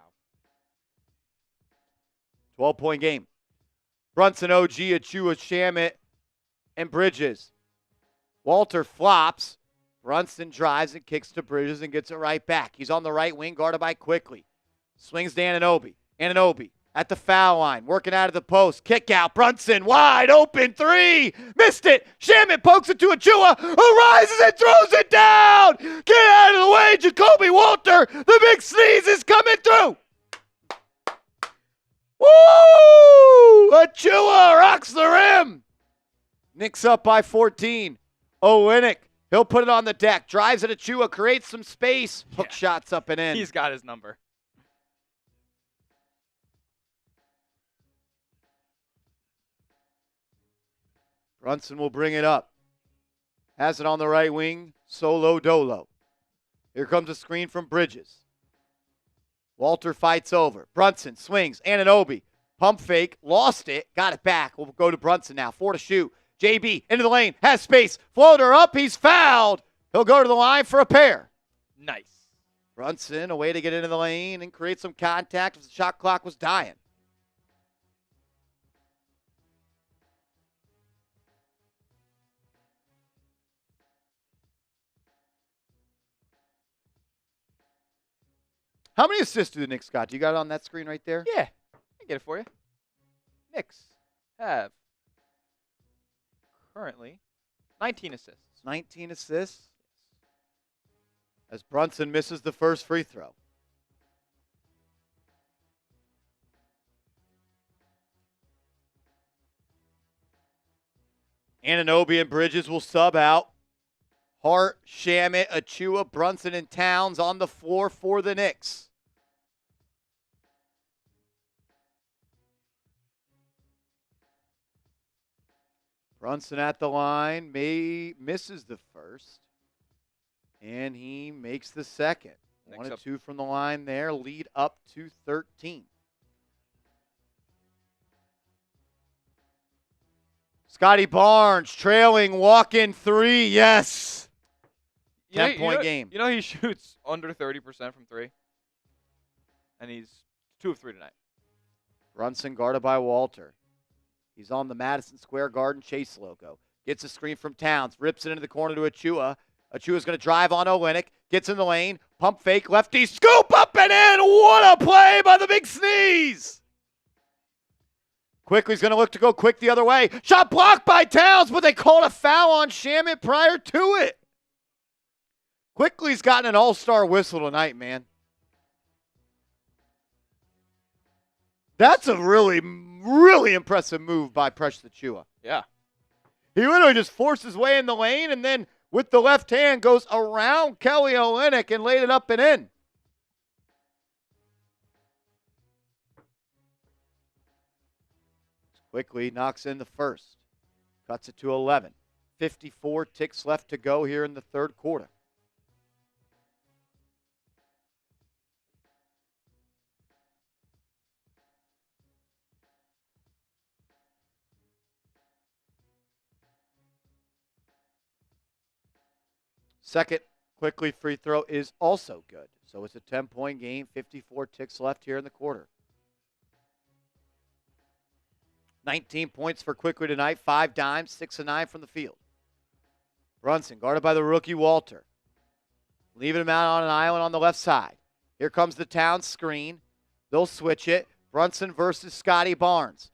12-point game. Brunson, OG, Achua, Shamet, and Bridges. Walter flops. Brunson drives and kicks to Bridges and gets it right back. He's on the right wing, guarded by Quickly. Swings to Anunoby. Anunoby at the foul line, working out of the post. Kick out. Brunson wide open three. Missed it. Shamet pokes it to Achua, who rises and throws it down. Get out of the way, Jacoby Walter. The big sneeze is coming through. Woo! Achua rocks the rim. Knicks up by 14. Olynyk. He'll put it on the deck. Drives at Achua. Creates some space. Hook shots up and in. He's got his number. Brunson will bring it up. Has it on the right wing. Solo dolo. Here comes a screen from Bridges. Walter fights over. Brunson swings. Anunoby. Pump fake. Lost it. Got it back. We'll go to Brunson now. 4 to shoot. JB into the lane. Has space. Floater up. He's fouled. He'll go to the line for a pair. Nice. Brunson, a way to get into the lane and create some contact as the shot clock was dying. How many assists do the Knicks got? Do you got it on that screen right there? Yeah. I get it for you. Knicks have currently 19 assists. 19 assists. As Brunson misses the first free throw. Anunoby and Bridges will sub out. Hart, Shamet, Achua, Brunson, and Towns on the floor for the Knicks. Brunson at the line, misses the first, and he makes the second. 1 and 2 from the line there, lead up to 13. Scottie Barnes trailing, walk-in three, yes. 10-point game. You know he shoots under 30% from three, and he's 2 of 3 tonight. Brunson guarded by Walter. He's on the Madison Square Garden Chase logo. Gets a screen from Towns. Rips it into the corner to Achua. Achua's going to drive on Olynyk. Gets in the lane. Pump fake. Lefty scoop up and in. What a play by the big sneeze. Quickly's going to look to go quick the other way. Shot blocked by Towns, but they called a foul on Shamet prior to it. Quickly's gotten an all-star whistle tonight, man. That's a really impressive move by Precious Achua. Yeah. He literally just forced his way in the lane and then with the left hand goes around Kelly Olynyk and laid it up and in. Quickly knocks in the first. Cuts it to 11. 54 ticks left to go here in the third quarter. Second Quickly free throw is also good. So it's a 10-point game, 54 ticks left here in the quarter. 19 points for Quickly tonight, 5 dimes, 6 of 9 from the field. Brunson guarded by the rookie Walter. Leaving him out on an island on the left side. Here comes the Towns screen. They'll switch it. Brunson versus Scottie Barnes.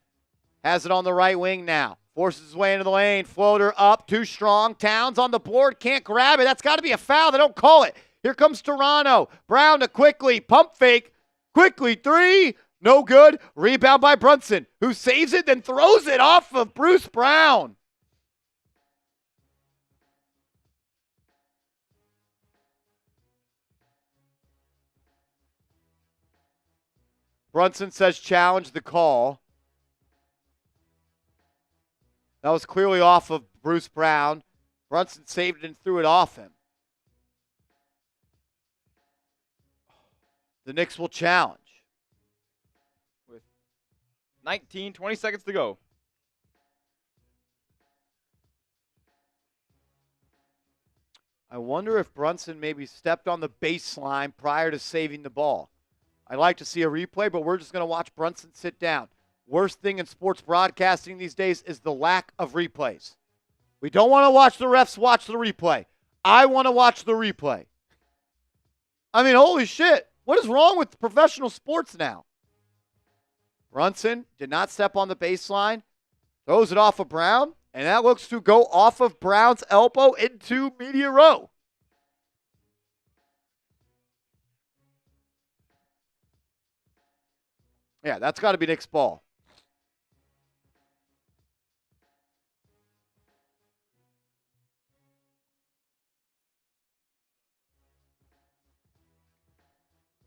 Has it on the right wing now. Forces his way into the lane. Floater up, too strong. Towns on the board, can't grab it. That's got to be a foul. They don't call it. Here comes Toronto. Brown to Quickly. Pump fake. Quickly, three. No good. Rebound by Brunson, who saves it, then throws it off of Bruce Brown. Brunson says challenge the call. That was clearly off of Bruce Brown. Brunson saved it and threw it off him. The Knicks will challenge. With 20 seconds to go. I wonder if Brunson maybe stepped on the baseline prior to saving the ball. I'd like to see a replay, but we're just going to watch Brunson sit down. Worst thing in sports broadcasting these days is the lack of replays. We don't want to watch the refs watch the replay. I want to watch the replay. I mean, holy shit. What is wrong with professional sports now? Brunson did not step on the baseline. Throws it off of Brown. And that looks to go off of Brown's elbow into media row. Yeah, that's got to be Knicks ball.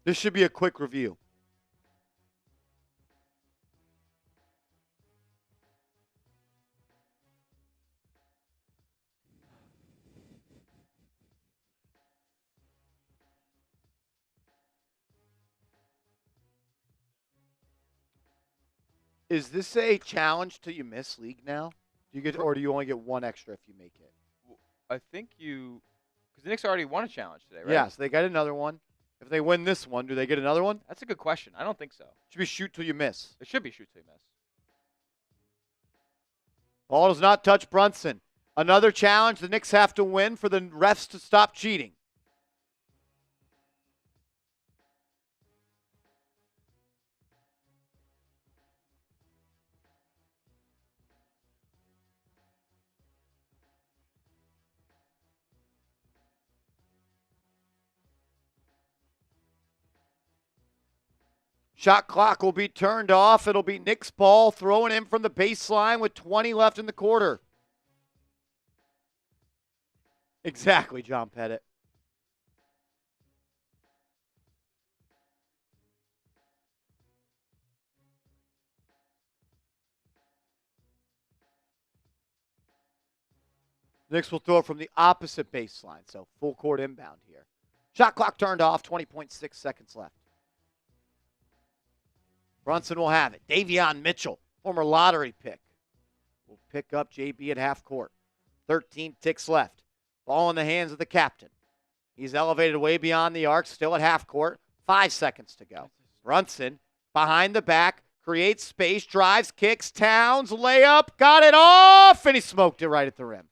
This should be a quick review. Is this a challenge till you miss league now? Do you get, or do you only get one extra if you make it? I think you, because the Knicks already won a challenge today, right? Yes, they got another one. If they win this one, do they get another one? That's a good question. I don't think so. Should be shoot till you miss. It should be shoot till you miss. Ball does not touch Brunson. Another challenge the Knicks have to win for the refs to stop cheating. Shot clock will be turned off. It'll be Knicks ball, throwing in from the baseline with 20 left in the quarter. Exactly, John Pettit. Knicks will throw it from the opposite baseline, so full court inbound here. Shot clock turned off, 20.6 seconds left. Brunson will have it. Davion Mitchell, former lottery pick, will pick up JB at half court. 13 ticks left. Ball in the hands of the captain. He's elevated way beyond the arc, still at half court. 5 seconds to go. Brunson, behind the back, creates space, drives, kicks, Towns, layup, got it off, and he smoked it right at the rim.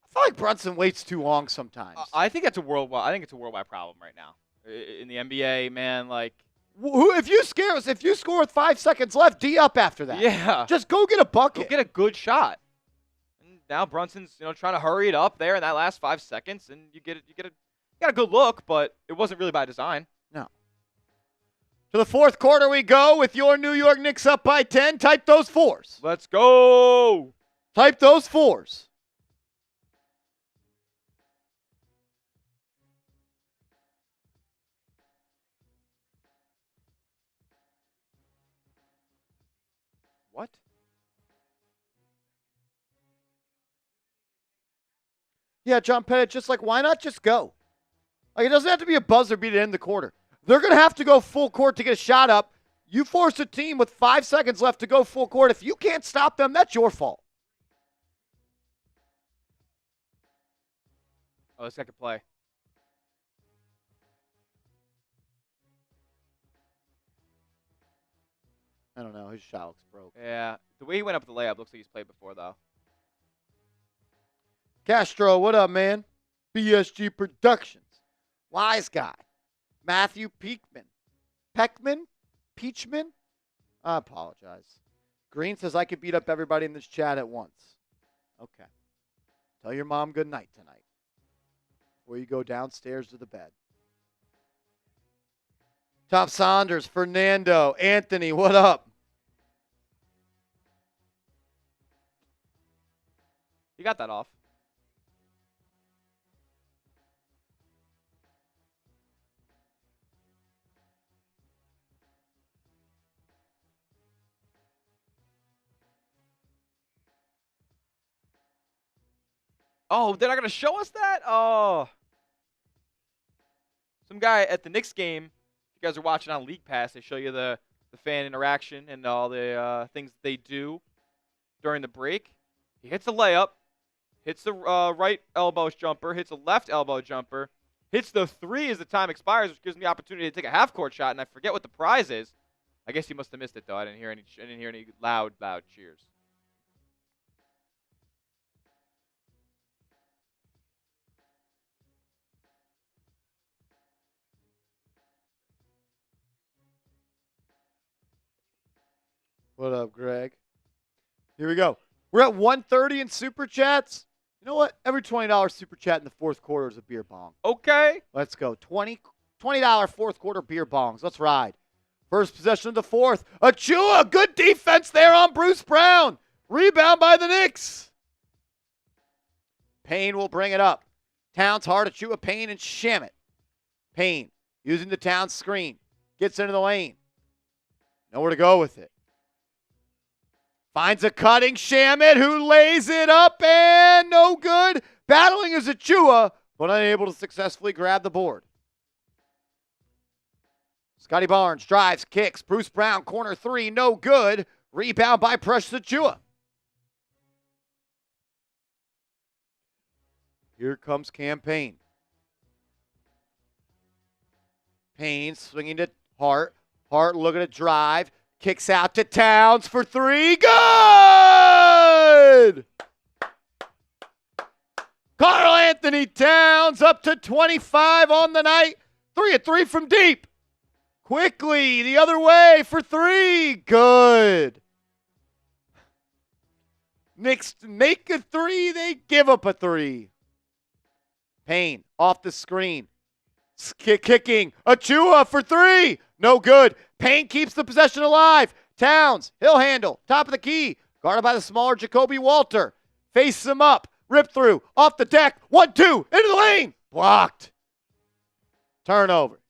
I feel like Brunson waits too long sometimes. I think it's a worldwide problem right now in the NBA, man. Like, if you score with 5 seconds left, D up after that. yeah, Just go get a bucket. go get a good shot. And now Brunson's trying to hurry it up there in that last 5 seconds, and you got a good look, but it wasn't really by design. No. To the fourth quarter we go with your New York Knicks up by 10. Type those fours. Let's go. Type those fours. What? Yeah, John Pettit, just like, why not just go? Like, it doesn't have to be a buzzer beat to end the quarter. They're going to have to go full court to get a shot up. You force a team with 5 seconds left to go full court. If you can't stop them, that's your fault. Oh, this guy could play. I don't know. His shot looks broke. Yeah, the way he went up with the layup looks like he's played before, though. Castro, what up, man? BSG Productions. Wise Guy. Matthew Peachman. I apologize. Green says I could beat up everybody in this chat at once. Okay. Tell your mom good night tonight before you go downstairs to the bed. Tom Saunders, Fernando, Anthony, what up? You got that off. Oh, they're not going to show us that? Oh. Some guy at the Knicks game, if you guys are watching on League Pass, they show you the fan interaction and all the things that they do during the break. He hits a layup, hits the right elbow jumper, hits a left elbow jumper, hits the three as the time expires, which gives me the opportunity to take a half-court shot, and I forget what the prize is. I guess he must have missed it, though. I didn't hear any loud cheers. What up, Greg? Here we go. We're at 130 in Super Chats. You know what? Every $20 Super Chat in the fourth quarter is a beer bong. Okay. Let's go. $20 fourth quarter beer bongs. Let's ride. First possession of the fourth. Achua, good defense there on Bruce Brown. Rebound by the Knicks. Payne will bring it up. Towns, Hart, Achua, Payne, and Shamet. Payne using the Towns screen. Gets into the lane. Nowhere to go with it. Finds a cutting Shamet who lays it up and no good. Battling is Achua, but unable to successfully grab the board. Scottie Barnes drives, kicks. Bruce Brown, corner three, no good. Rebound by Precious Achua. Here comes Cam Payne. Payne swinging to Hart. Hart looking to drive. Kicks out to Towns for three. Good! Karl-Anthony Towns up to 25 on the night. 3 of 3 from deep. Quickly the other way for three. Good. Knicks make a three. They give up a three. Payne off the screen. Kicking. Achua for three. No good. Payne keeps the possession alive. Towns, he'll handle. Top of the key. Guarded by the smaller Jacoby Walter. Face him up. Rip through. Off the deck. 1-2. Into the lane. Blocked. Turnover.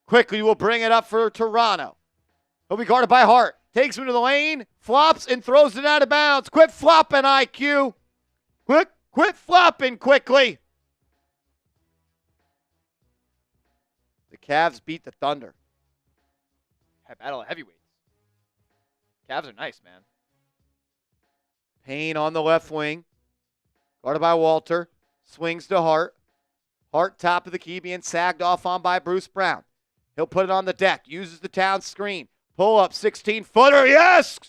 Quickly will bring it up for Toronto. He'll be guarded by Hart. Takes him to the lane. Flops and throws it out of bounds. Quit flopping, IQ. Quit flopping quickly. The Cavs beat the Thunder. Battle of heavyweights. Cavs are nice, man. Payne on the left wing. Guarded by Walter. Swings to Hart. Hart top of the key being sagged off on by Bruce Brown. He'll put it on the deck. Uses the Town screen. Pull up 16-footer. Yes!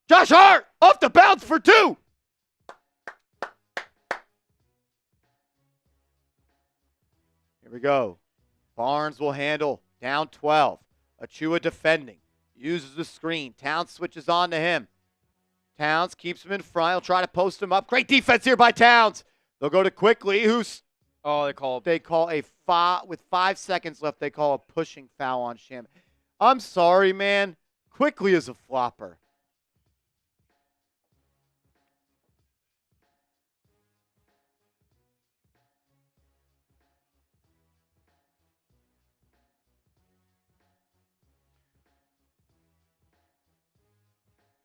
Josh Hart off the bounce for two. Here we go. Barnes will handle. Down 12. Achua defending. Uses the screen. Towns switches on to him. Towns keeps him in front. He'll try to post him up. Great defense here by Towns. They'll go to Quickly, who's... Oh, They call a foul. With 5 seconds left, they call a pushing foul on Shamet. I'm sorry, man. Quickly is a flopper.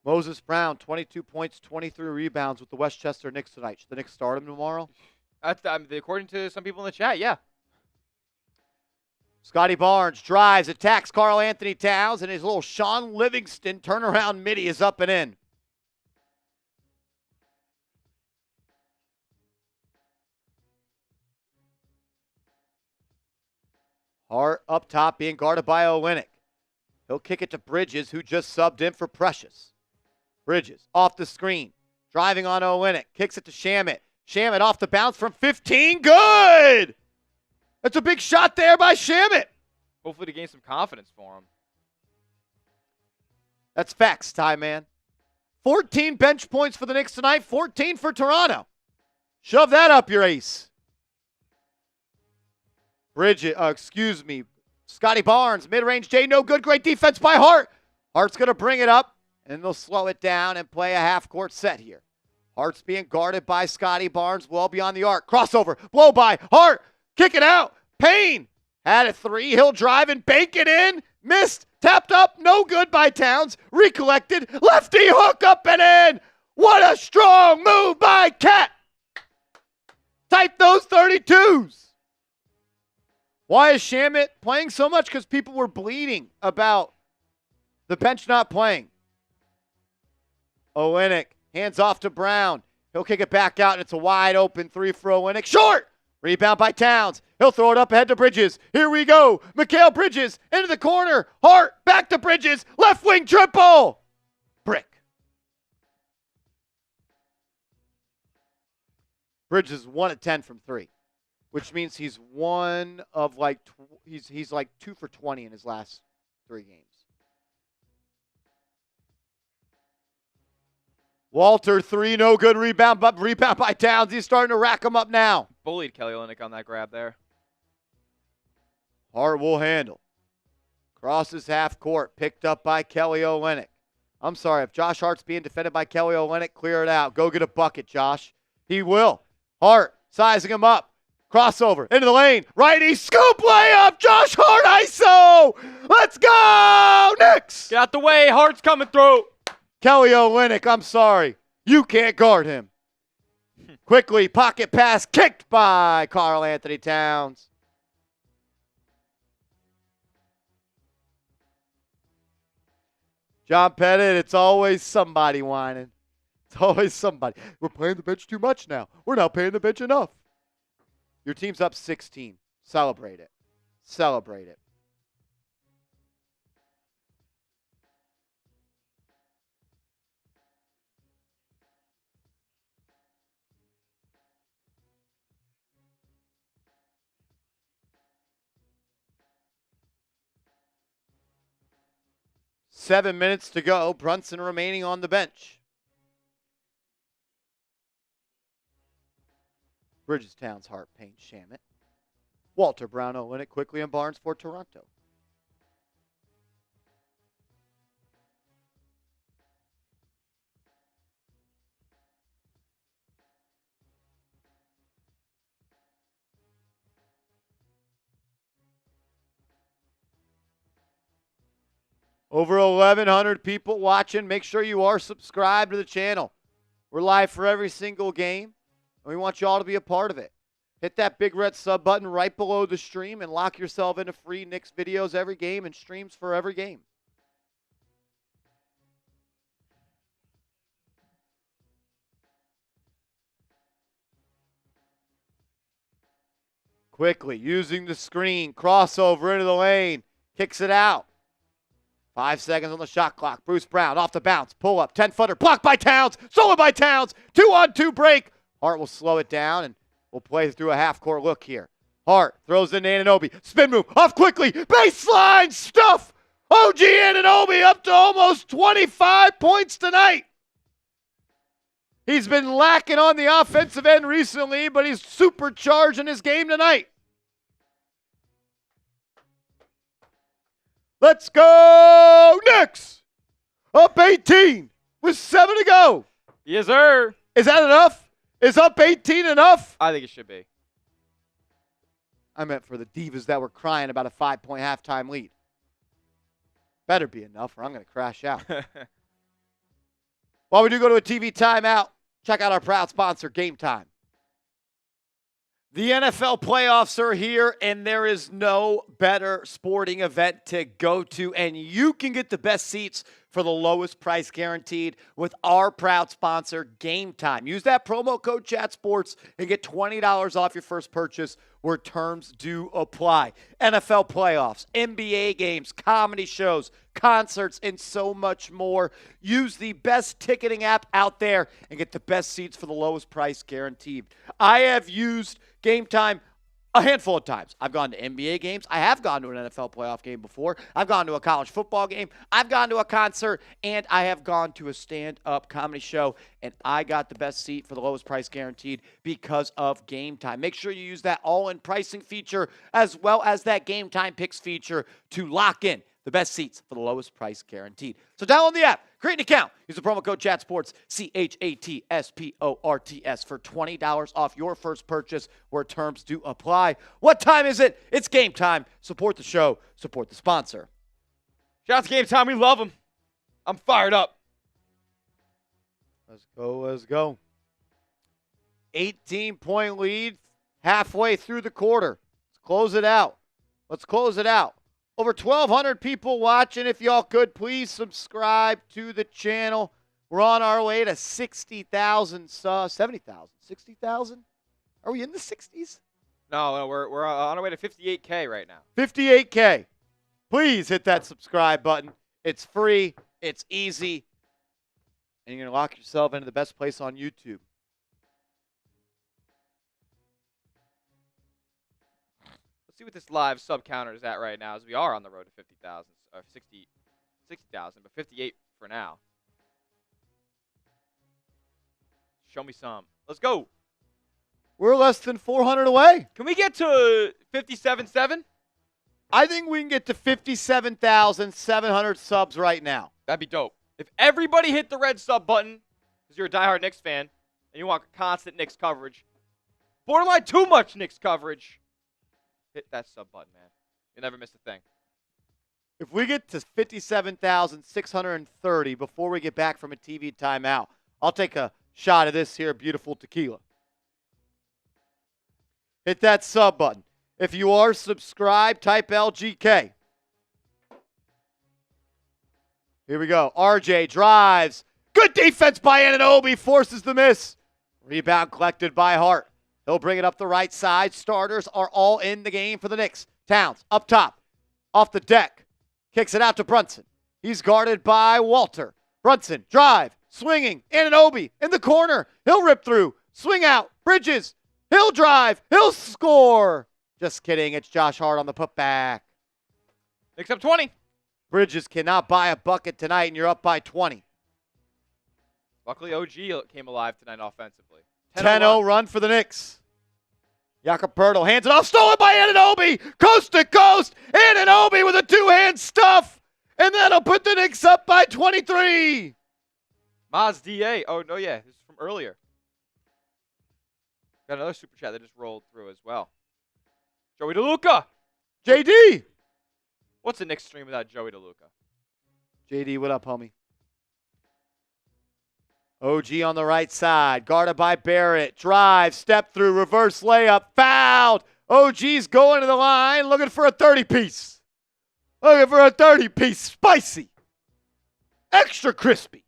Moses Brown, 22 points, 23 rebounds with the Westchester Knicks tonight. Should the Knicks start him tomorrow? According to some people in the chat, yeah. Scottie Barnes drives, attacks Karl-Anthony Towns, and his little Sean Livingston turnaround midi is up and in. Hart up top being guarded by Olynyk. He'll kick it to Bridges, who just subbed in for Precious. Bridges off the screen, driving on Olynyk, kicks it to Shamet. Shamet off the bounce from 15, good! That's a big shot there by Shamet. Hopefully to gain some confidence for him. That's facts, Ty, man. 14 bench points for the Knicks tonight, 14 for Toronto. Shove that up your ace. Scottie Barnes, mid-range J, no good. Great defense by Hart. Hart's going to bring it up, and they'll slow it down and play a half-court set here. Hart's being guarded by Scottie Barnes, well beyond the arc. Crossover, blow by, Hart, kick it out. Payne had a three. He'll drive and bank it in. Missed, tapped up, no good by Towns. Recollected, lefty hook up and in. What a strong move by Cat. Type those 32s. Why is Shamet playing so much? Because people were bleeding about the bench not playing. Olynyk, hands off to Brown. He'll kick it back out, and it's a wide open three for Olynyk. Short! Rebound by Towns. He'll throw it up ahead to Bridges. Here we go. Mikal Bridges into the corner. Hart back to Bridges. Left wing triple. Brick. Bridges 1 of 10 from 3, which means he's he's like 2 for 20 in his last 3 games. Walter 3, no good. Rebound by Towns. He's starting to rack him up now. Bullied Kelly Olynyk on that grab there. Hart will handle. Crosses half court. Picked up by Kelly Olynyk. I'm sorry, if Josh Hart's being defended by Kelly Olynyk, clear it out. Go get a bucket, Josh. He will. Hart sizing him up. Crossover into the lane. Righty scoop layup. Josh Hart ISO. Let's go, Knicks. Get out the way. Hart's coming through. Kelly Olynyk, I'm sorry. You can't guard him. Quickly, pocket pass kicked by Karl-Anthony Towns. John Pettit, it's always somebody whining. It's always somebody. We're playing the bench too much now. We're not paying the bench enough. Your team's up 16. Celebrate it. Celebrate it. Seven minutes to go. Brunson remaining on the bench. Bridges, Towns, Hart, Payne, Shamet. Walter, Brown, Olynyk, quickly, and Barnes for Toronto. Over 1,100 people watching. Make sure you are subscribed to the channel. We're live for every single game, and we want you all to be a part of it. Hit that big red sub button right below the stream and lock yourself into free Knicks videos every game and streams for every game. Quickly, using the screen, crossover into the lane, kicks it out. 5 seconds on the shot clock. Bruce Brown off the bounce. Pull up. 10-footer. Blocked by Towns. Stolen by Towns. 2-on-2 break. Hart will slow it down and we'll play through a half-court look here. Hart throws in Anunoby. Spin move. Off quickly. Baseline stuff. OG Anunoby up to almost 25 points tonight. He's been lacking on the offensive end recently, but he's supercharged in his game tonight. Let's go, Knicks! Up 18 with 7 to go. Yes, sir. Is that enough? Is up 18 enough? I think it should be. I meant for the divas that were crying about a 5-point halftime lead. Better be enough or I'm going to crash out. While we do go to a TV timeout, check out our proud sponsor, Game Time. The NFL playoffs are here, and there is no better sporting event to go to, and you can get the best seats for the lowest price guaranteed with our proud sponsor, Game Time. Use that promo code ChatSports and get $20 off your first purchase where terms do apply. NFL playoffs, NBA games, comedy shows, concerts, and so much more. Use the best ticketing app out there and get the best seats for the lowest price guaranteed. I have used Game Time a handful of times. I've gone to NBA games. I have gone to an NFL playoff game before. I've gone to a college football game. I've gone to a concert, and I have gone to a stand-up comedy show, and I got the best seat for the lowest price guaranteed because of Game Time. Make sure you use that all-in pricing feature as well as that Game Time Picks feature to lock in the best seats for the lowest price guaranteed. So download the app, create an account, use the promo code CHATSPORTS, CHATSPORTS for $20 off your first purchase where terms do apply. What time is it? It's game time. Support the show. Support the sponsor. Shout out to Game Time. We love them. I'm fired up. Let's go. Let's go. 18-point lead halfway through the quarter. Let's close it out. Let's close it out. Over 1,200 people watching. If y'all could, please subscribe to the channel. We're on our way to 60,000 subs. 70,000. 60,000? Are we in the 60s? No, we're on our way to 58K right now. 58K. Please hit that subscribe button. It's free. It's easy. And you're going to lock yourself into the best place on YouTube. Let's see what this live sub counter is at right now, as we are on the road to 50,000, 60,000, but 58 for now. Show me some. Let's go. We're less than 400 away. Can we get to 57.7? I think we can get to 57,700 subs right now. That'd be dope. If everybody hit the red sub button, because you're a diehard Knicks fan, and you want constant Knicks coverage, borderline too much Knicks coverage, hit that sub button, man. You'll never miss a thing. If we get to 57,630 before we get back from a TV timeout, I'll take a shot of this here beautiful tequila. Hit that sub button. If you are subscribed, type LGK. Here we go. RJ drives. Good defense by Anunoby. Forces the miss. Rebound collected by Hart. He'll bring it up the right side. Starters are all in the game for the Knicks. Towns up top. Off the deck. Kicks it out to Brunson. He's guarded by Walter. Brunson drive. Swinging. Anunoby in the corner. He'll rip through. Swing out. Bridges. He'll drive. He'll score. Just kidding. It's Josh Hart on the putback. Knicks up 20. Bridges cannot buy a bucket tonight, and you're up by 20. Luckily, OG came alive tonight offensively. 10-0 run for the Knicks. Jakob Poeltl hands it off. Stolen by Anunoby. Coast to coast. Anunoby with a two-hand stuff. And that'll put the Knicks up by 23. Maz DA. Oh, no, yeah. This is from earlier. Got another super chat that just rolled through as well. Joey DeLuca. JD. What's the Knicks stream without Joey DeLuca? JD, what up, homie? OG on the right side. Guarded by Barrett. Drive. Step through. Reverse layup. Fouled. OG's going to the line looking for a 30-piece. Looking for a 30-piece. Spicy. Extra crispy.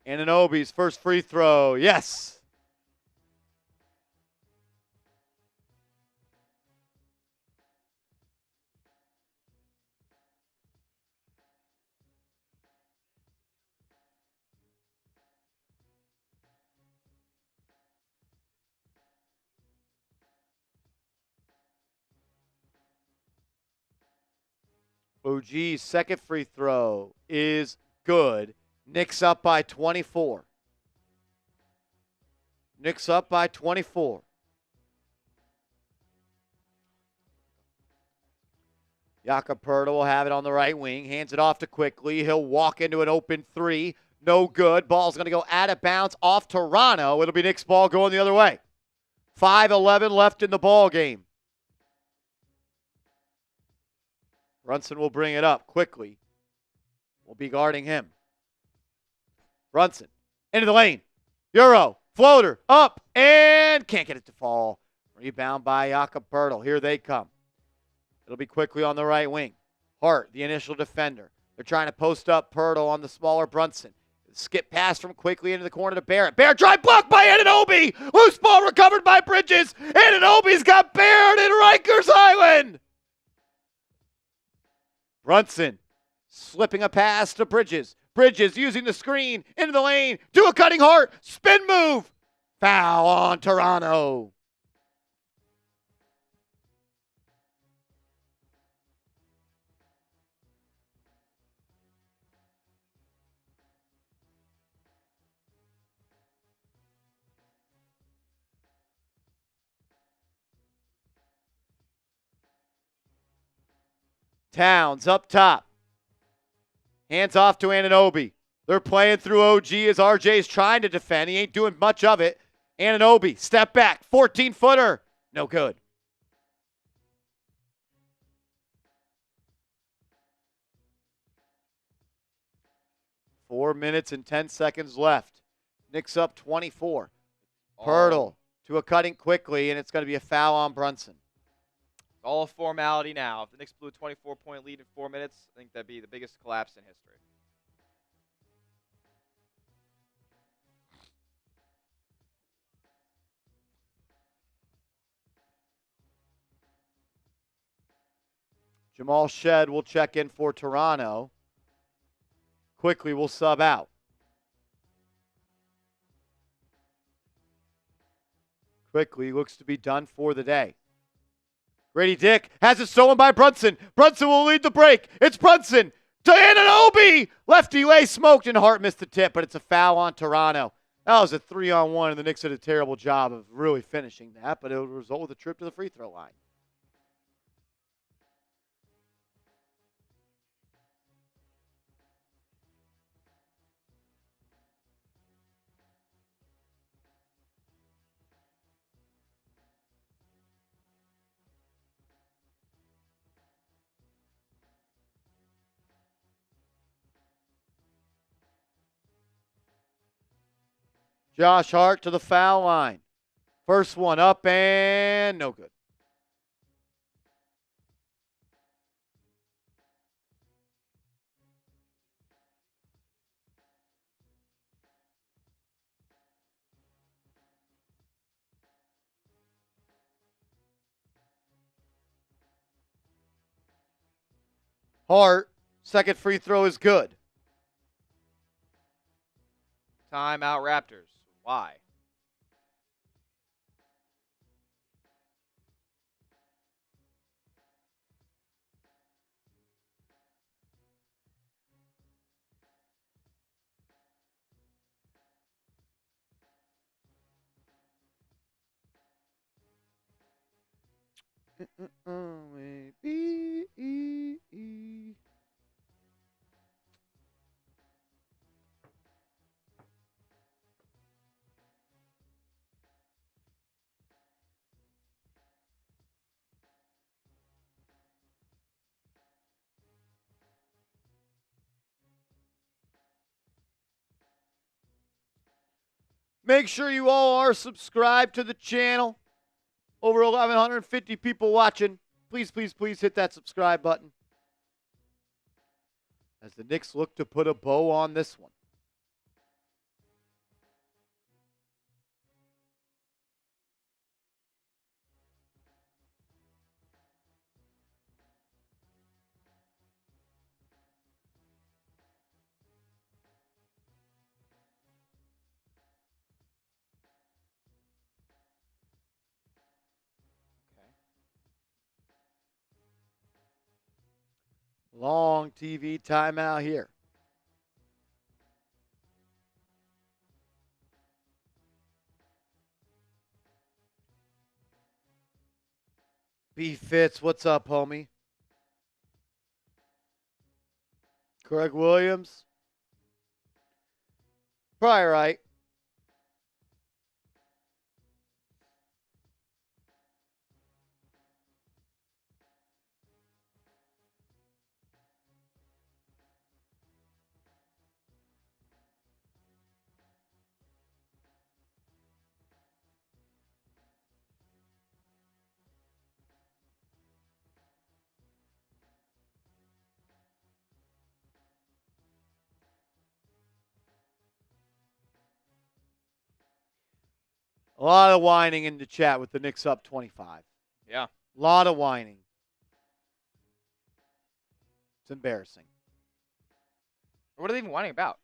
Anunoby's first free throw. Yes. OG's second free throw is good. Knicks up by 24. Knicks up by 24. Jakob Poeltl will have it on the right wing. Hands it off to Quickly. He'll walk into an open three. No good. Ball's going to go out of bounds off Toronto. It'll be Knicks ball going the other way. 5:11 left in the ball game. Brunson will bring it up quickly. We'll be guarding him. Brunson into the lane. Euro. Floater. Up. And can't get it to fall. Rebound by Jakob Poeltl. Here they come. It'll be Quickly on the right wing. Hart, the initial defender. They're trying to post up Poeltl on the smaller Brunson. Skip pass from quickly into the corner to Barrett. Barrett drive blocked by Anunoby. Loose ball recovered by Bridges. Anunoby's got Barrett in Rikers Island. Brunson slipping a pass to Bridges. Bridges using the screen into the lane. Do a cutting Hart. Spin move. Foul on Toronto. Towns up top. Hands off to Anunoby. They're playing through OG as RJ's trying to defend. He ain't doing much of it. Anunoby, step back, 14-footer. No good. Four minutes and 10 seconds left. Knicks up 24. Pirtle to a cutting quickly, and it's going to be a foul on Brunson. It's all a formality now. If the Knicks blew a 24-point lead in 4 minutes, I think that'd be the biggest collapse in history. Jamal Shed will check in for Toronto. Quickly will sub out. Quickly looks to be done for the day. Grady Dick has it stolen by Brunson. Brunson will lead the break. It's Brunson to Anunoby. Lefty lay smoked and Hart missed the tip, but it's a foul on Toronto. That was a 3-on-1, and the Knicks did a terrible job of really finishing that, but it would result with a trip to the free throw line. Josh Hart to the foul line. First one up and no good. Hart, second free throw is good. Timeout Raptors. Why? Make sure you all are subscribed to the channel. Over 1,150 people watching. Please, please, please hit that subscribe button. As the Knicks look to put a bow on this one. Long TV timeout here. B Fitz, what's up, homie? Craig Williams. Probably right. A lot of whining in the chat with the Knicks up 25. Yeah. A lot of whining. It's embarrassing. What are they even whining about?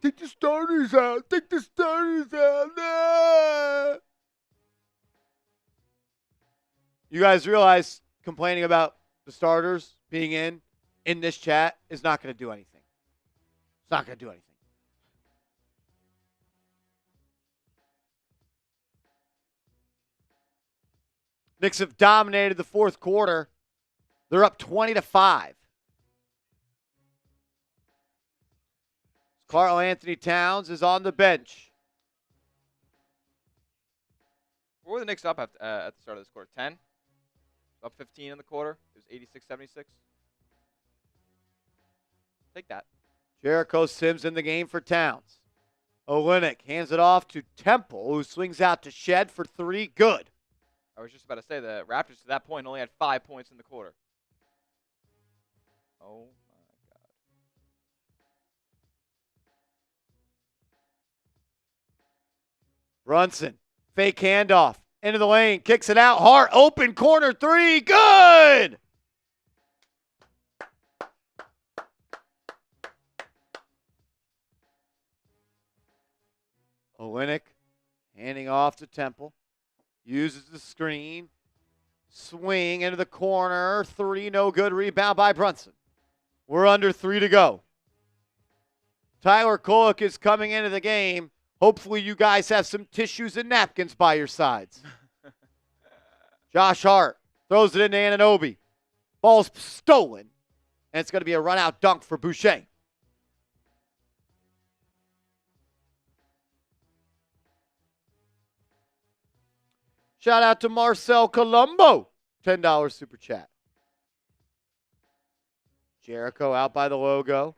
Take the starters out. Take the starters out. Ah! You guys realize complaining about the starters being in this chat is not going to do anything. It's not going to do anything. Knicks have dominated the fourth quarter. They're up 20-5. Karl-Anthony Towns is on the bench. What were the Knicks up at the start of this quarter? 10? Up 15 in the quarter. It was 86-76. Take that. Jericho Sims in the game for Towns. Olynyk hands it off to Temple, who swings out to Shed for three. Good. I was just about to say the Raptors to that point only had 5 points in the quarter. Oh, my God. Brunson, fake handoff, into the lane, kicks it out. Hart, open corner three. Good. Olynyk handing off to Temple. Uses the screen. Swing into the corner. Three, no good. Rebound by Brunson. We're under 3 to go. Tyler Kolek is coming into the game. Hopefully you guys have some tissues and napkins by your sides. Josh Hart throws it into Anunoby. Ball's stolen. And it's going to be a run-out dunk for Boucher. Shout out to Marcel Colombo. $10 super chat. Jericho out by the logo.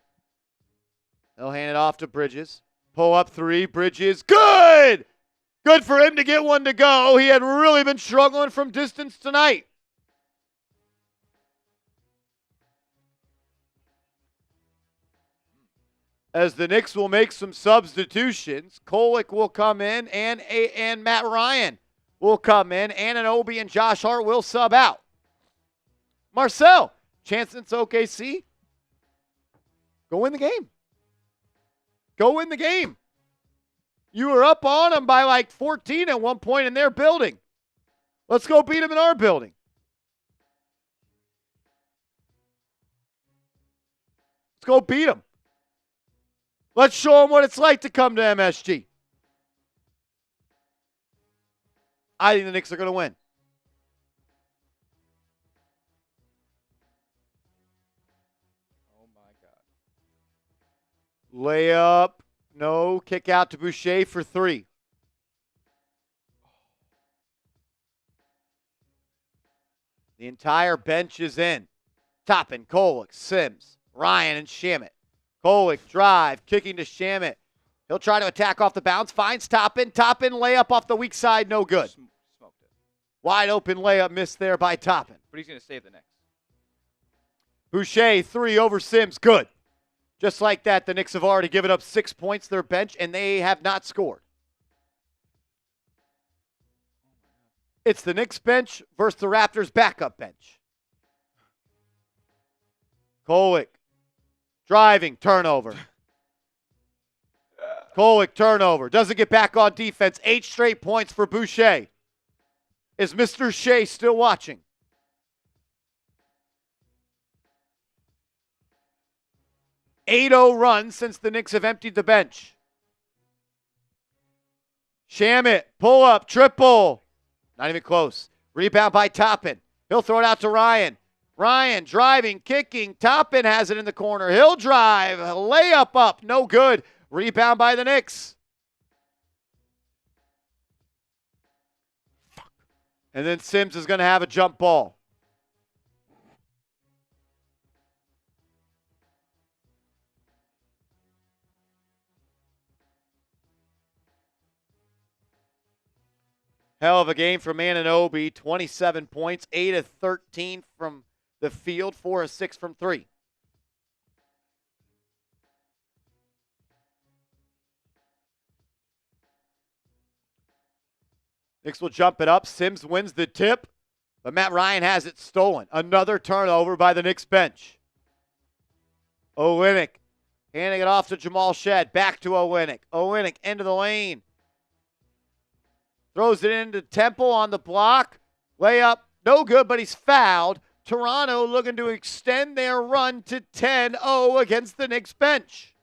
They'll hand it off to Bridges. Pull up three. Bridges. Good! Good for him to get one to go. He had really been struggling from distance tonight. As the Knicks will make some substitutions, Kolek will come in and Matt Ryan will come in. Anunoby and Josh Hart will sub out. Marcel, chance since OKC. Go win the game. Go win the game. You were up on them by like 14 at one point in their building. Let's go beat them in our building. Let's go beat them. Let's show them what it's like to come to MSG. I think the Knicks are going to win. Oh, my God. Layup. No. Kick out to Boucher for three. The entire bench is in. Toppin, Kolek, Sims, Ryan, and Shamet. Kolek drive, kicking to Shamet. He'll try to attack off the bounce. Finds Toppin. Toppin layup off the weak side. No good. Smoked it. Wide open layup missed there by Toppin. But he's going to save the Knicks. Boucher, three over Sims. Good. Just like that, the Knicks have already given up 6 points to their bench, and they have not scored. It's the Knicks bench versus the Raptors backup bench. Kolek driving, turnover. Kolek turnover. Doesn't get back on defense. 8 straight points for Boucher. Is Mr. Shea still watching? .80 run since the Knicks have emptied the bench. Shamet, pull up, triple. Not even close. Rebound by Toppin. He'll throw it out to Ryan. Ryan driving, kicking. Toppin has it in the corner. He'll drive. Layup up. No good. Rebound by the Knicks. And then Sims is going to have a jump ball. Hell of a game from Anunoby. 27 points, 8 of 13 from the field, 4 of 6 from 3. Knicks will jump it up. Sims wins the tip, but Matt Ryan has it stolen. Another turnover by the Knicks bench. Olynyk handing it off to Jamal Shed. Back to Olynyk. Olynyk into the lane. Throws it into Temple on the block. Layup, no good, but he's fouled. Toronto looking to extend their run to 10-0 against the Knicks bench.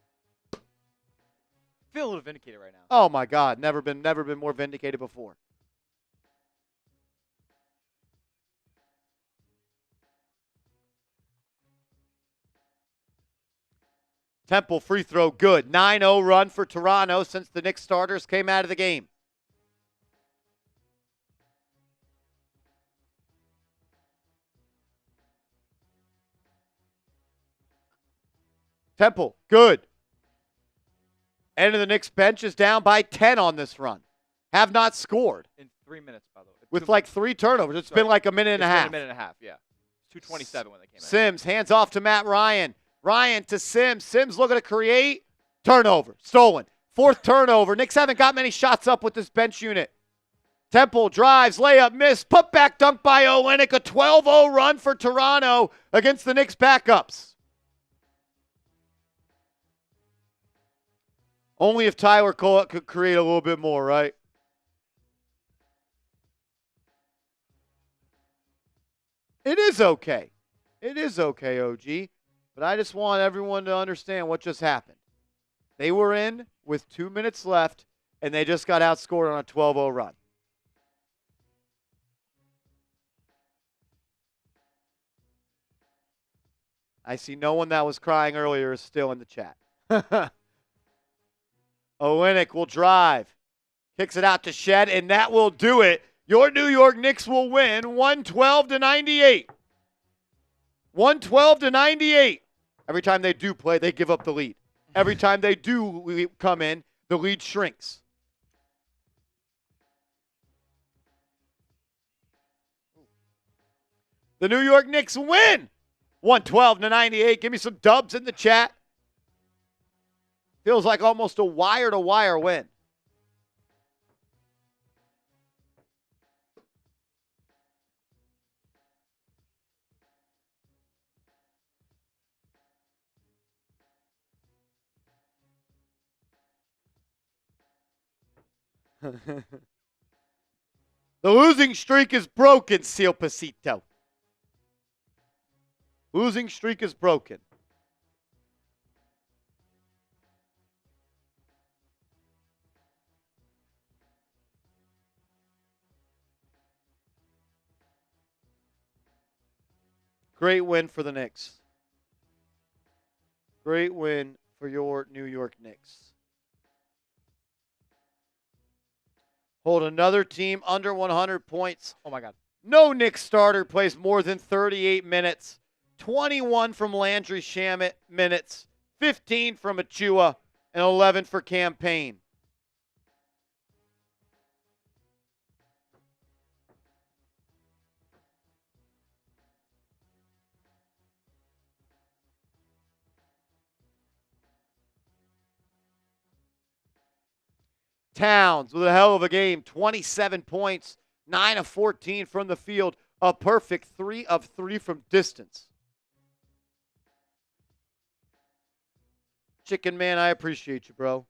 Feel a little vindicated right now. Oh my God, never been more vindicated before. Temple free throw good. 9-0 run for Toronto since the Knicks starters came out of the game. Temple, good. End of the Knicks bench is down by 10 on this run. Have not scored. In 3 minutes, by the way. With like 3 turnovers. It's been like a minute and a half. It's been a minute and a half, yeah. 2:27 when they came in. Sims hands off to Matt Ryan. Ryan to Sims. Sims looking to create. Turnover. Stolen. 4th turnover. Knicks haven't got many shots up with this bench unit. Temple drives, layup, miss, put back dunk by Olynyk. A 12-0 run for Toronto against the Knicks backups. Only if Tyler Cole could create a little bit more, right? It is okay. It is okay, OG. But I just want everyone to understand what just happened. They were in with 2 minutes left, and they just got outscored on a 12-0 run. I see no one that was crying earlier is still in the chat. Olynyk will drive. Kicks it out to Shed, and that will do it. Your New York Knicks will win 112-98. 112-98. Every time they do play, they give up the lead. Every time they do come in, the lead shrinks. The New York Knicks win 112-98. Give me some dubs in the chat. Feels like almost a wire-to-wire win. The losing streak is broken, Seal Pasito. Losing streak is broken. Great win for the Knicks. Great win for your New York Knicks. Hold another team under 100 points. Oh, my God. No Knicks starter plays more than 38 minutes. 21 from Landry Shamet minutes. 15 from Achua. And 11 for Campaign. Towns with a hell of a game. 27 points, 9 of 14 from the field. A perfect 3 of 3 from distance. Chicken Man, I appreciate you, bro.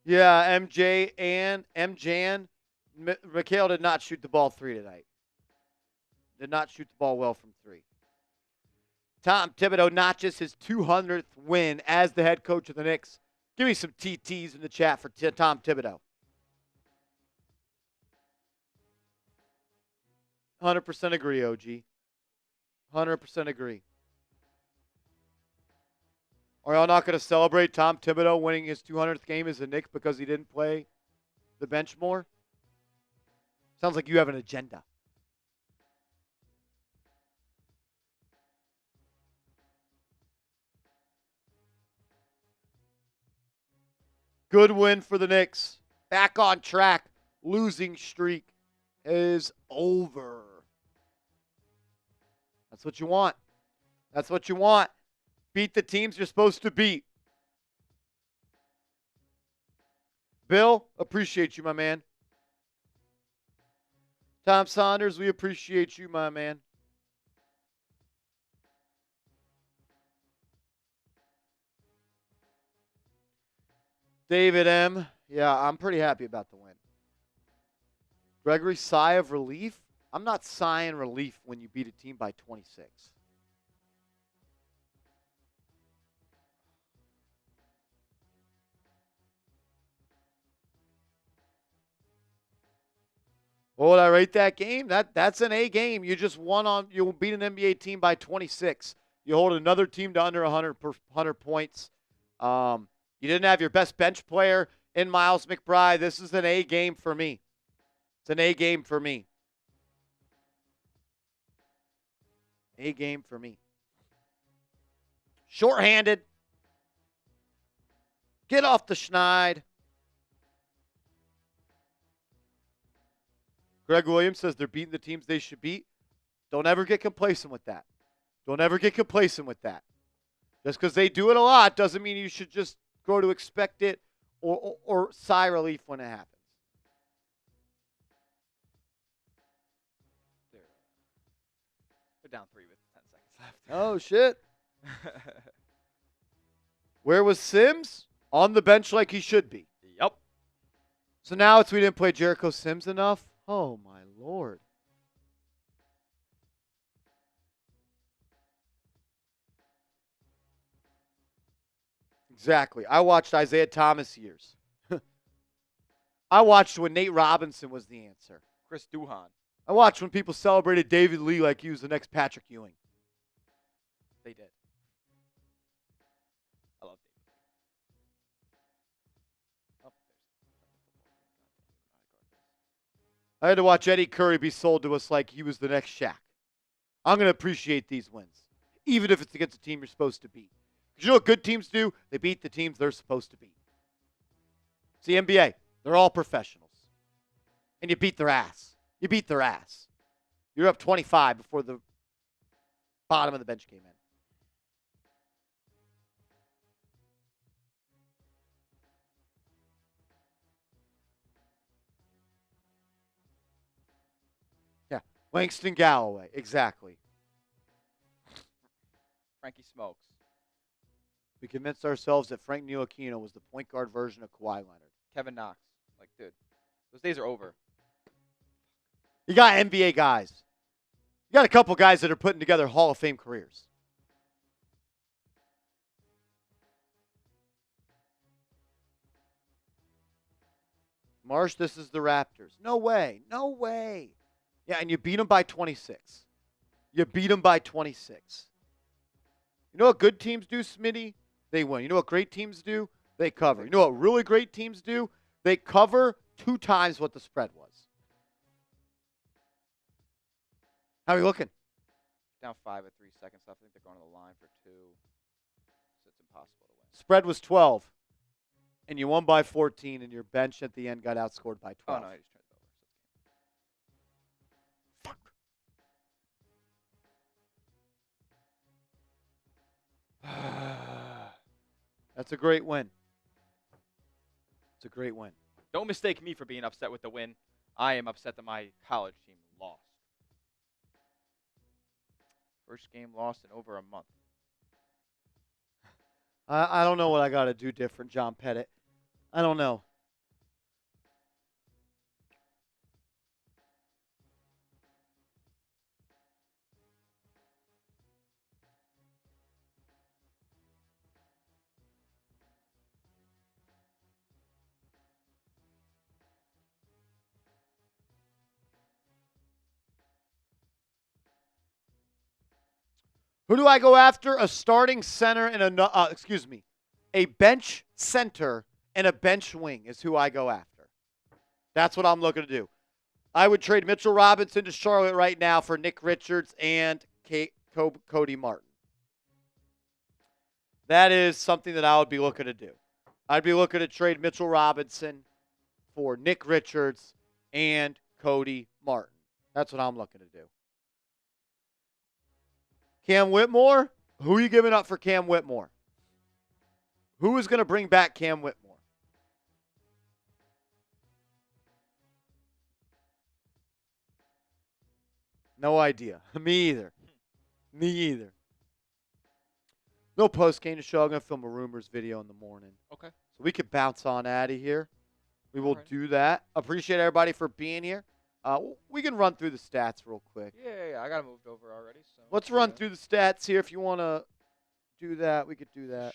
Yeah, MJan, Mikal did not shoot the ball 3 tonight. Did not shoot the ball well from 3. Tom Thibodeau notches his 200th win as the head coach of the Knicks. Give me some TTs in the chat for Tom Thibodeau. 100% agree, OG. 100% agree. Are y'all not going to celebrate Tom Thibodeau winning his 200th game as a Knick because he didn't play the bench more? Sounds like you have an agenda. Good win for the Knicks. Back on track. Losing streak is over. That's what you want. That's what you want. Beat the teams you're supposed to beat. Bill, appreciate you, my man. Tom Saunders, we appreciate you, my man. David M. Yeah, I'm pretty happy about the win. Gregory, sigh of relief? I'm not sighing relief when you beat a team by 26. What would I rate that game? That's an A game. You just you beat an NBA team by 26. You hold another team to under 100 points. You didn't have your best bench player in Miles McBride. This is an A game for me. It's an A game for me. A game for me. Shorthanded. Get off the schneid. Greg Williams says they're beating the teams they should beat. Don't ever get complacent with that. Don't ever get complacent with that. Just because they do it a lot doesn't mean you should just grow to expect it or sigh relief when it happens. They're down 3 with 10 seconds left. Oh, shit. Where was Sims? On the bench like he should be. Yep. So now we didn't play Jericho Sims enough? Oh, my Lord. Exactly. I watched Isaiah Thomas years. I watched when Nate Robinson was the answer. Chris Duhon. I watched when people celebrated David Lee like he was the next Patrick Ewing. They did. I love David Lee. Oh, I had to watch Eddie Curry be sold to us like he was the next Shaq. I'm going to appreciate these wins, even if it's against a team you're supposed to beat. Because you know what good teams do? They beat the teams they're supposed to beat. It's the NBA. They're all professionals. And you beat their ass. You beat their ass. You're up 25 before the bottom of the bench came in. Yeah, Langston Galloway, exactly. Frankie Smokes. We convinced ourselves that Frank Ntilikina was the point guard version of Kawhi Leonard. Kevin Knox. Like, dude, those days are over. You got NBA guys. You got a couple guys that are putting together Hall of Fame careers. Marsh, this is the Raptors. No way. No way. Yeah, and you beat them by 26. You beat them by 26. You know what good teams do, Smitty? They win. You know what great teams do? They cover. You know what really great teams do? They cover 2 times what the spread was. How are you looking? Down 5 with 3 seconds left. I think they're going to the line for 2. So it's impossible to win. Spread was 12. And you won by 14, and your bench at the end got outscored by 12. Oh, no, I just turned it over. Fuck. That's a great win. It's a great win. Don't mistake me for being upset with the win. I am upset that my college team lost. First game lost in over a month. I don't know what I got to do different, John Pettit. I don't know. Who do I go after? A starting center and a bench center and a bench wing is who I go after. That's what I'm looking to do. I would trade Mitchell Robinson to Charlotte right now for Nick Richards and Cody Martin. That is something that I would be looking to do. I'd be looking to trade Mitchell Robinson for Nick Richards and Cody Martin. That's what I'm looking to do. Cam Whitmore? Who are you giving up for Cam Whitmore? Who is going to bring back Cam Whitmore? No idea. Me either. Me either. No post-game to show. I'm going to film a rumors video in the morning. Okay. So we could bounce on out of here. We will Alright. do that. Appreciate everybody for being here. We can run through the stats real quick. Yeah. I got it moved over already. So Let's run through the stats here. If you want to do that, we could do that.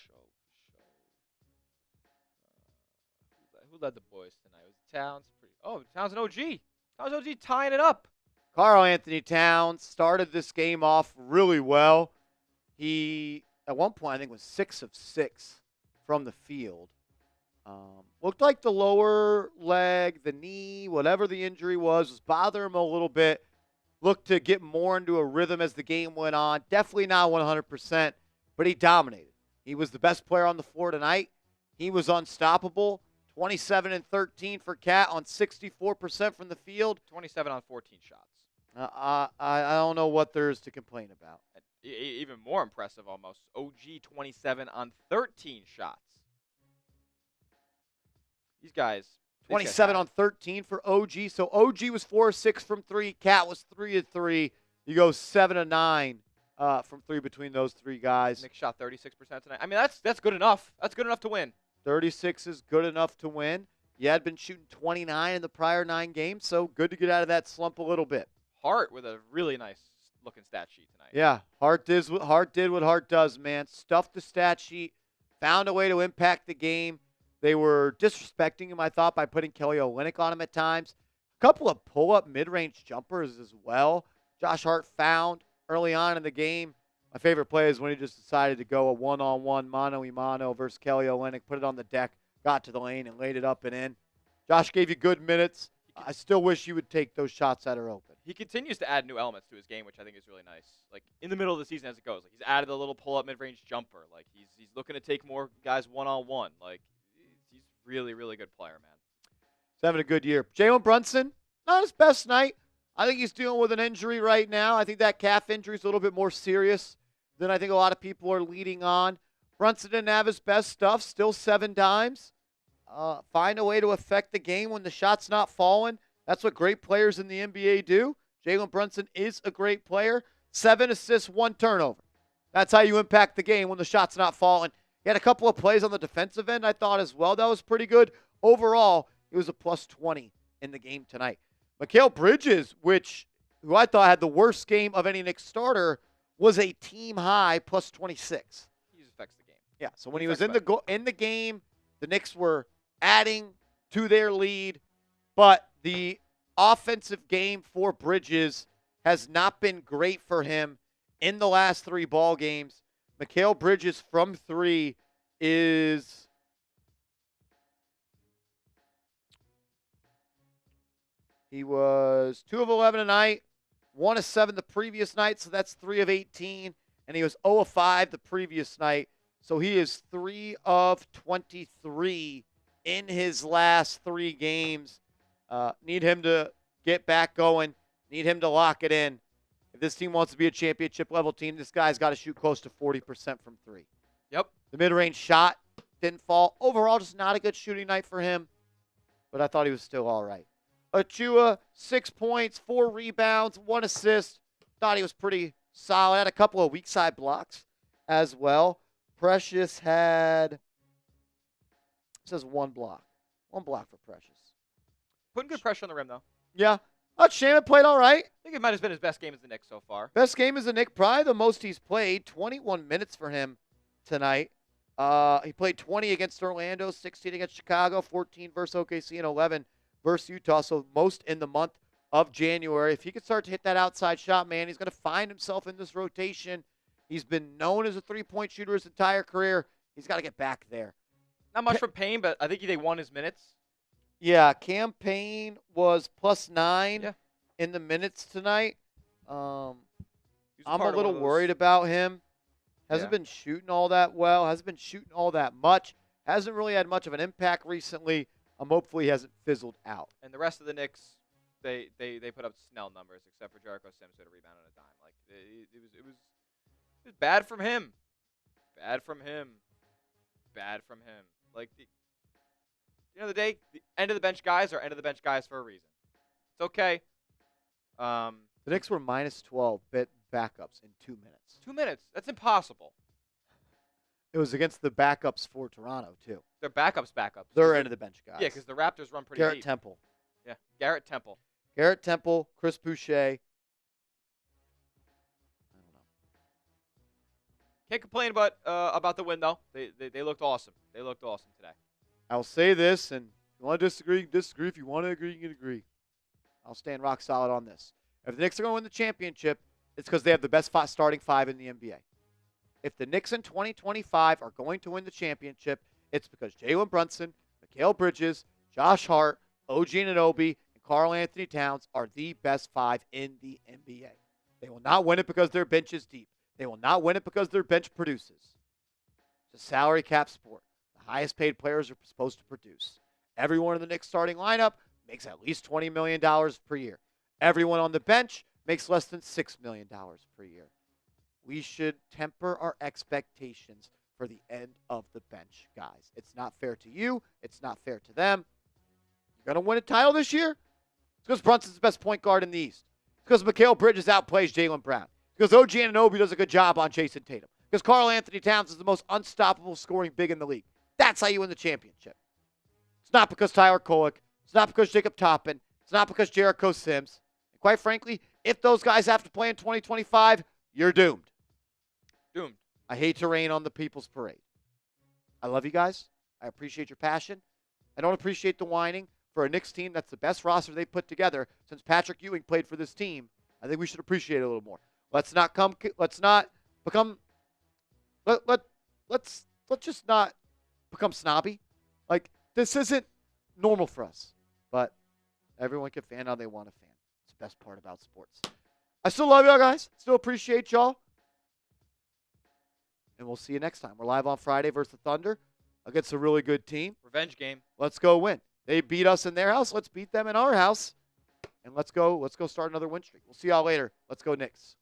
Who led the boys tonight? Was it Towns? Towns and OG. Towns and OG tying it up. Karl-Anthony Towns started this game off really well. He, at one point, I think was 6 of 6 from the field. Looked like the lower leg, the knee, whatever the injury was bothering him a little bit. Looked to get more into a rhythm as the game went on. Definitely not 100%, but he dominated. He was the best player on the floor tonight. He was unstoppable. 27 and 13 for Cat on 64% from the field. 27 on 14 shots. I don't know what there is to complain about. Even more impressive almost. OG 27 on 13 shots. These guys. 27 on 13 for OG. So OG was 4 of 6 from 3. Cat was 3 of 3. You go 7 of 9 from 3 between those three guys. Nick shot 36% tonight. I mean, that's good enough. That's good enough to win. 36 is good enough to win. You had been shooting 29 in the prior 9 games, so good to get out of that slump a little bit. Hart with a really nice looking stat sheet tonight. Yeah, Hart did what Hart does, man. Stuffed the stat sheet, found a way to impact the game. They were disrespecting him, I thought, by putting Kelly Olynyk on him at times. A couple of pull-up mid-range jumpers as well. Josh Hart found early on in the game. My favorite play is when he just decided to go a one-on-one mano-a-mano versus Kelly Olynyk, put it on the deck, got to the lane, and laid it up and in. Josh gave you good minutes. I still wish you would take those shots that are open. He continues to add new elements to his game, which I think is really nice. Like in the middle of the season as it goes, like he's added a little pull-up mid-range jumper. Like he's looking to take more guys one-on-one. Like he's really, really good player, man. He's having a good year. Jalen Brunson, not his best night. I think he's dealing with an injury right now. I think that calf injury is a little bit more serious than I think a lot of people are leading on. Brunson didn't have his best stuff. Still 7 dimes. Find a way to affect the game when the shot's not falling. That's what great players in the NBA do. Jalen Brunson is a great player. 7 assists, 1 turnover. That's how you impact the game when the shot's not falling. He had a couple of plays on the defensive end, I thought, as well. That was pretty good. Overall, it was a plus 20 in the game tonight. Mikal Bridges, who I thought had the worst game of any Knicks starter, was a team high plus 26. He just affects the game. Yeah, so when he was in the game, the Knicks were adding to their lead, but the offensive game for Bridges has not been great for him in the last 3 ball games. Mikal Bridges from 3 is he was 2 of 11 tonight, 1 of 7 the previous night, so that's 3 of 18, and he was 0 of 5 the previous night, so he is 3 of 23 in his last 3 games. Need him to get back going. Need him to lock it in. If this team wants to be a championship-level team, this guy's got to shoot close to 40% from 3. Yep. The mid-range shot didn't fall. Overall, just not a good shooting night for him, but I thought he was still all right. Achua, 6 points, 4 rebounds, 1 assist. Thought he was pretty solid. Had a couple of weak side blocks as well. Precious had, it says 1 block. 1 block for Precious. Putting good pressure on the rim, though. Yeah. Shaman played all right. I think it might have been his best game as the Knicks so far. Best game as a Knick. Probably the most he's played. 21 minutes for him tonight. He played 20 against Orlando, 16 against Chicago, 14 versus OKC, and 11 versus Utah. So most in the month of January. If he could start to hit that outside shot, man, he's going to find himself in this rotation. He's been known as a three-point shooter his entire career. He's got to get back there. Not much for Payne, but I think they won his minutes. Yeah, Cam Payne was plus 9 Yeah. in the minutes tonight. He was I'm part a of little one of those- worried about him. Hasn't Yeah. been shooting all that well. Hasn't been shooting all that much. Hasn't really had much of an impact recently. Hopefully he hasn't fizzled out. And the rest of the Knicks, they put up Snell numbers, except for Jericho Sims who had a rebound on a dime. Like it was bad from him. Bad from him. Bad from him. Like the end of the day, the end of the bench guys are end of the bench guys for a reason. It's okay. The Knicks were minus 12 backups in 2 minutes. 2 minutes. That's impossible. It was against the backups for Toronto, too. They're backups. They're end of the bench guys. Yeah, because the Raptors run pretty Garrett deep. Temple. Yeah, Garrett Temple. Garrett Temple, Chris Boucher. I don't know. Can't complain about the win, though. They looked awesome. They looked awesome today. I'll say this, and if you want to disagree, disagree. If you want to agree, you can agree. I'll stand rock solid on this. If the Knicks are going to win the championship, it's because they have the best starting five in the NBA. If the Knicks in 2025 are going to win the championship, it's because Jalen Brunson, Mikal Bridges, Josh Hart, OG Anunoby, and Karl-Anthony Towns are the best five in the NBA. They will not win it because their bench is deep. They will not win it because their bench produces. It's a salary cap sport. The highest paid players are supposed to produce. Everyone in the Knicks starting lineup makes at least $20 million per year. Everyone on the bench makes less than $6 million per year. We should temper our expectations for the end of the bench, guys. It's not fair to you. It's not fair to them. You're going to win a title this year? It's because Brunson's the best point guard in the East. It's because Mikal Bridges outplays Jalen Brown. It's because OG Anunoby does a good job on Jason Tatum. Because Karl-Anthony Towns is the most unstoppable scoring big in the league. That's how you win the championship. It's not because Tyler Kolek. It's not because Jacob Toppin. It's not because Jericho Sims. And quite frankly, if those guys have to play in 2025, you're doomed. Doomed. I hate to rain on the people's parade. I love you guys. I appreciate your passion. I don't appreciate the whining for a Knicks team that's the best roster they've put together since Patrick Ewing played for this team. I think we should appreciate it a little more. Let's just not become snobby. Like, this isn't normal for us. But everyone can fan how they want to fan. It's the best part about sports. I still love y'all guys. Still appreciate y'all. And we'll see you next time. We're live on Friday versus the Thunder against a really good team. Revenge game. Let's go win. They beat us in their house. Let's beat them in our house. And let's go start another win streak. We'll see y'all later. Let's go Knicks.